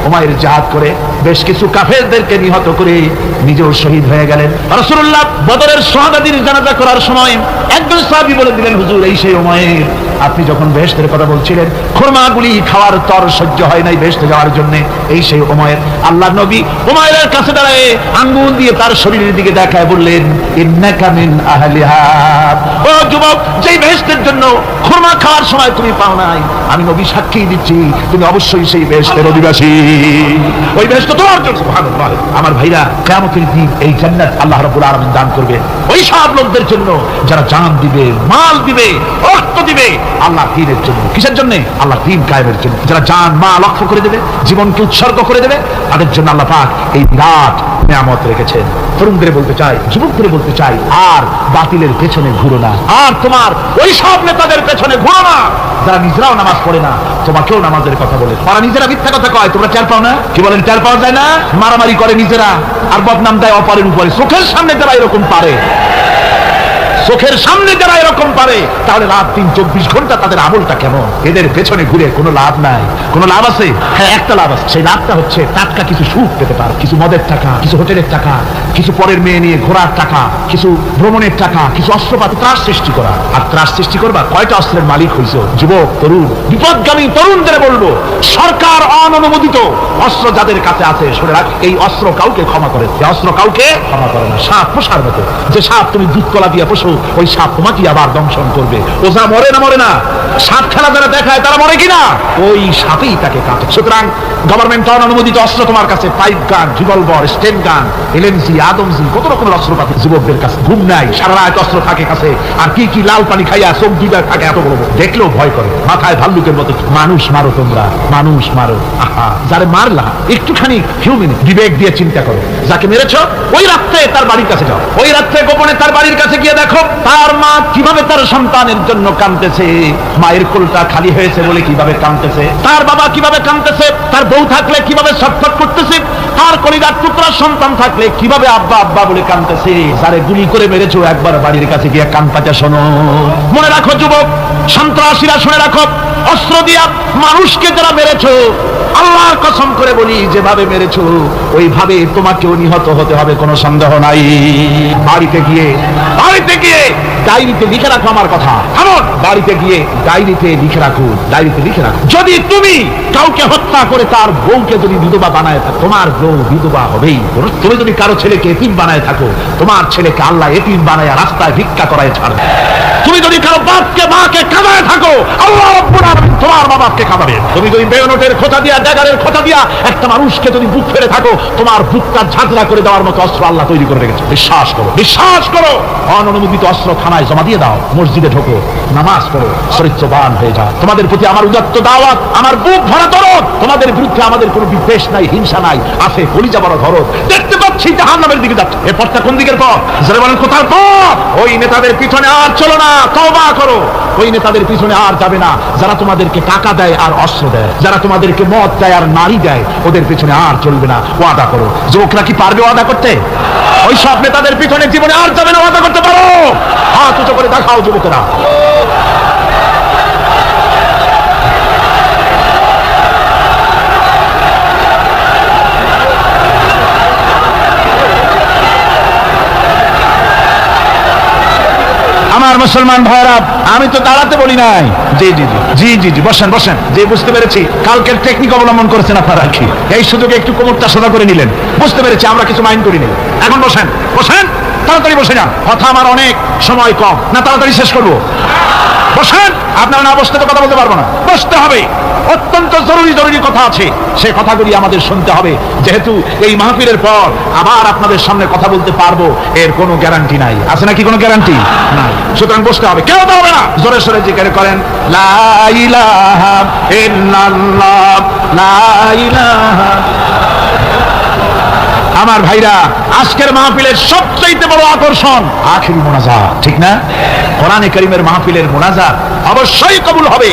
Speaker 2: উমাইর জিহাদ করে বেশ কিছু কাফেরদেরকে নিহত করে নিজেও শহীদ হয়ে গেলেন। রাসূলুল্লাহ বদরের শাহাদাতের জানাজা করার সময় একজন সাহাবী বলে দিলেন, হুজুর এই সেই উমাইর, আপনি যখন বেহেশতের কথা বলছিলেন, খোরমাগুলি খাওয়ার তর সহ্য হয় নাই বেহেশতে যাওয়ার জন্য, এই সেই উমাইর। আল্লাহর নবী উমাইরের কাছে দাঁড়ায় আঙ্গুল দিয়ে তার শরীরের দিকে দেখায় বললেন, ইন্নাকা মিন আহলিহা। ও যুবক, যেই বেহেশতের জন্য খোরমা খাওয়ার সময় তুমি পাও নাই, আমি নবী সাক্ষী দিচ্ছি তুমি অবশ্যই সেই বেহেশতের অধিবাসী, ওই বেহেশত তোমার জন্য। সুবহানাল্লাহ। আমার ভাইরা, কিয়ামতের দিন এই জান্নাত আল্লাহ রাব্বুল আলামিন দান করবে ওই সব লোকদের জন্য যারা জান দিবে, মাল দিবে, রক্ত দিবে আল্লাহর দ্বীনের জন্য। কিসের জন্য? আল্লাহর দ্বীন কায়েমের জন্য। যারা জান মাল অক্ষ করে দেবে, জীবনকে উৎসর্গ করে দেবে, তাদের জন্য আল্লাহ পাক এই বিরাট নিয়ামত রেখেছেন। তরুণদের বলতে চাই, যুবকদের বলতে চাই, আর বাতিলের পেছনে ঘুরো না, আর তোমার ওই সব নেতাদের পেছনে ঘুরো না যারা নিজেরাও নামাজ পড়ে না, তোমাকেও নামাজের কথা বলে। ওরা নিজেরা মিথ্যা কথা কয়, তোমরা টের পাও না? কি বলেন, টের পাওয়া যায় না? মারামারি করে নিজেরা আর বদনাম দেয় অপরের উপরে। চোখের সামনে যারা এরকম পারে, চোখের সামনে যারা এরকম পারে, তাহলে রাত দিন 24 ঘন্টা তাদের আমলটা কেমন? এদের পেছনে ঘুরে কোনো লাভ নাই। কোনো লাভ আছে? হ্যাঁ, একটা লাভ আছে। সেই লাভটা হচ্ছে টাটকা কিছু সুখ পেতে পারো, কিছু মদের টাকা, কিছু হোটেলের টাকা, কিছু পরের মেয়ে নিয়ে ঘোরার টাকা, কিছু ভ্রমণের টাকা, কিছু অস্ত্রপাতি, ত্রাস সৃষ্টি করা। আর ত্রাস সৃষ্টি করবা, কয়টা অস্ত্রের মালিক হইছো? যুবক, তরুণ, বিপদগামী তরুণদের বলবো, সরকার অনুমোদিত অস্ত্র যাদের কাছে আছে, শুনে রাখ, এই অস্ত্র কাউকে ক্ষমা করে, এই অস্ত্র কাউকে ক্ষমা করে না। সাপ পোষার মতো, যে সাপ তুমি দুধ কলা দিয়ে পোষো, ওই সাপ তোমাকে আবার দংশন করবে। ওজা মরে না মরে না? সাপ খেলা যারা দেখায় তারা মরে কিনা? ওই সাপেই তাকে কাটে। সুতরাং গভর্নমেন্ট অনুমোদিত অস্ত্র তোমার কাছে, পাইপ গান, রিভলভার, স্টেন গান, এলএমজি, আদমজি, কত রকমের অস্ত্রপাতি যুবকদের কাছে। ঘুম নাই, সারা রাত অস্ত্র থাকে কাছে, আর কি কি লাল পানি খাইয়া চোখ দুইবার থাকে, এত বড় দেখলেও ভয় করে, মাথায় ভাল্লুকের মতো। মানুষ মারো তোমরা, মানুষ মারো। আহা, যারে মারলা একটুখানি হিউম্যান বিবেক দিয়ে চিন্তা করো। যাকে মেরেছ ওই রাত্রে তার বাড়ির কাছে যাও, ওই রাত্রে গোপনে তার বাড়ির কাছে গিয়ে দেখো তার মা কিভাবে তার সন্তানের জন্য কাঁদতেছে, মায়ের কোলটা খালি হয়েছে বলে কিভাবে কাঁদতেছে, তার বাবা কিভাবে কাঁদতেছে, তার বউ থাকলে কিভাবে ছটফট করতেছে, তার কলিজার টুকরা সন্তান থাকলে কিভাবে আব্বা আব্বা বলে কাঁদতেছে। যারে গুলি করে মেরেছো একবার বাড়ির কাছে গিয়ে কান পাতা শোনো। মনে রাখো যুবক, সন্ত্রাসীরা, শুনে রাখো, অস্ত্র দিয়া মানুষকে যারা মেরেছো, আল্লাহর কসম করে বলি যেভাবে মেরেছো ওইভাবে তোমাকেও নিহত হতে হবে, কোনো সন্দেহ নাই। বাড়িতে গিয়ে ডায়েরিতে লিখে রাখো আমার কথা। এমন বাড়িতে গিয়ে ডায়েরিতে লিখে রাখো, ডায়েরিতে লিখে রাখো, যদি তুমি কাউকে হত্যা করে তার বউকে যদি বিধবা বানায় থাকো, তোমার বউ বিধবা হবেই। তুমি যদি কারো ছেলেকে এতিম বানায় থাকো, তোমার ছেলেকে আল্লাহ এতিম বানায় রাস্তায় ভিক্ষা করায় ছাড়বে। তুমি যদি কারো বাপকে মাকে কাঁদায় থাকো, আল্লাহ রাব্বুল আলামিন তোমার মা বাপকে কাঁদাবে। তুমি যদি বেয়নটের খোঁচা দিয়া, ড্যাগারের খোঁচা দিয়া একটা মানুষকে যদি বুক ফেলে থাকো, তোমার বুকটা ঝাঁঝরা করে দেওয়ার মতো অস্ত্র আল্লাহ তৈরি করে রেখেছে। বিশ্বাস করো, বিশ্বাস করো। অননুমোদিত অস্ত্র থানায় জমা দিয়ে দাও, মসজিদে ঢোকো, নামাজ পড়ো, চরিত্রবান হয়ে যাও। তোমাদের প্রতি আমার উদাত্ত দাওয়াত, আমার বুক ভরা দরদ। তোমাদের বিরুদ্ধে আমাদের কোনো বিদ্বেষ নাই, হিংসা নাই, আছে কলিজা বড় ধরদ। দেখতে পাচ্ছি জাহান্নামের দিকে যাচ্ছে। এই পথটা কোন দিকের পথ? যারা বলেন কোথার পথ? ওই নেতাদের পিছনে আর চলো না, তওবা করো। ওই নেতাদের পিছনে আর যাবে না যারা তোমাদেরকে টাকা দেয় আর অস্ত্র দেয়, যারা তোমাদেরকে মদ দেয় আর নারী দেয়, ওদের পিছনে আর চলবে না। ওয়াদা করো। যুবকরা কি পারবে ওয়াদা করতে? ওই সব নেতাদের পিছনে জীবনে আর যাবে না। ওয়াদা করতে পারো? হাত উঁচু করে দেখাও যুবকেরা। আমার মুসলমান ভাইরা, আমি তো দাঁড়াতে বলি নাই। জি জি জি জি জি জি বসেন বসেন। যে বুঝতে পেরেছি কালকের টেকনিক অবলম্বন করেছেন আপনারা, কি এই সুযোগে একটু কোমরটা সোজা করে নিলেন। বুঝতে পেরেছি, আমরা কিছু মাইন্ড করি নাই। এখন বসেন বসেন, তাড়াতাড়ি বসে যান। কথা আমার অনেক, সময় কম, না তাড়াতাড়ি শেষ করবো। বসেন। আপনারা না বসতে তো কথা বলতে পারবো না, বসতে হবে। অত্যন্ত জরুরি জরুরি কথা আছে, সে কথাগুলি আমাদের শুনতে হবে। যেহেতু এই মাহফিলের পর আবার আপনাদের সামনে কথা বলতে পারবো, এর কোনো গ্যারান্টি নাই। আছে নাকি কোনো গ্যারান্টি? নাই। সুতরাং বসতে হবে। কেউ তো হবে না। জোরে সোরে জিকির করেন, লা ইলাহা ইল্লাল্লাহ, লা ইলাহা। আমার ভাইরা, আজকের মাহফিলের সবচাইতে বড় আকর্ষণ আখিরি মোনাজাত, ঠিক না? কোরআনে কারীমের মাহফিলের মোনাজাত অবশ্যই কবুল হবে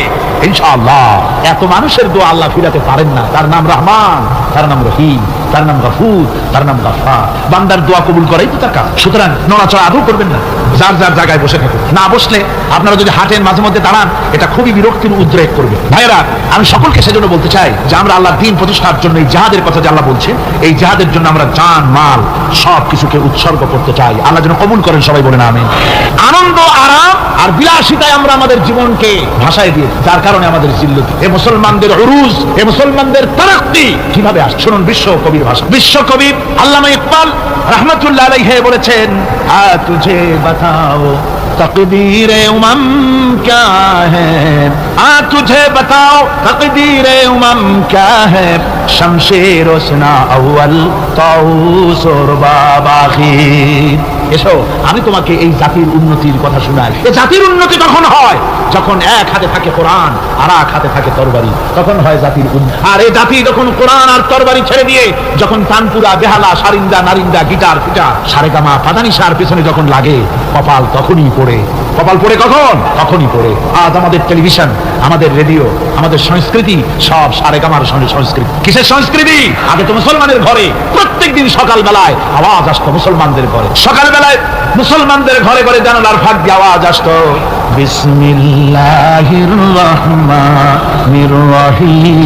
Speaker 2: ইনশাআল্লাহ। এত মানুষের দোয়া আল্লাহ ফিরাতে পারেন না। তার নাম রহমান, তার নাম রহিম, তার নাম গফুর, তার নাম গফফার। বান্দার দোয়া কবুল করাই তো তার কাজ। সুতরাং নড়াচড়া আদৌ করবেন না, যার যার জায়গায় বসে থাকুন। না বসলে আপনারা যদি হাঁটেন, মাঝে মধ্যে দাঁড়ান, এটা খুবই বিরক্তির উদ্রেক করবে। ভাইয়েরা, আমি সকলকে সেজন্য বলতে চাই যে আমরা আল্লাহর দ্বীন প্রতিষ্ঠার জন্য এই জিহাদের কথা যে আল্লাহ বলছেন, এই জিহাদের জন্য আমরা জান মাল সব কিছুকে উৎসর্গ করতে চাই। আল্লাহ যেন কবুল করেন, সবাই বলেন আমিন। আনন্দ, আরাম আর বিলাসিতায় আমরা আমাদের জীবনকে ভাসায় দিয়ে, যার কারণে আমাদের জিল্লতি। এ মুসলমানদের উরুজ, এ মুসলমানদের তারাক্কি কিভাবে আসছে শুনুন। বিশ্বকবির ভাষা, বিশ্বকবি আল্লামা ইকবাল রহমতুল্লাহ আলাইহি বলেছেন, আ তুঝে বাতাও तकदीर उमम क्या है, आ तुझे बताओ तकदीर उमम क्या है, शमशेर ओसना अव्वल ताऊस और बाबाखीर। এসো আমি তোমাকে এই জাতির উন্নতির কথা শোনাই। এই জাতির উন্নতি তখন হয় যখন এক হাতে থাকে কোরআন আর এক হাতে থাকে তরবারি, তখন হয় জাতির উন্নতি। আর এই জাতি যখন কোরআন আর তরবারি ছেড়ে দিয়ে যখন তানপুরা, বেহালা, সারিন্দা, নারিন্দা, গিটার, ফিটার, সারেগামা, পাদানিসার পেছনে যখন লাগে, কপাল তখনই পড়ে। কপাল পড়ে কখন? তখনই পড়ে। আজ আমাদের টেলিভিশন, আমাদের রেডিও, আমাদের সংস্কৃতি সব সারেগামার সংস্কৃতি। কিসের সংস্কৃতি? আগে তো মুসলমানের ঘরে প্রত্যেকদিন সকাল বেলায় আওয়াজ আসতো, মুসলমানদের ঘরে সকাল বেলায় মুসলমানদের ঘরে ঘরে জানালার ফাঁক দিয়ে আওয়াজ আসতো, বিসমিল্লাহির রহমানির রহিম।